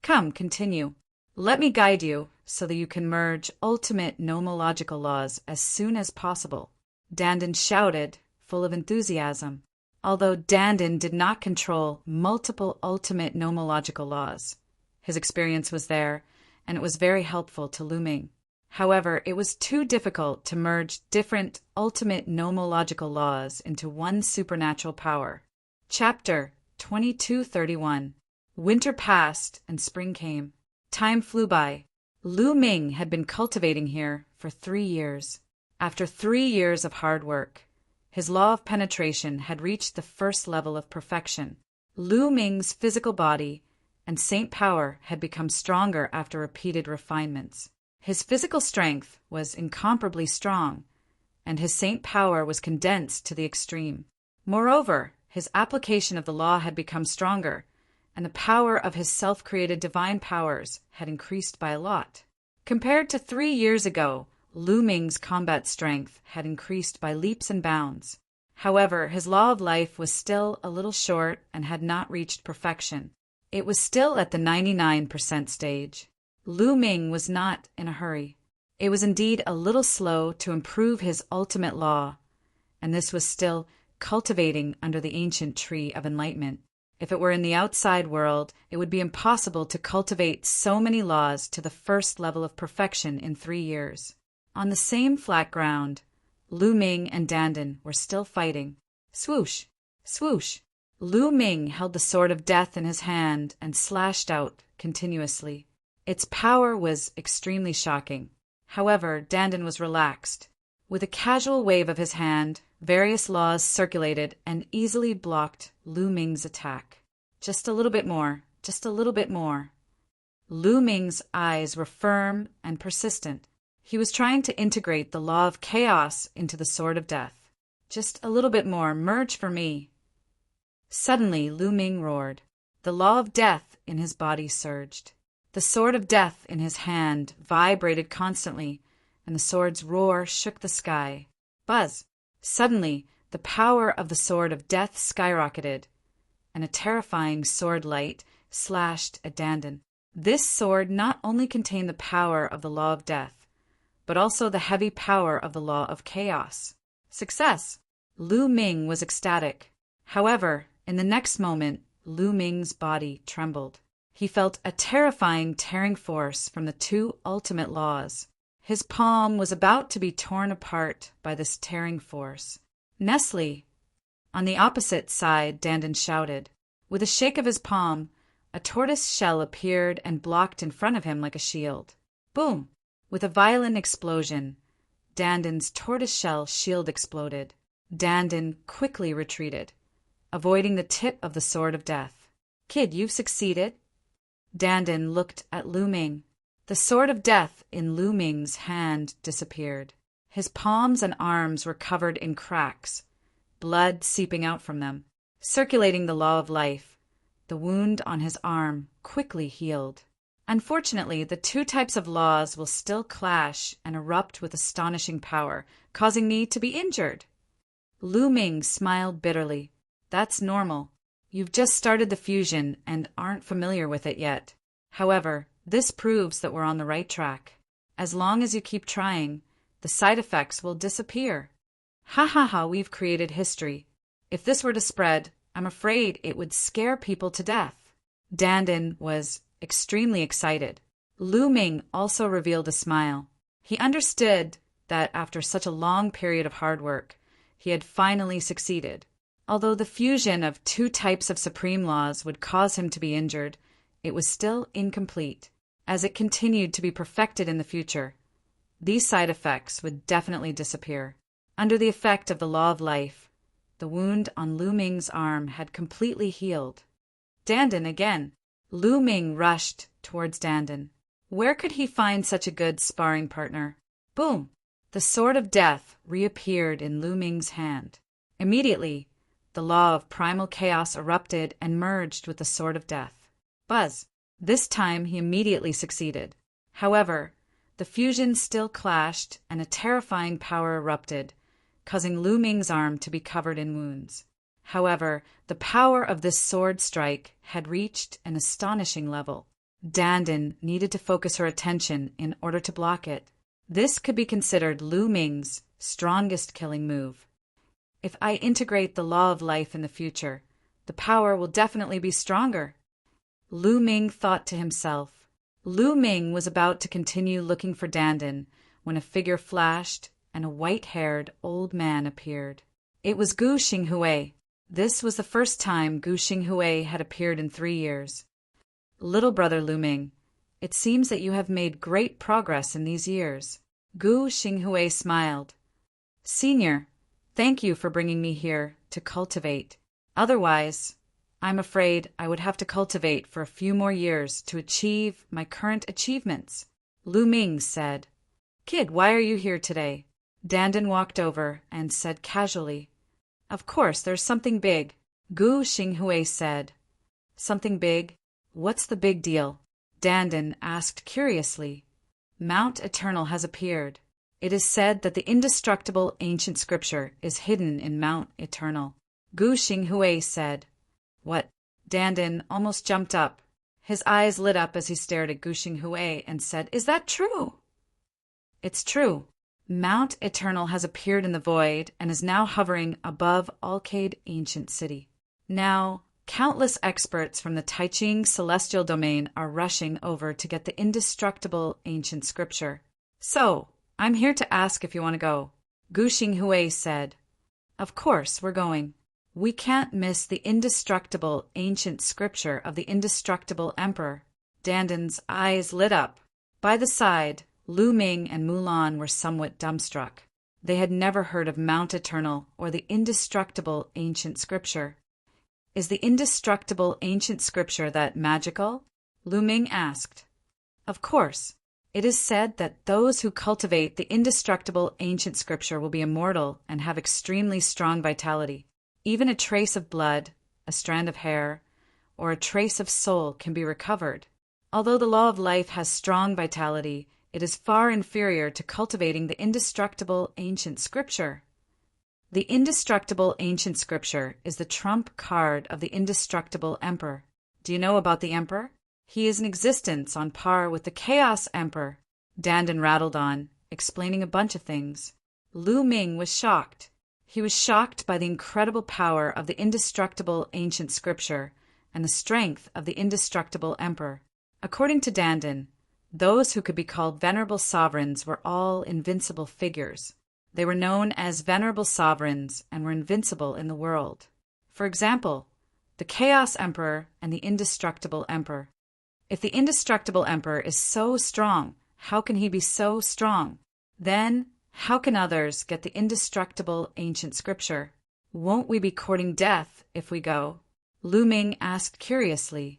Come, continue. Let me guide you so that you can merge ultimate nomological laws as soon as possible. Dandan shouted, full of enthusiasm. Although Dandan did not control multiple ultimate nomological laws, his experience was there, and it was very helpful to Lu Ming. However, it was too difficult to merge different ultimate nomological laws into one supernatural power. Chapter 2231. Winter passed and spring came. Time flew by. Lu Ming had been cultivating here for 3 years. After 3 years of hard work, his law of penetration had reached the first level of perfection. Lu Ming's physical body and saint power had become stronger after repeated refinements. His physical strength was incomparably strong, and his saint power was condensed to the extreme. Moreover, his application of the law had become stronger, and the power of his self-created divine powers had increased by a lot. Compared to 3 years ago, Lu Ming's combat strength had increased by leaps and bounds. However, his law of life was still a little short and had not reached perfection. It was still at the 99% stage. Lu Ming was not in a hurry. It was indeed a little slow to improve his ultimate law, and this was still cultivating under the ancient tree of enlightenment. If it were in the outside world, it would be impossible to cultivate so many laws to the first level of perfection in 3 years. On the same flat ground, Lu Ming and Dandan were still fighting. Swoosh! Swoosh! Lu Ming held the sword of death in his hand and slashed out continuously. Its power was extremely shocking. However, Dandan was relaxed. With a casual wave of his hand, various laws circulated and easily blocked Lu Ming's attack. Just a little bit more, just a little bit more. Lu Ming's eyes were firm and persistent. He was trying to integrate the law of chaos into the sword of death. Just a little bit more, merge for me. Suddenly, Lu Ming roared. The law of death in his body surged. The sword of death in his hand vibrated constantly, and the sword's roar shook the sky. Buzz! Suddenly, the power of the sword of death skyrocketed, and a terrifying sword light slashed at Dandan. This sword not only contained the power of the law of death, but also the heavy power of the law of chaos. Success! Lu Ming was ecstatic. However, in the next moment, Lu Ming's body trembled. He felt a terrifying tearing force from the 2 ultimate laws. His palm was about to be torn apart by this tearing force. Nestle! On the opposite side, Dandan shouted. With a shake of his palm, a tortoise shell appeared and blocked in front of him like a shield. Boom! With a violent explosion, Dandan's tortoiseshell shield exploded. Dandan quickly retreated, avoiding the tip of the sword of death. Kid, you've succeeded. Dandan looked at Lu Ming. The sword of death in Lu Ming's hand disappeared. His palms and arms were covered in cracks, blood seeping out from them. Circulating the law of life, the wound on his arm quickly healed. Unfortunately, the 2 types of laws will still clash and erupt with astonishing power, causing me to be injured. Lu Ming smiled bitterly. That's normal. You've just started the fusion and aren't familiar with it yet. However, this proves that we're on the right track. As long as you keep trying, the side effects will disappear. Ha ha ha, we've created history. If this were to spread, I'm afraid it would scare people to death. Dandan was extremely excited. Lu Ming also revealed a smile. He understood that after such a long period of hard work, he had finally succeeded. Although the fusion of 2 types of supreme laws would cause him to be injured, it was still incomplete. As it continued to be perfected in the future, these side effects would definitely disappear. Under the effect of the law of life, the wound on Lu Ming's arm had completely healed. Dandan again. Lu Ming rushed towards Dandan. Where could he find such a good sparring partner? Boom! The sword of death reappeared in Lu Ming's hand. Immediately, the law of primal chaos erupted and merged with the sword of death. Buzz! This time he immediately succeeded. However, the fusion still clashed and a terrifying power erupted, causing Lu Ming's arm to be covered in wounds. However, the power of this sword strike had reached an astonishing level. Dandan needed to focus her attention in order to block it. This could be considered Lu Ming's strongest killing move. If I integrate the law of life in the future, the power will definitely be stronger. Lu Ming thought to himself. Lu Ming was about to continue looking for Dandan when a figure flashed and a white-haired old man appeared. It was Gu Xinghui. This was the first time Gu Xinghui had appeared in 3 years. Little brother Lu Ming, it seems that you have made great progress in these years. Gu Xinghui smiled. Senior, thank you for bringing me here to cultivate. Otherwise, I'm afraid I would have to cultivate for a few more years to achieve my current achievements. Lu Ming said. Kid, why are you here today? Dandan walked over and said casually. Of course, there's something big. Gu Xinghui said. Something big? What's the big deal? Dandan asked curiously. Mount Eternal has appeared. It is said that the indestructible ancient scripture is hidden in Mount Eternal. Gu Xinghui said. What? Dandan almost jumped up. His eyes lit up as he stared at Gu Xinghui and said, Is that true? It's true. Mount Eternal has appeared in the void and is now hovering above Alcade Ancient City. Now, countless experts from the Taiching celestial domain are rushing over to get the indestructible ancient scripture. So, I'm here to ask if you want to go. Gu Xinghui said. Of course, we're going. We can't miss the indestructible ancient scripture of the indestructible emperor. Dandan's eyes lit up. By the side, Lu Ming and Mulan were somewhat dumbstruck. They had never heard of Mount Eternal or the indestructible ancient scripture. Is the indestructible ancient scripture that magical? Lu Ming asked. Of course. It is said that those who cultivate the indestructible ancient scripture will be immortal and have extremely strong vitality. Even a trace of blood, a strand of hair, or a trace of soul can be recovered. Although the law of life has strong vitality, it is far inferior to cultivating the indestructible ancient scripture. The indestructible ancient scripture is the trump card of the indestructible emperor. Do you know about the emperor? He is in existence on par with the Chaos Emperor. Dandan rattled on, explaining a bunch of things. Lu Ming was shocked. He was shocked by the incredible power of the indestructible ancient scripture and the strength of the indestructible emperor. According to Dandan, those who could be called venerable sovereigns were all invincible figures. They were known as venerable sovereigns and were invincible in the world. For example, the Chaos Emperor and the Indestructible Emperor. If the Indestructible Emperor is so strong, how can he be so strong? Then, how can others get the indestructible ancient scripture? Won't we be courting death if we go? Lu Ming asked curiously.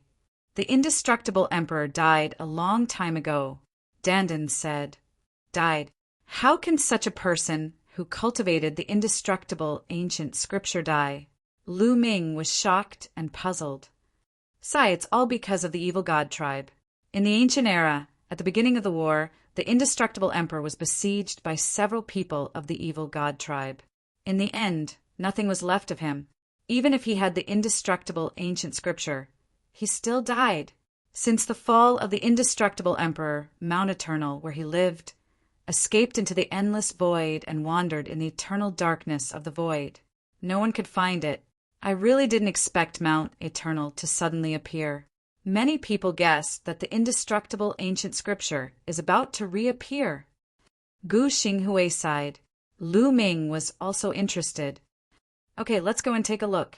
The indestructible emperor died a long time ago. Dandan said. Died. How can such a person who cultivated the indestructible ancient scripture die? Lu Ming was shocked and puzzled. Sai, it's all because of the evil god tribe. In the ancient era, at the beginning of the war, the indestructible emperor was besieged by several people of the evil god tribe. In the end, nothing was left of him. Even if he had the indestructible ancient scripture, he still died. Since the fall of the indestructible emperor, Mount Eternal, where he lived, escaped into the endless void and wandered in the eternal darkness of the void. No one could find it. I really didn't expect Mount Eternal to suddenly appear. Many people guess that the indestructible ancient scripture is about to reappear. Gu Xinghui sighed. Lu Ming was also interested. Okay, let's go and take a look.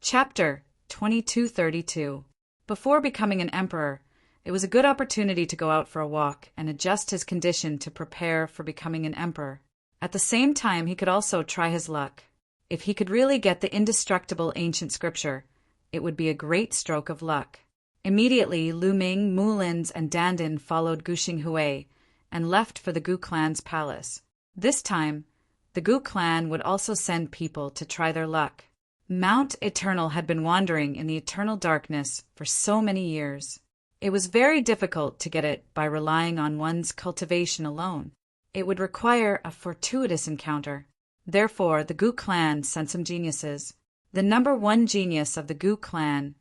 Chapter 2232. Before becoming an emperor, it was a good opportunity to go out for a walk and adjust his condition to prepare for becoming an emperor. At the same time, he could also try his luck. If he could really get the indestructible ancient scripture, it would be a great stroke of luck. Immediately, Lu Ming, Mulins, and Dandan followed Gu Xinghui and left for the Gu clan's palace. This time, the Gu clan would also send people to try their luck. Mount Eternal had been wandering in the eternal darkness for so many years. It was very difficult to get it by relying on one's cultivation alone. It would require a fortuitous encounter. Therefore, the Gu clan sent some geniuses. The number one genius of the Gu clan,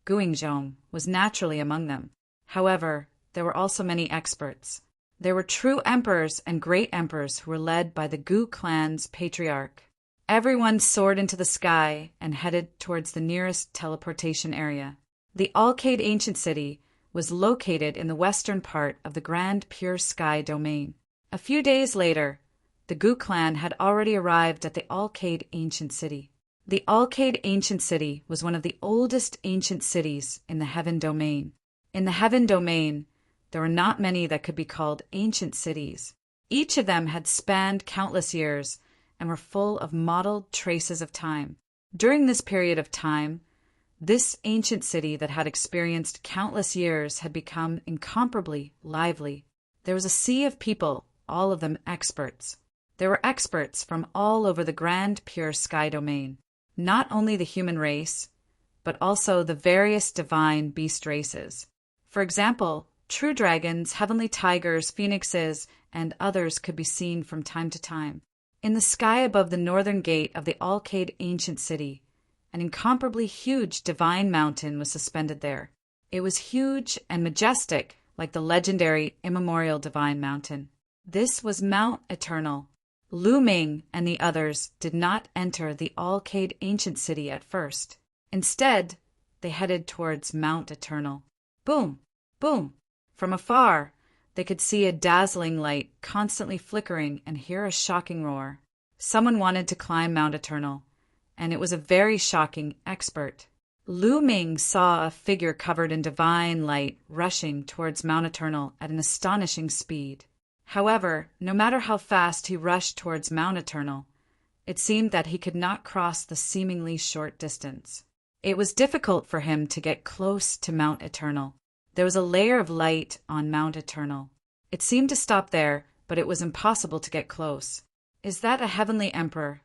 Guingzhong, was naturally among them. However, there were also many experts. There were true emperors and great emperors who were led by the Gu clan's patriarch. Everyone soared into the sky and headed towards the nearest teleportation area. The Alcade Ancient City was located in the western part of the Grand Pure Sky domain. A few days later, the Gu clan had already arrived at the Alcade Ancient City. The Alcade Ancient City was one of the oldest ancient cities in the Heaven Domain. In the Heaven Domain, there were not many that could be called ancient cities. Each of them had spanned countless years and were full of mottled traces of time. During this period of time, this ancient city that had experienced countless years had become incomparably lively. There was a sea of people, all of them experts. There were experts from all over the Grand Pure Sky domain, not only the human race, but also the various divine beast races. For example, true dragons, heavenly tigers, phoenixes, and others could be seen from time to time. In the sky above the northern gate of the Alcade Ancient City, an incomparably huge divine mountain was suspended there. It was huge and majestic, like the legendary immemorial divine mountain. This was Mount Eternal. Lu Ming and the others did not enter the Alcade Ancient City at first. Instead, they headed towards Mount Eternal. Boom! Boom! From afar, they could see a dazzling light constantly flickering and hear a shocking roar. Someone wanted to climb Mount Eternal, and it was a very shocking expert. Lu Ming saw a figure covered in divine light rushing towards Mount Eternal at an astonishing speed. However, no matter how fast he rushed towards Mount Eternal, it seemed that he could not cross the seemingly short distance. It was difficult for him to get close to Mount Eternal. There was a layer of light on Mount Eternal. It seemed to stop there, but it was impossible to get close. "Is that a heavenly emperor?"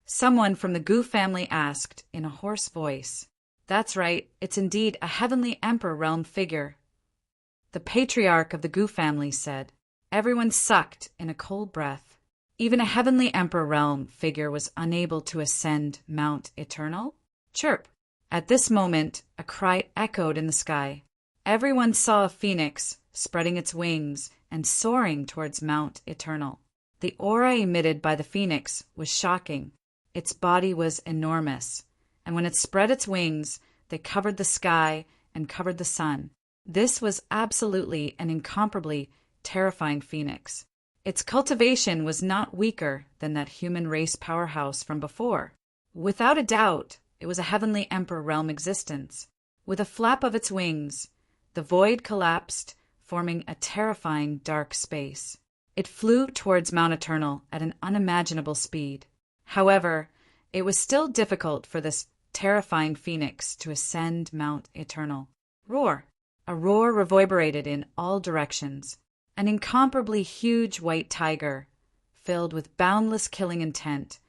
Someone from the Gu family asked in a hoarse voice. "That's right, it's indeed a heavenly emperor realm figure," the patriarch of the Gu family said. Everyone sucked in a cold breath. Even a heavenly emperor realm figure was unable to ascend Mount Eternal? Chirp! At this moment, a cry echoed in the sky. Everyone saw a phoenix spreading its wings and soaring towards Mount Eternal. The aura emitted by the phoenix was shocking. Its body was enormous, and when it spread its wings, they covered the sky and covered the sun. This was absolutely and incomparably terrifying phoenix. Its cultivation was not weaker than that human race powerhouse from before. Without a doubt, it was a heavenly emperor realm existence. With a flap of its wings, the void collapsed, forming a terrifying dark space. It flew towards Mount Eternal at an unimaginable speed. However, it was still difficult for this terrifying phoenix to ascend Mount Eternal. Roar! A roar reverberated in all directions. An incomparably huge white tiger, filled with boundless killing intent,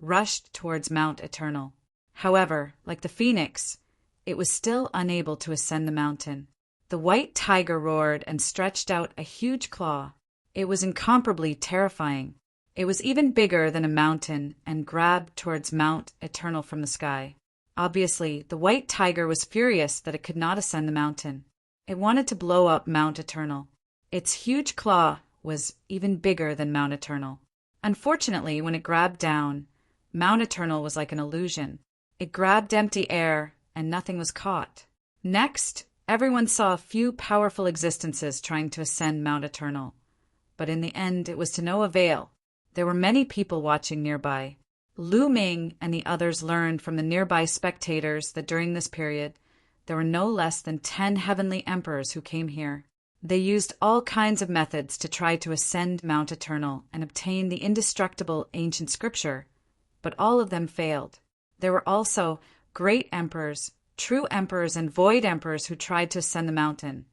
rushed towards Mount Eternal. However, like the phoenix, it was still unable to ascend the mountain. The white tiger roared and stretched out a huge claw. It was incomparably terrifying. It was even bigger than a mountain and grabbed towards Mount Eternal from the sky. Obviously, the white tiger was furious that it could not ascend the mountain. It wanted to blow up Mount Eternal. Its huge claw was even bigger than Mount Eternal. Unfortunately, when it grabbed down, Mount Eternal was like an illusion. It grabbed empty air, and nothing was caught. Next, everyone saw a few powerful existences trying to ascend Mount Eternal. But in the end, it was to no avail. There were many people watching nearby. Lu Ming and the others learned from the nearby spectators that during this period, there were no less than 10 heavenly emperors who came here. They used all kinds of methods to try to ascend Mount Eternal and obtain the indestructible ancient scripture, but all of them failed. There were also great emperors, true emperors, and void emperors who tried to ascend the mountain,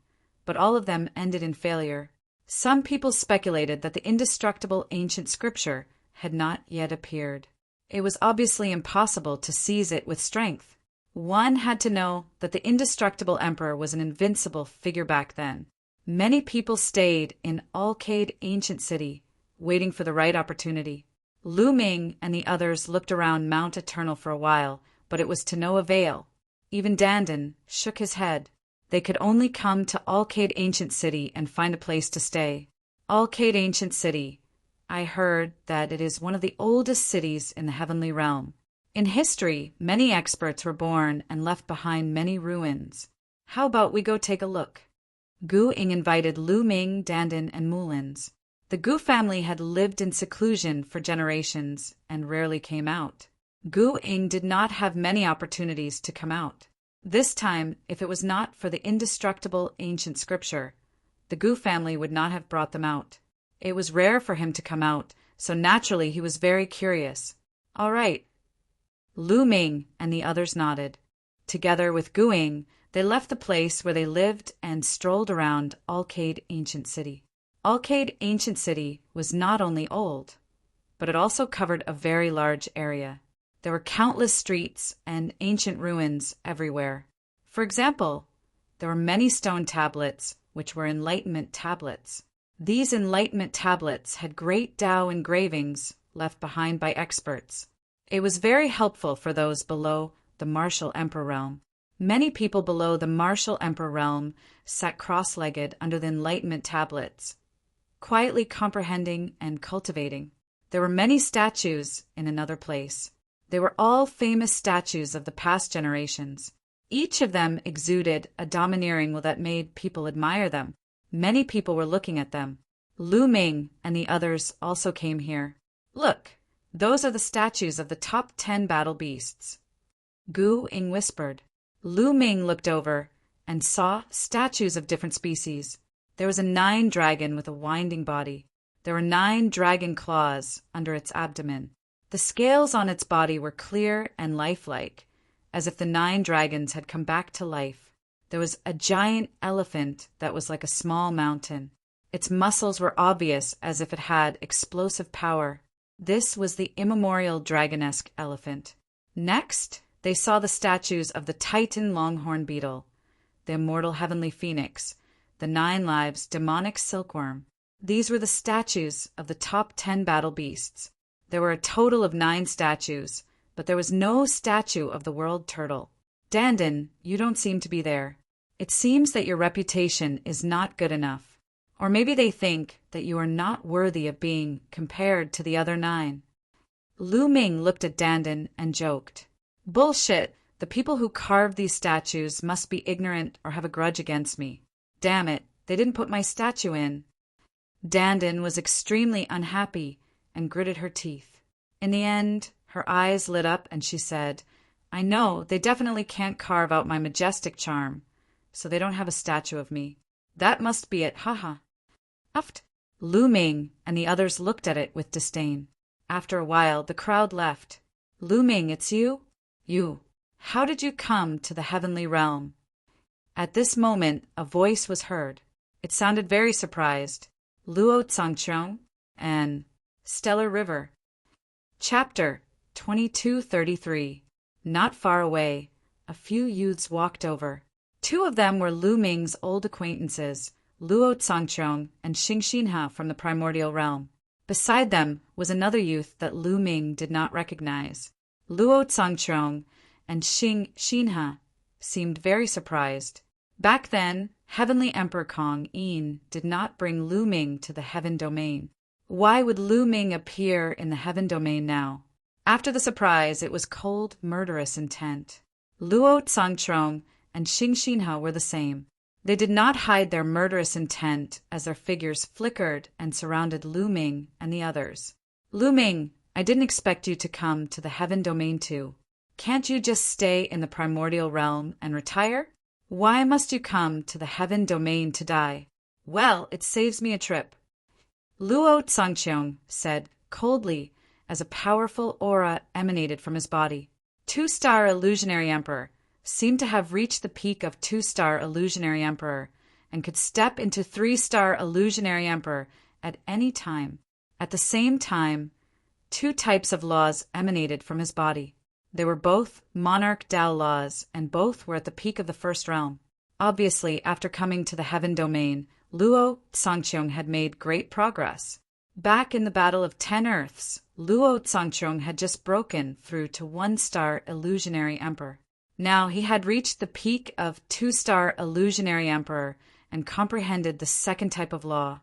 but all of them ended in failure. Some people speculated that the indestructible ancient scripture had not yet appeared. It was obviously impossible to seize it with strength. One had to know that the indestructible emperor was an invincible figure back then. Many people stayed in Alcade Ancient City, waiting for the right opportunity. Lu Ming and the others looked around Mount Eternal for a while, but it was to no avail. Even Dandan shook his head. They could only come to Alcade Ancient City and find a place to stay. Alcade Ancient City. I heard that it is one of the oldest cities in the heavenly realm. In history, many experts were born and left behind many ruins. How about we go take a look? Gu Ing invited Lu Ming, Dandan, and Mulins. The Gu family had lived in seclusion for generations and rarely came out. Gu Ing did not have many opportunities to come out. This time, if it was not for the indestructible ancient scripture, the Gu family would not have brought them out. It was rare for him to come out, so naturally he was very curious. All right. Lu Ming and the others nodded. Together with Gu Ing, they left the place where they lived and strolled around Alcade Ancient City. Alcade Ancient City was not only old, but it also covered a very large area. There were countless streets and ancient ruins everywhere. For example, there were many stone tablets, which were Enlightenment tablets. These Enlightenment tablets had great Tao engravings left behind by experts. It was very helpful for those below the Martial Emperor realm. Many people below the Martial Emperor realm sat cross-legged under the Enlightenment tablets, quietly comprehending and cultivating. There were many statues in another place. They were all famous statues of the past generations. Each of them exuded a domineering will that made people admire them. Many people were looking at them. Lu Ming and the others also came here. Look, those are the statues of the top 10 battle beasts. Gu Ing whispered. Lu Ming looked over and saw statues of different species. There was a 9 dragon with a winding body. There were 9 dragon claws under its abdomen. The scales on its body were clear and lifelike, as if the 9 dragons had come back to life. There was a giant elephant that was like a small mountain. Its muscles were obvious as if it had explosive power. This was the immemorial dragonesque elephant. Next, they saw the statues of the Titan longhorn beetle, the immortal heavenly phoenix, the 9 lives demonic silkworm. These were the statues of the top 10 battle beasts. There were a total of 9 statues, but there was no statue of the world turtle. Dandan, you don't seem to be there. It seems that your reputation is not good enough. Or maybe they think that you are not worthy of being compared to the other 9. Lu Ming looked at Dandan and joked. Bullshit! The people who carved these statues must be ignorant or have a grudge against me. Damn it, they didn't put my statue in. Dandan was extremely unhappy and gritted her teeth. In the end, her eyes lit up and she said, I know, they definitely can't carve out my majestic charm, so they don't have a statue of me. That must be it, haha. Uft. Lu Ming and the others looked at it with disdain. After a while, the crowd left. Lu Ming, it's you? You. How did you come to the heavenly realm? At this moment, a voice was heard. It sounded very surprised. Luo Tsangchong and Stellar River. Chapter 2233. Not far away, a few youths walked over. 2 of them were Lu Ming's old acquaintances, Luo Tsangchong and Xing Xinha from the primordial realm. Beside them was another youth that Lu Ming did not recognize. Luo Tsangchong and Xing Xinha seemed very surprised. Back then, Heavenly Emperor Kong Yin did not bring Lu Ming to the heaven domain. Why would Lu Ming appear in the heaven domain now? After the surprise, it was cold, murderous intent. Luo Tsangchong and Xing Xinha were the same. They did not hide their murderous intent as their figures flickered and surrounded Lu Ming and the others. Lu Ming, I didn't expect you to come to the heaven domain too. Can't you just stay in the primordial realm and retire? Why must you come to the heaven domain to die? Well, it saves me a trip. Luo Tsangchong said coldly as a powerful aura emanated from his body. 2-star illusionary emperor seemed to have reached the peak of 2-star illusionary emperor and could step into 3-star illusionary emperor at any time. At the same time, 2 types of laws emanated from his body. They were both monarch Tao laws, and both were at the peak of the first realm. Obviously, after coming to the heaven domain, Luo Tsangqiong had made great progress. Back in the Battle of 10 Earths, Luo Tsangqiong had just broken through to 1-star illusionary emperor. Now he had reached the peak of 2-star illusionary emperor and comprehended the second type of law,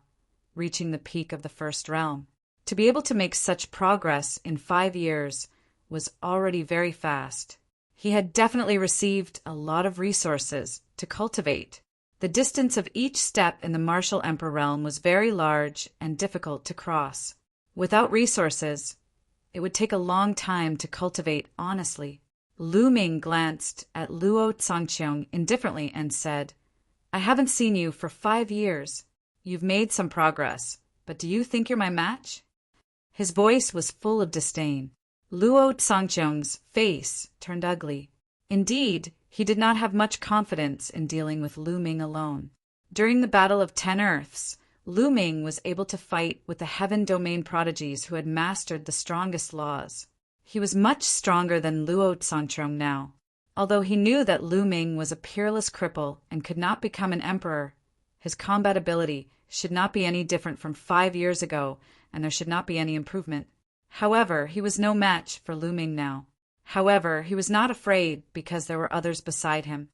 reaching the peak of the first realm. To be able to make such progress in 5 years was already very fast. He had definitely received a lot of resources to cultivate. The distance of each step in the martial emperor realm was very large and difficult to cross. Without resources, it would take a long time to cultivate honestly. Lu Ming glanced at Luo Tsangqiong indifferently and said, "I haven't seen you for 5 years. You've made some progress, but do you think you're my match?" His voice was full of disdain. Luo Tsangqiong's face turned ugly. Indeed, he did not have much confidence in dealing with Lu Ming alone. During the Battle of 10 Earths, Lu Ming was able to fight with the heaven domain prodigies who had mastered the strongest laws. He was much stronger than Luo Tsangqiong now. Although he knew that Lu Ming was a peerless cripple and could not become an emperor, his combat ability should not be any different from 5 years ago, and there should not be any improvement. However, he was no match for Lu Ming now. However, he was not afraid because there were others beside him.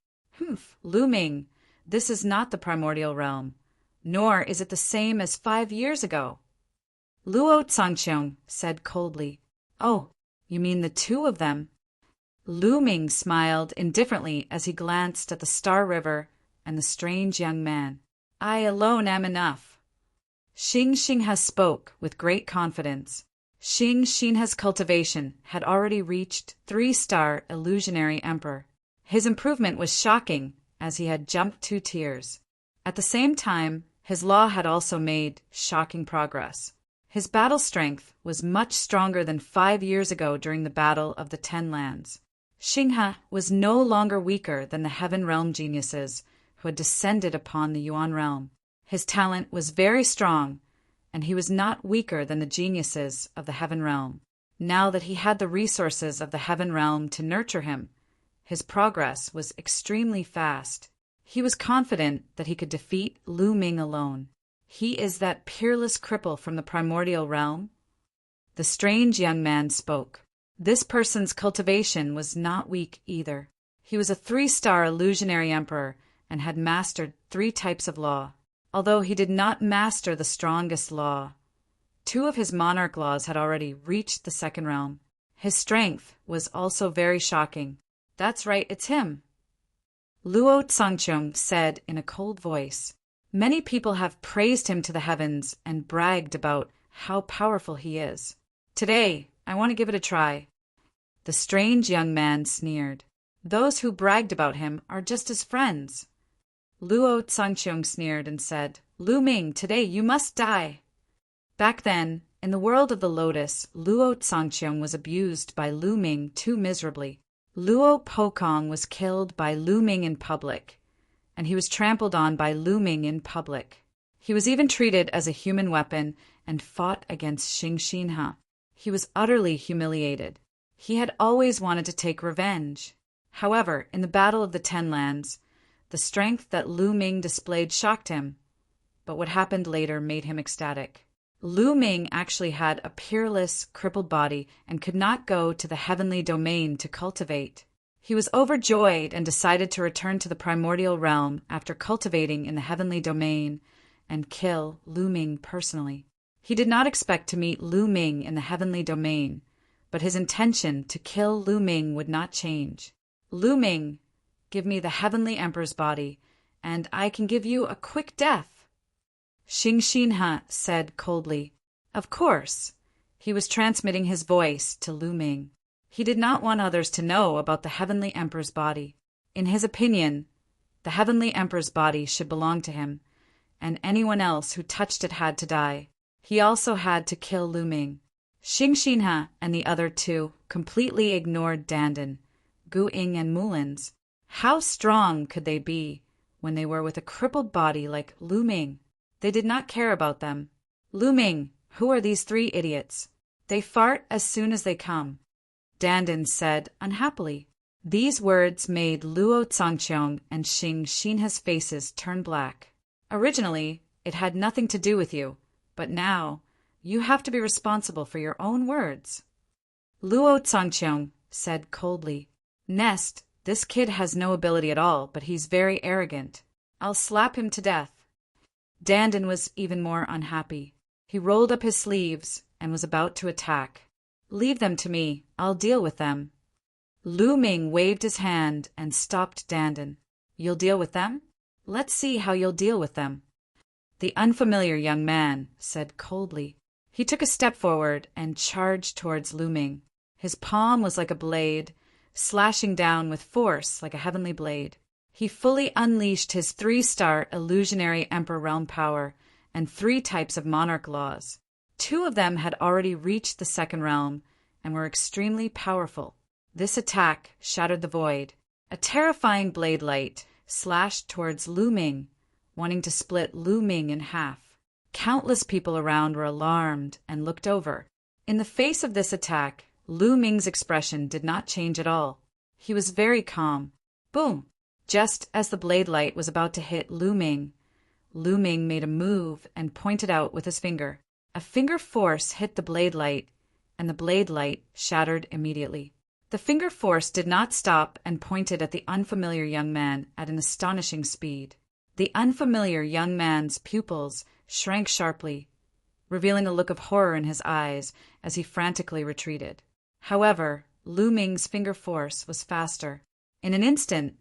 Lu Ming, this is not the primordial realm, nor is it the same as 5 years ago. Luo Tsangqiong said coldly, "Oh, you mean the 2 of them?" Lu Ming smiled indifferently as he glanced at the Star River and the strange young man. "I alone am enough." Xing Xinghe spoke with great confidence. Xing Xinghe's cultivation had already reached 3-star illusionary emperor. His improvement was shocking as he had jumped 2 tiers. At the same time, his law had also made shocking progress. His battle strength was much stronger than 5 years ago during the Battle of the 10 Lands. Xinghe was no longer weaker than the Heaven Realm geniuses who had descended upon the Yuan Realm. His talent was very strong, and he was not weaker than the geniuses of the Heaven Realm. Now that he had the resources of the Heaven Realm to nurture him, his progress was extremely fast. He was confident that he could defeat Lu Ming alone. "He is that peerless cripple from the primordial realm?" The strange young man spoke. This person's cultivation was not weak either. He was a 3-star illusionary emperor and had mastered 3 types of law. Although he did not master the strongest law, 2 of his monarch laws had already reached the second realm. His strength was also very shocking. "That's right, it's him," Luo Tsangqiong said in a cold voice. "Many people have praised him to the heavens and bragged about how powerful he is. Today, I want to give it a try." The strange young man sneered. "Those who bragged about him are just his friends." Luo Tsangqiong sneered and said, "Lu Ming, today you must die." Back then, in the world of the Lotus, Luo Tsangqiong was abused by Lu Ming too miserably. Luo Pokong was killed by Lu Ming in public, and he was trampled on by Lu Ming in public. He was even treated as a human weapon and fought against Xing Xinghe. He was utterly humiliated. He had always wanted to take revenge. However, in the Battle of the 10 Lands, the strength that Lu Ming displayed shocked him, but what happened later made him ecstatic. Lu Ming actually had a peerless, crippled body and could not go to the heavenly domain to cultivate. He was overjoyed and decided to return to the primordial realm after cultivating in the heavenly domain and kill Lu Ming personally. He did not expect to meet Lu Ming in the heavenly domain, but his intention to kill Lu Ming would not change. "Lu Ming, give me the heavenly emperor's body, and I can give you a quick death," Xing Xinghe said coldly. Of course, he was transmitting his voice to Lu Ming. He did not want others to know about the heavenly emperor's body. In his opinion, the heavenly emperor's body should belong to him, and anyone else who touched it had to die. He also had to kill Lu Ming. Xing Xinghe and the other 2 completely ignored Dandan, Gu Ying and Mulins. How strong could they be when they were with a crippled body like Lu Ming. They did not care about them. Lu Ming, who are these three idiots? They fart as soon as they come, Dandan said unhappily. These words made Luo Zhangqiang and Xing Xinhe's faces turn black. Originally, it had nothing to do with you, but now, you have to be responsible for your own words. Luo Zhangqiang said coldly, Nest, this kid has no ability at all, but he's very arrogant. I'll slap him to death. Dandan was even more unhappy. He rolled up his sleeves and was about to attack. Leave them to me, I'll deal with them. Lu Ming waved his hand and stopped Dandan. You'll deal with them? Let's see how you'll deal with them. The unfamiliar young man said coldly. He took a step forward and charged towards Lu Ming. His palm was like a blade, slashing down with force like a heavenly blade. He fully unleashed his 3-star illusionary Emperor realm power and 3 types of monarch laws. 2 of them had already reached the 2nd realm and were extremely powerful. This attack shattered the void. A terrifying blade light slashed towards Lu Ming, wanting to split Lu Ming in half. Countless people around were alarmed and looked over. In the face of this attack, Lu Ming's expression did not change at all. He was very calm. Boom! Just as the blade light was about to hit Lu Ming made a move and pointed out with his finger. A finger force hit the blade light, and the blade light shattered immediately. The finger force did not stop and pointed at the unfamiliar young man at an astonishing speed. The unfamiliar young man's pupils shrank sharply, revealing a look of horror in his eyes as he frantically retreated. However, Lu Ming's finger force was faster. In an instant,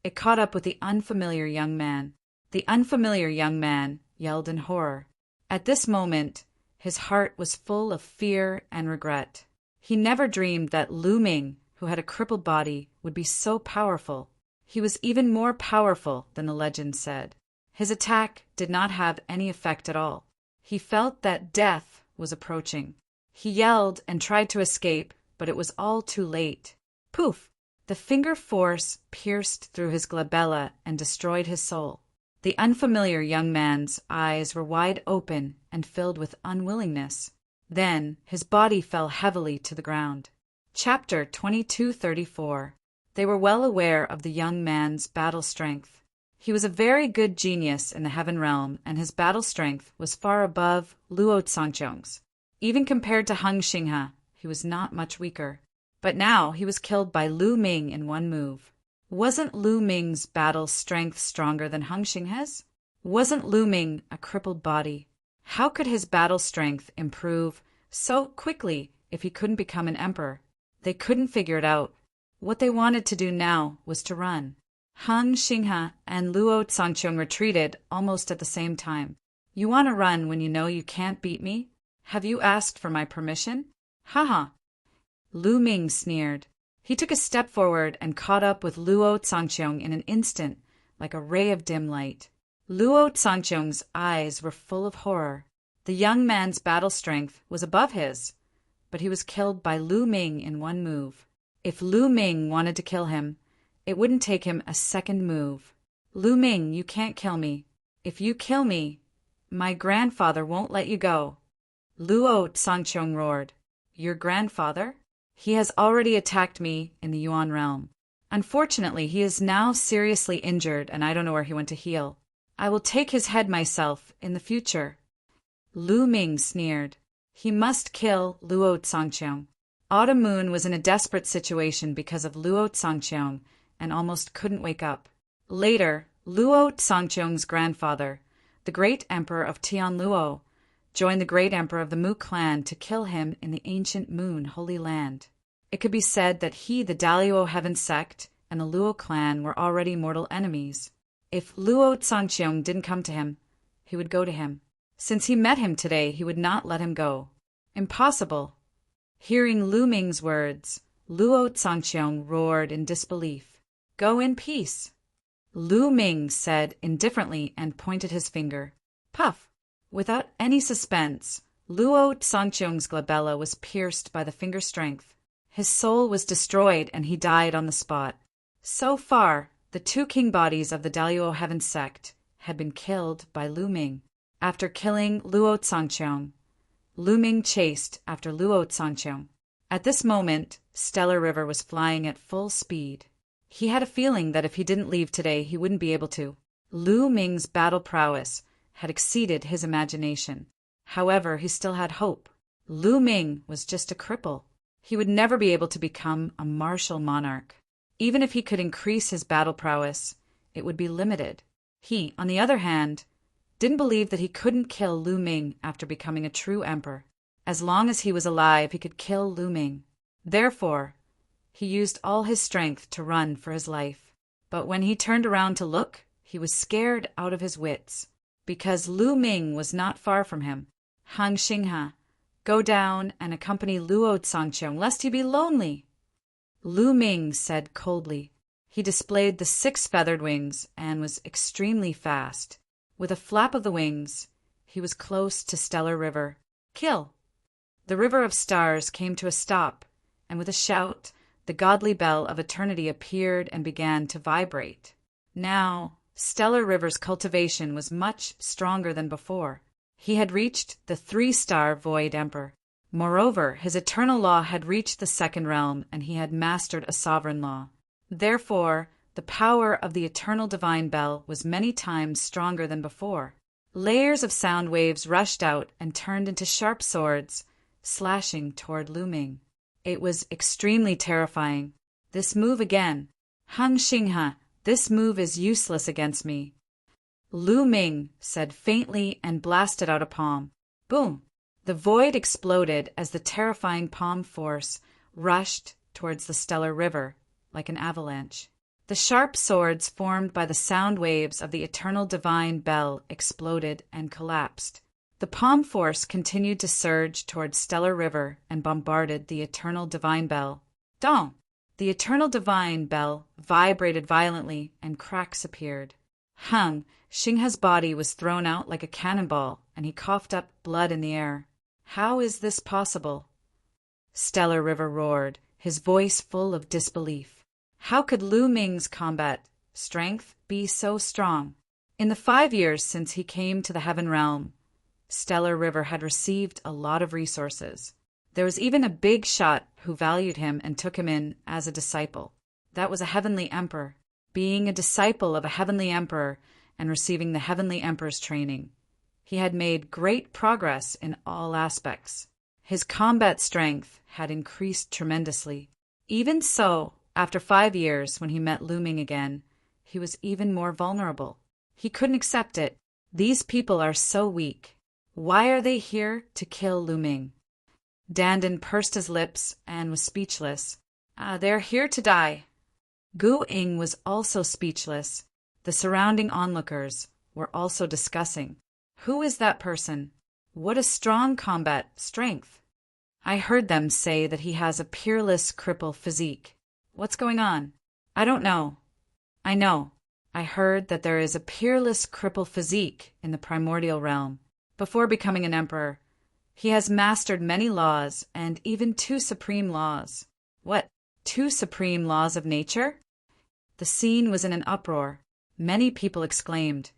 it caught up with the unfamiliar young man. The unfamiliar young man yelled in horror. At this moment, his heart was full of fear and regret. He never dreamed that Lu Ming, who had a crippled body, would be so powerful. He was even more powerful than the legend said. His attack did not have any effect at all. He felt that death was approaching. He yelled and tried to escape, but it was all too late. Poof! The finger force pierced through his glabella and destroyed his soul. The unfamiliar young man's eyes were wide open and filled with unwillingness. Then his body fell heavily to the ground. Chapter 2234. They were well aware of the young man's battle strength. He was a very good genius in the heaven realm, and his battle strength was far above Luo Zhangqiang's. Even compared to Hung Xinghe, he was not much weaker. But now he was killed by Lu Ming in one move. Wasn't Lu Ming's battle strength stronger than Hung Xinghe's? Wasn't Lu Ming a crippled body? How could his battle strength improve so quickly if he couldn't become an emperor? They couldn't figure it out. What they wanted to do now was to run. Hung Xinghe and Luo Zhangqiang retreated almost at the same time. You want to run when you know you can't beat me? Have you asked for my permission? Haha. Lu Ming sneered. He took a step forward and caught up with Luo Zhangqiang in an instant, like a ray of dim light. Luo Zhangqiang's eyes were full of horror. The young man's battle strength was above his, but he was killed by Lu Ming in one move. If Lu Ming wanted to kill him, it wouldn't take him a second move. Lu Ming, you can't kill me. If you kill me, my grandfather won't let you go. Luo Zhangqiang roared. Your grandfather? He has already attacked me in the Yuan realm. Unfortunately, he is now seriously injured and I don't know where he went to heal. I will take his head myself in the future. Lu Ming sneered. He must kill Luo Zhangqiang. Autumn Moon was in a desperate situation because of Luo Zhangqiang and almost couldn't wake up. Later, Luo Zhangqiang's grandfather, the great emperor of Tianluo, joined the great emperor of the Mu clan to kill him in the ancient Moon Holy Land. It could be said that he, the Daluo Heaven sect, and the Luo clan were already mortal enemies. If Luo Zhangqiang didn't come to him, he would go to him. Since he met him today, he would not let him go. Impossible. Hearing Lu Ming's words, Luo Zhangqiang roared in disbelief. Go in peace. Lu Ming said indifferently and pointed his finger. Puff! Without any suspense, Luo Zhangqiang's glabella was pierced by the finger strength. His soul was destroyed and he died on the spot. So far, The two king bodies of the Daluo Heaven sect had been killed by Lu Ming. After killing Luo Tsangqiang, Lu Ming chased after Luo Tsangqiang. At this moment, Stellar River was flying at full speed. He had a feeling that if he didn't leave today, he wouldn't be able to. Lu Ming's battle prowess had exceeded his imagination. However, he still had hope. Lu Ming was just a cripple. He would never be able to become a martial monarch. Even if he could increase his battle prowess, it would be limited. He, on the other hand, didn't believe that he couldn't kill Lu Ming after becoming a true emperor. As long as he was alive, he could kill Lu Ming. Therefore, he used all his strength to run for his life. But when he turned around to look, he was scared out of his wits, because Lu Ming was not far from him. Hang Xinghe, go down and accompany Luo Tsangqiang, lest he be lonely. Lu Ming said coldly. He displayed the 6 feathered wings and was extremely fast. With a flap of the wings, he was close to Stellar River. Kill! The River of Stars came to a stop, and with a shout, the godly bell of eternity appeared and began to vibrate. Now, Stellar River's cultivation was much stronger than before. He had reached the 3-star Void Emperor. Moreover, his eternal law had reached the 2nd realm, and he had mastered a sovereign law. Therefore, the power of the eternal divine bell was many times stronger than before. Layers of sound waves rushed out and turned into sharp swords, slashing toward Lu Ming. It was extremely terrifying. This move again. Hang Xinghe, this move is useless against me. Lu Ming said faintly and blasted out a palm. Boom! The void exploded as the terrifying palm force rushed towards the Stellar River like an avalanche. The sharp swords formed by the sound waves of the eternal divine bell exploded and collapsed. The palm force continued to surge towards Stellar River and bombarded the eternal divine bell. Dong! The eternal divine bell vibrated violently and cracks appeared. Hang Xinghe's body was thrown out like a cannonball, and he coughed up blood in the air. How is this possible? Stellar River roared, his voice full of disbelief. How could Lu Ming's combat strength be so strong? In the 5 years since he came to the Heaven Realm, Stellar River had received a lot of resources. There was even a big shot who valued him and took him in as a disciple. That was a heavenly emperor. Being a disciple of a heavenly emperor and receiving the heavenly emperor's training, he had made great progress in all aspects. His combat strength had increased tremendously. Even so, after 5 years, when he met Lu Ming again, he was even more vulnerable. He couldn't accept it. These people are so weak. Why are they here to kill Lu Ming? Dandan pursed his lips and was speechless. They're here to die. Gu Ying was also speechless. The surrounding onlookers were also discussing. Who is that person? What a strong combat strength. I heard them say that he has a peerless cripple physique. What's going on? I don't know. I know. I heard that there is a peerless cripple physique in the primordial realm. Before becoming an emperor, he has mastered many laws and even 2 supreme laws. What? 2 supreme laws of nature? The scene was in an uproar. Many people exclaimed,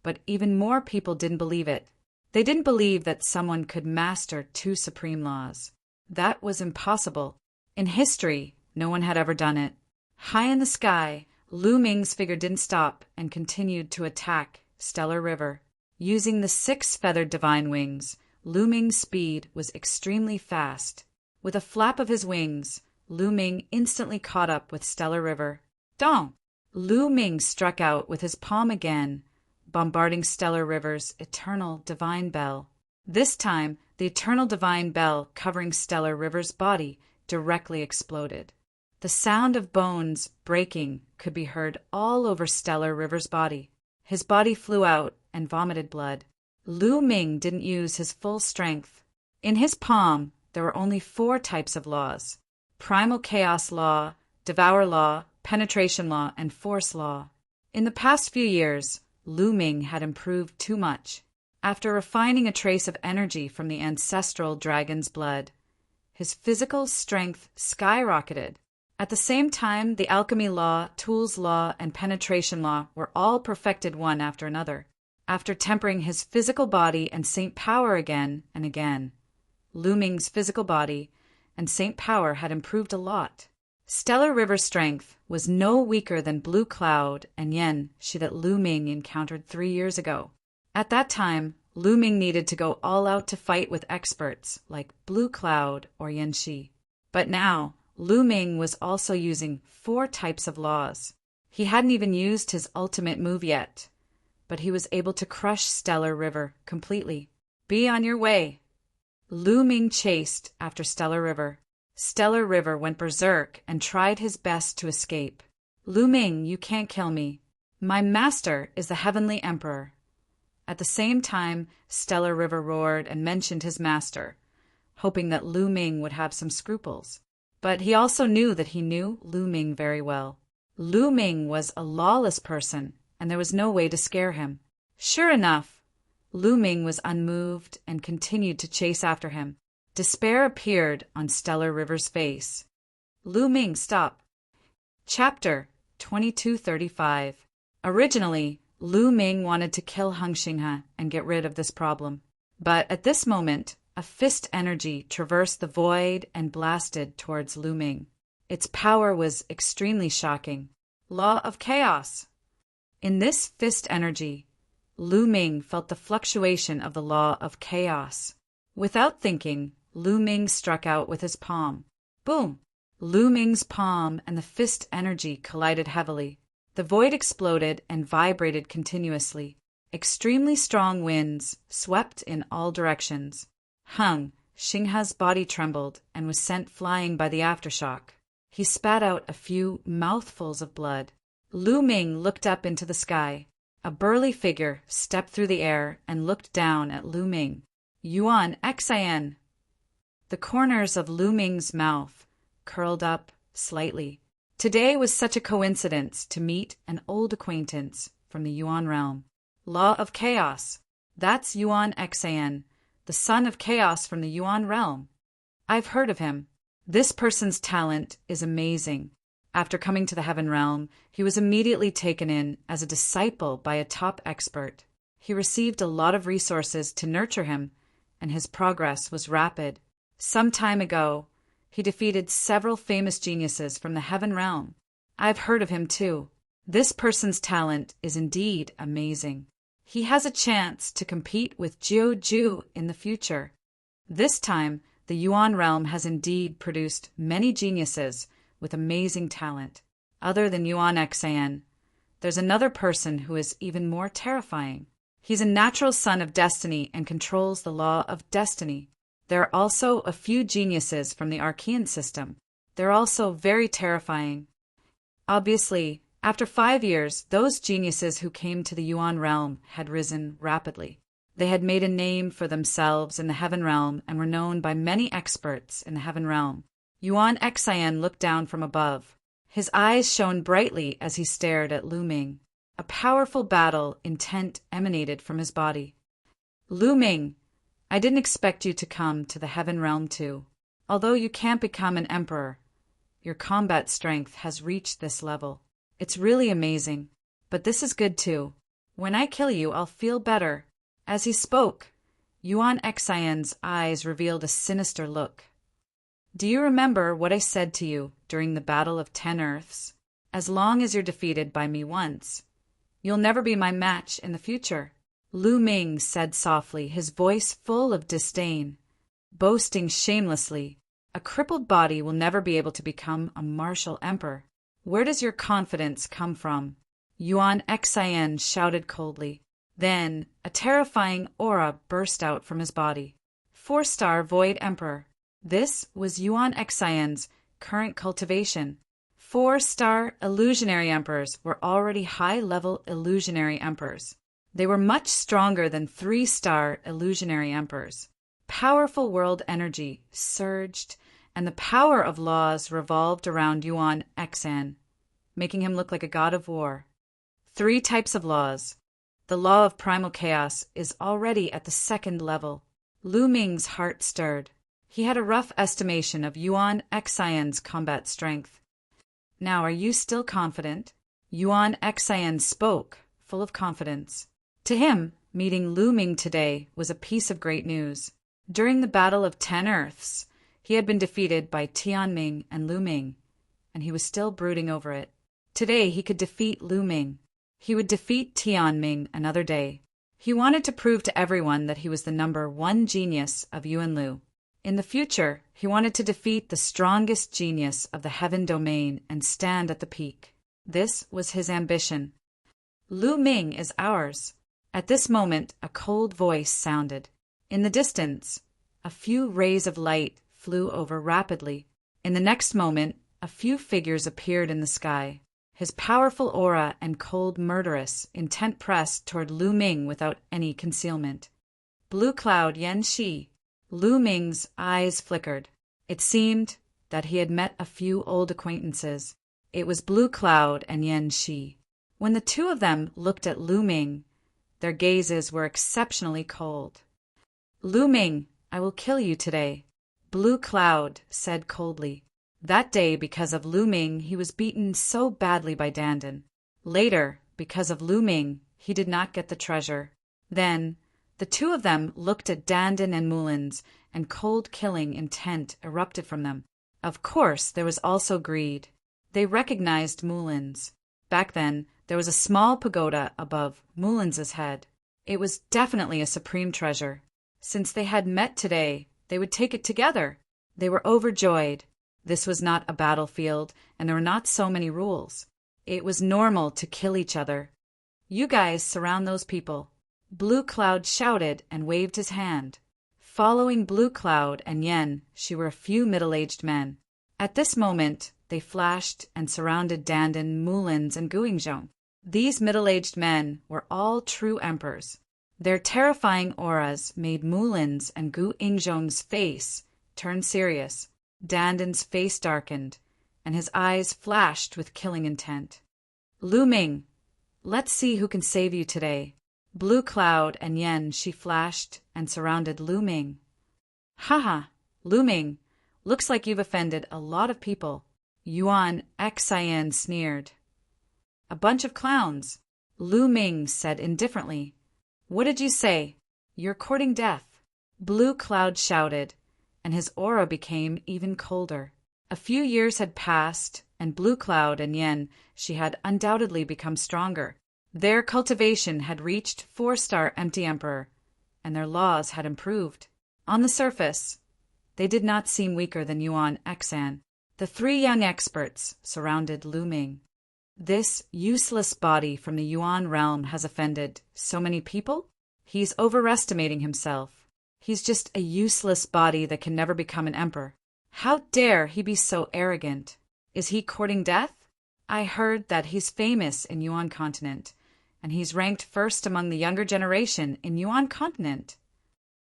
but even more people didn't believe it. They didn't believe that someone could master 2 supreme laws. That was impossible. In history, no one had ever done it. High in the sky, Lu Ming's figure didn't stop and continued to attack Stellar River. Using the 6 feathered divine wings, Lu Ming's speed was extremely fast. With a flap of his wings, Lu Ming instantly caught up with Stellar River. Dong! Lu Ming struck out with his palm again, bombarding Stellar River's eternal divine bell. This time, the eternal divine bell covering Stellar River's body directly exploded. The sound of bones breaking could be heard all over Stellar River's body. His body flew out and vomited blood. Lu Ming didn't use his full strength. In his palm, there were only 4 types of laws: Primal Chaos Law, Devour Law, Penetration Law, and Force Law. In the past few years, Lu Ming had improved too much. After refining a trace of energy from the ancestral dragon's blood, his physical strength skyrocketed. At the same time, the alchemy law, tools law, and penetration law were all perfected one after another. After tempering his physical body and Saint Power again and again, Lu Ming's physical body and Saint Power had improved a lot. Stellar River's strength was no weaker than Blue Cloud and Yen Shi that Lu Ming encountered 3 years ago. At that time, Lu Ming needed to go all out to fight with experts like Blue Cloud or Yen Shi. But now, Lu Ming was also using 4 types of laws. He hadn't even used his ultimate move yet, but he was able to crush Stellar River completely. Be on your way. Lu Ming chased after Stellar River. Stellar River went berserk and tried his best to escape. Lu Ming, you can't kill me. My master is the Heavenly Emperor. At the same time, Stellar River roared and mentioned his master, hoping that Lu Ming would have some scruples. But he also knew that he knew Lu Ming very well. Lu Ming was a lawless person, and there was no way to scare him. Sure enough, Lu Ming was unmoved and continued to chase after him. Despair appeared on Stellar River's face. Lu Ming, stop. Chapter 2235. Originally, Lu Ming wanted to kill Heng Xinghe and get rid of this problem. But at this moment, a fist energy traversed the void and blasted towards Lu Ming. Its power was extremely shocking. Law of chaos. In this fist energy, Lu Ming felt the fluctuation of the law of chaos. Without thinking, Lu Ming struck out with his palm. Boom! Lu Ming's palm and the fist energy collided heavily. The void exploded and vibrated continuously. Extremely strong winds swept in all directions. Heng Xinghe's body trembled and was sent flying by the aftershock. He spat out a few mouthfuls of blood. Lu Ming looked up into the sky. A burly figure stepped through the air and looked down at Lu Ming. Yuan Xin. The corners of Lu Ming's mouth curled up slightly. Today was such a coincidence to meet an old acquaintance from the Yuan realm. Law of chaos. That's Yuan Xin, the son of chaos from the Yuan realm. I've heard of him. This person's talent is amazing. After coming to the Heaven realm, he was immediately taken in as a disciple by a top expert. He received a lot of resources to nurture him, and his progress was rapid. Some time ago, he defeated several famous geniuses from the Heaven realm. I've heard of him too. This person's talent is indeed amazing. He has a chance to compete with Jiu Ju in the future. This time, the Yuan realm has indeed produced many geniuses with amazing talent. Other than Yuan Xin, there's another person who is even more terrifying. He's a natural son of destiny and controls the law of destiny. There are also a few geniuses from the Archean system. They're also very terrifying. Obviously, after 5 years, those geniuses who came to the Yuan realm had risen rapidly. They had made a name for themselves in the Heaven realm and were known by many experts in the Heaven realm. Yuan Xin looked down from above. His eyes shone brightly as he stared at Lu Ming. A powerful battle intent emanated from his body. Lu Ming, I didn't expect you to come to the Heaven realm too. Although you can't become an emperor, your combat strength has reached this level. It's really amazing. But this is good too. When I kill you, I'll feel better. As he spoke, Yuan Xin's eyes revealed a sinister look. Do you remember what I said to you during the Battle of 10 Earths? As long as you're defeated by me once, you'll never be my match in the future. Lu Ming said softly, his voice full of disdain, boasting shamelessly. A crippled body will never be able to become a martial emperor. Where does your confidence come from? Yuan Xin shouted coldly. Then a terrifying aura burst out from his body. 4-star Void Emperor. This was Yuan Xin's current cultivation. 4-star illusionary emperors were already high-level illusionary emperors. They were much stronger than 3-star illusionary emperors. Powerful world energy surged, and the power of laws revolved around Yuan Xin, making him look like a god of war. 3 types of laws. The law of primal chaos is already at the 2nd level. Lu Ming's heart stirred. He had a rough estimation of Yuan Xin's combat strength. Now, are you still confident? Yuan Xian spoke, full of confidence. To him, meeting Lu Ming today was a piece of great news. During the Battle of 10 Earths, he had been defeated by Tianming and Lu Ming, and he was still brooding over it. Today he could defeat Lu Ming. He would defeat Tianming another day. He wanted to prove to everyone that he was the #1 genius of Yuanlu. In the future, he wanted to defeat the strongest genius of the heaven domain and stand at the peak. This was his ambition. Lu Ming is ours. At this moment, a cold voice sounded. In the distance, a few rays of light flew over rapidly. In the next moment, a few figures appeared in the sky. His powerful aura and cold, murderous intent pressed toward Lu Ming without any concealment. Blue Cloud Yan Shi. Lu Ming's eyes flickered. It seemed that he had met a few old acquaintances. It was Blue Cloud and Yan Shi. When the two of them looked at Lu Ming, their gazes were exceptionally cold. Lu Ming, I will kill you today, Blue Cloud said coldly. That day, because of Lu Ming, he was beaten so badly by Dandan. Later, because of Lu Ming, he did not get the treasure. Then, the two of them looked at Dandan and Mullins, and cold killing intent erupted from them. Of course, there was also greed. They recognized Mullins. Back then, there was a small pagoda above Mullins's head. It was definitely a supreme treasure. Since they had met today, they would take it together. They were overjoyed. This was not a battlefield, and there were not so many rules. It was normal to kill each other. You guys surround those people. Blue Cloud shouted and waved his hand. Following Blue Cloud and Yen, she were a few middle-aged men. At this moment, they flashed and surrounded Dandan, Mullins, and Guingzhong. These middle-aged men were all true emperors. Their terrifying auras made Mullins and Gu Ingzhong's face turn serious. Dandan's face darkened, and his eyes flashed with killing intent. Lu Ming, let's see who can save you today. Blue Cloud and Yen, she flashed and surrounded Lu Ming. Haha, Lu Ming, looks like you've offended a lot of people. Yuan Xian sneered. A bunch of clowns, Lu Ming said indifferently. What did you say? You're courting death. Blue Cloud shouted, and his aura became even colder. A few years had passed, and Blue Cloud and Yen, she had undoubtedly become stronger. Their cultivation had reached 4-star Empty Emperor, and their laws had improved. On the surface, they did not seem weaker than Yuan Xian. The three young experts surrounded Lu Ming. This useless body from the Yuan realm has offended so many people? He's overestimating himself. He's just a useless body that can never become an emperor. How dare he be so arrogant? Is he courting death? I heard that he's famous in Yuan continent, and he's ranked first among the younger generation in Yuan continent.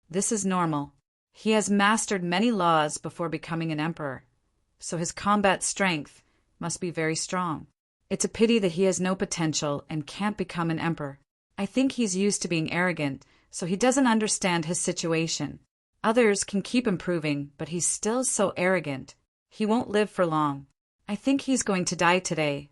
This is normal. He has mastered many laws before becoming an emperor, so his combat strength must be very strong. It's a pity that he has no potential and can't become an emperor. I think he's used to being arrogant, so he doesn't understand his situation. Others can keep improving, but he's still so arrogant. He won't live for long. I think he's going to die today.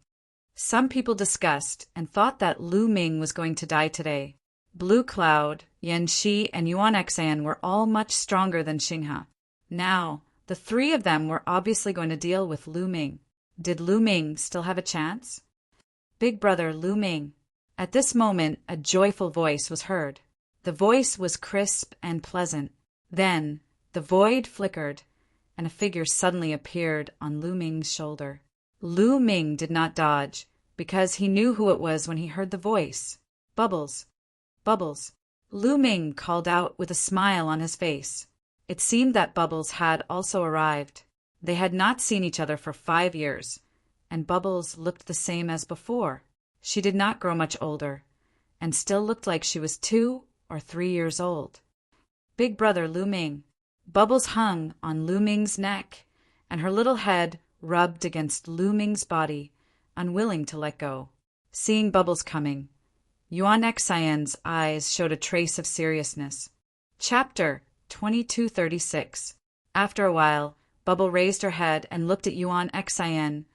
Some people discussed and thought that Lu Ming was going to die today. Blue Cloud, Yan Shi, and Yuan Xian were all much stronger than Xinghe. Now, the three of them were obviously going to deal with Lu Ming. Did Lu Ming still have a chance? Big brother Lu Ming. At this moment, a joyful voice was heard. The voice was crisp and pleasant. Then, the void flickered, and a figure suddenly appeared on Lu Ming's shoulder. Lu Ming did not dodge, because he knew who it was when he heard the voice. Bubbles. Bubbles. Lu Ming called out with a smile on his face. It seemed that Bubbles had also arrived. They had not seen each other for 5 years, and Bubbles looked the same as before. She did not grow much older, and still looked like she was 2 or 3 years old. Big brother Lu Ming. Bubbles hung on Lu Ming's neck, and her little head rubbed against Lu Ming's body, unwilling to let go. Seeing Bubbles coming, Yuan Xian's eyes showed a trace of seriousness. Chapter 2236. After a while, Bubble raised her head and looked at Yuan Xian.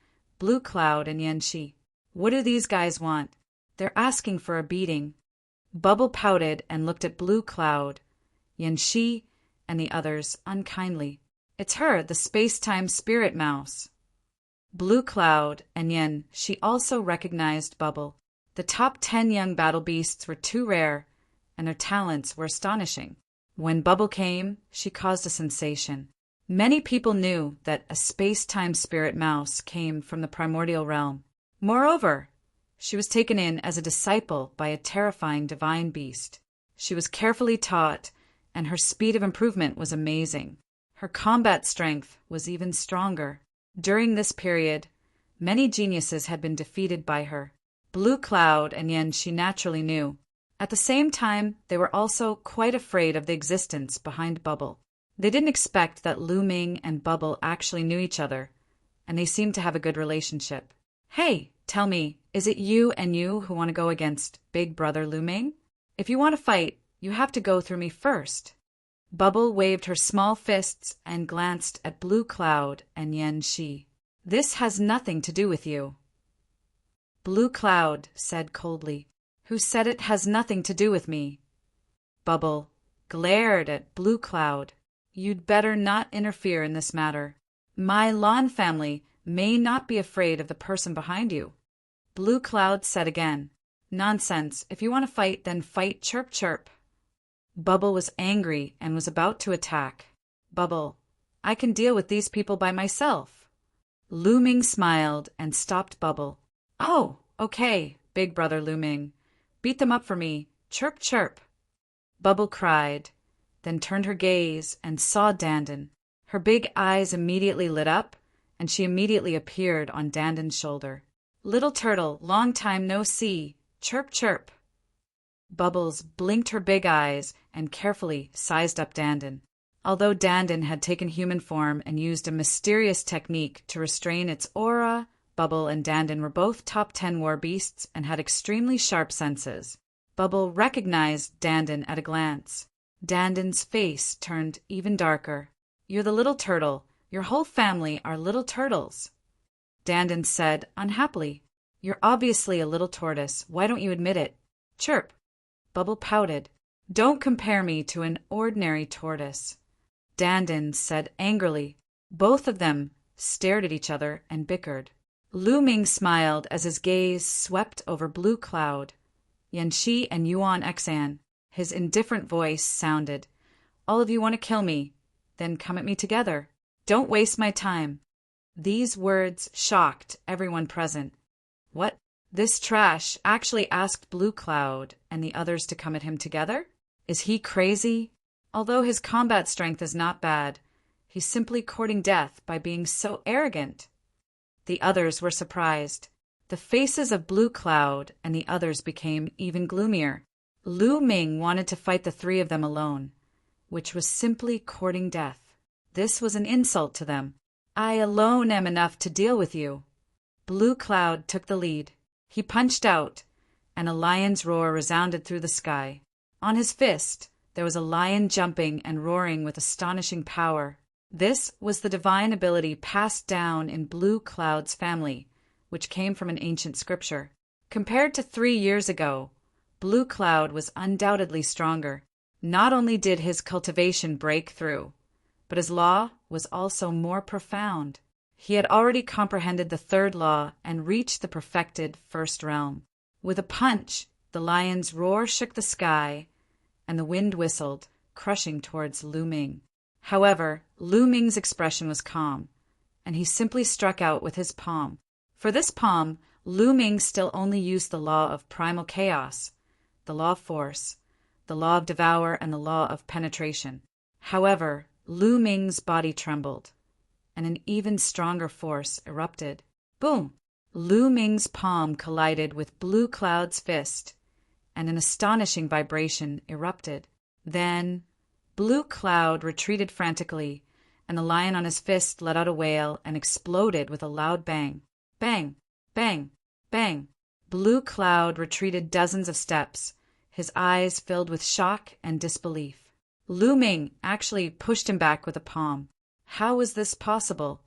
Blue Cloud and Yanxi. What do these guys want? They're asking for a beating. Bubble pouted and looked at Blue Cloud, Yanxi, and the others unkindly. It's her, the space-time spirit mouse. Blue Cloud and Yen, she also recognized Bubble. The top 10 young battle beasts were too rare, and their talents were astonishing. When Bubble came, she caused a sensation. Many people knew that a space-time spirit mouse came from the primordial realm. Moreover, she was taken in as a disciple by a terrifying divine beast. She was carefully taught, and her speed of improvement was amazing. Her combat strength was even stronger. During this period, many geniuses had been defeated by her. Blue Cloud and Yen she naturally knew. At the same time, they were also quite afraid of the existence behind Bubble. They didn't expect that Lu Ming and Bubble actually knew each other, and they seemed to have a good relationship. Hey, tell me, is it you and you who want to go against Big Brother Lu Ming? If you want to fight, you have to go through me first. Bubble waved her small fists and glanced at Blue Cloud and Yen Shi. This has nothing to do with you. Blue Cloud said coldly. Who said it has nothing to do with me? Bubble glared at Blue Cloud. You'd better not interfere in this matter. My Lawn family may not be afraid of the person behind you. Blue Cloud said again. Nonsense. If you want to fight, then fight. Chirp, chirp. Bubble was angry and was about to attack. Bubble, I can deal with these people by myself. Lu Ming smiled and stopped Bubble. Oh, okay, Big Brother Lu Ming. Beat them up for me. Chirp, chirp. Bubble cried, then turned her gaze and saw Dandan. Her big eyes immediately lit up, and she immediately appeared on Dandan's shoulder. Little turtle, long time no see. Chirp, chirp. Bubbles blinked her big eyes and carefully sized up Dandan. Although Dandan had taken human form and used a mysterious technique to restrain its aura, Bubble and Dandan were both top 10 war beasts and had extremely sharp senses. Bubble recognized Dandan at a glance. Dandan's face turned even darker. You're the little turtle. Your whole family are little turtles. Dandan said unhappily. You're obviously a little tortoise. Why don't you admit it? Chirp. Bubble pouted. Don't compare me to an ordinary tortoise. Dandan said angrily. Both of them stared at each other and bickered. Lu Ming smiled as his gaze swept over Blue Cloud, Yanxi and Yuan Xan. His indifferent voice sounded. All of you want to kill me? Then come at me together. Don't waste my time. These words shocked everyone present. What? This trash actually asked Blue Cloud and the others to come at him together? Is he crazy? Although his combat strength is not bad, he's simply courting death by being so arrogant. The others were surprised. The faces of Blue Cloud and the others became even gloomier. Lu Ming wanted to fight the three of them alone, which was simply courting death. This was an insult to them. I alone am enough to deal with you. Blue Cloud took the lead. He punched out, and a lion's roar resounded through the sky. On his fist, there was a lion jumping and roaring with astonishing power. This was the divine ability passed down in Blue Cloud's family, which came from an ancient scripture. Compared to 3 years ago, Blue Cloud was undoubtedly stronger. Not only did his cultivation break through, but his law was also more profound. He had already comprehended the third law and reached the perfected first realm. With a punch, the lion's roar shook the sky, and the wind whistled, crushing towards Lu Ming. However, Lu Ming's expression was calm, and he simply struck out with his palm. For this palm, Lu Ming still only used the law of primal chaos, the law of force, the law of devour, and the law of penetration. However, Lu Ming's body trembled, and an even stronger force erupted. Boom! Lu Ming's palm collided with Blue Cloud's fist, and an astonishing vibration erupted. Then Blue Cloud retreated frantically, and the lion on his fist let out a wail and exploded with a loud bang. Bang! Bang! Bang! Blue Cloud retreated dozens of steps, his eyes filled with shock and disbelief. Lu Ming actually pushed him back with a palm. How was this possible?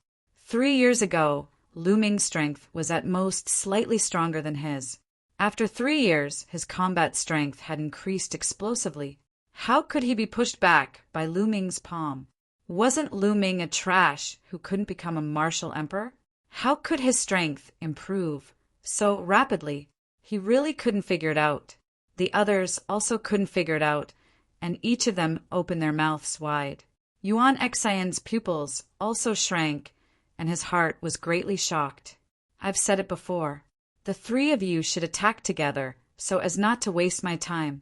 3 years ago, Lu Ming's strength was at most slightly stronger than his. After 3 years, his combat strength had increased explosively. How could he be pushed back by Lu Ming's palm? Wasn't Lu Ming a trash who couldn't become a martial emperor? How could his strength improve so rapidly? He really couldn't figure it out. The others also couldn't figure it out, and each of them opened their mouths wide. Yuan Xian's pupils also shrank, and his heart was greatly shocked. I've said it before. The 3 of you should attack together so as not to waste my time.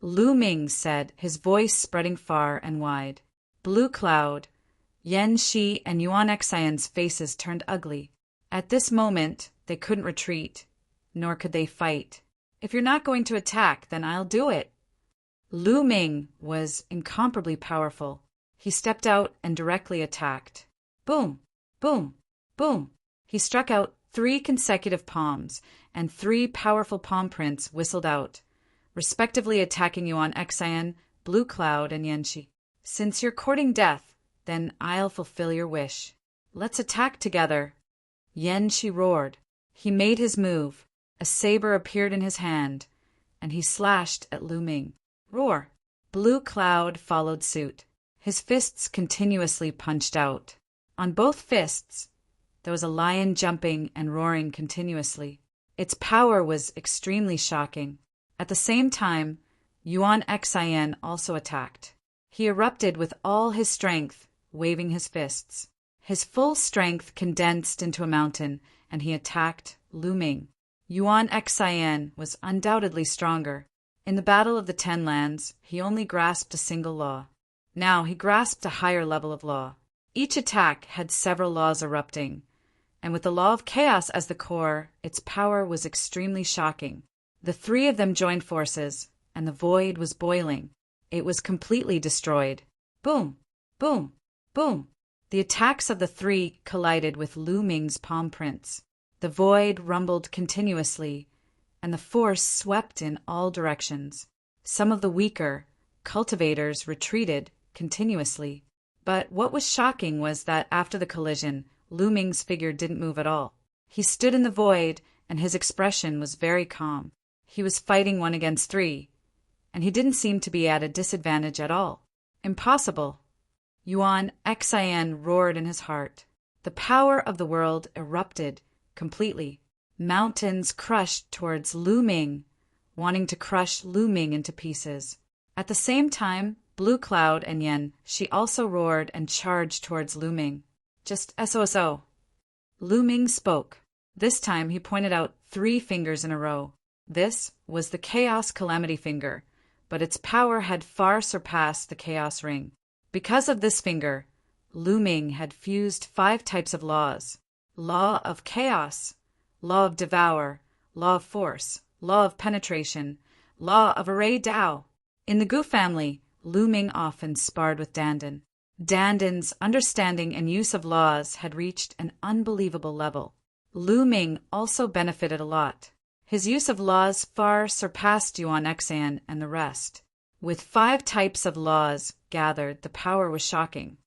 Lu Ming said, his voice spreading far and wide. Blue Cloud, Yan Shi, and Yuan Xian's faces turned ugly. At this moment, they couldn't retreat, nor could they fight. If you're not going to attack, then I'll do it. Lu Ming was incomparably powerful. He stepped out and directly attacked. Boom, boom, boom. He struck out 3 consecutive palms, and 3 powerful palm prints whistled out, respectively attacking Yuan Xian, Blue Cloud, and Yanxi. Since you're courting death, then I'll fulfill your wish. Let's attack together. Yanxi roared. He made his move. A saber appeared in his hand, and he slashed at Lu Ming. Roar! Blue Cloud followed suit. His fists continuously punched out. On both fists, there was a lion jumping and roaring continuously. Its power was extremely shocking. At the same time, Yuan Xian also attacked. He erupted with all his strength, waving his fists. His full strength condensed into a mountain, and he attacked Lu Ming. Yuan Xian was undoubtedly stronger. In the Battle of the 10 Lands, he only grasped a single law. Now he grasped a higher level of law. Each attack had several laws erupting, and with the law of chaos as the core, its power was extremely shocking. The 3 of them joined forces, and the void was boiling. It was completely destroyed. Boom, boom, boom. The attacks of the 3 collided with Lu Ming's palm prints. The void rumbled continuously, and the force swept in all directions. Some of the weaker cultivators retreated continuously. But what was shocking was that after the collision, Lu Ming's figure didn't move at all. He stood in the void, and his expression was very calm. He was fighting 1 against 3, and he didn't seem to be at a disadvantage at all. Impossible! Yuan Xian roared in his heart. The power of the world erupted completely. Mountains crushed towards Lu Ming, wanting to crush Lu Ming into pieces. At the same time, Blue Cloud and Yan, she also roared and charged towards Lu Ming. Just SOSO. Lu Ming spoke. This time he pointed out 3 fingers in a row. This was the Chaos Calamity Finger, but its power had far surpassed the Chaos Ring. Because of this finger, Lu Ming had fused 5 types of laws. Law of Chaos, Law of Devour, Law of Force, Law of Penetration, Law of Array Dao. In the Gu family, Lu Ming often sparred with Dandan. Dandan's understanding and use of laws had reached an unbelievable level. Lu Ming also benefited a lot. His use of laws far surpassed Yuan Xian and the rest. With 5 types of laws gathered, the power was shocking.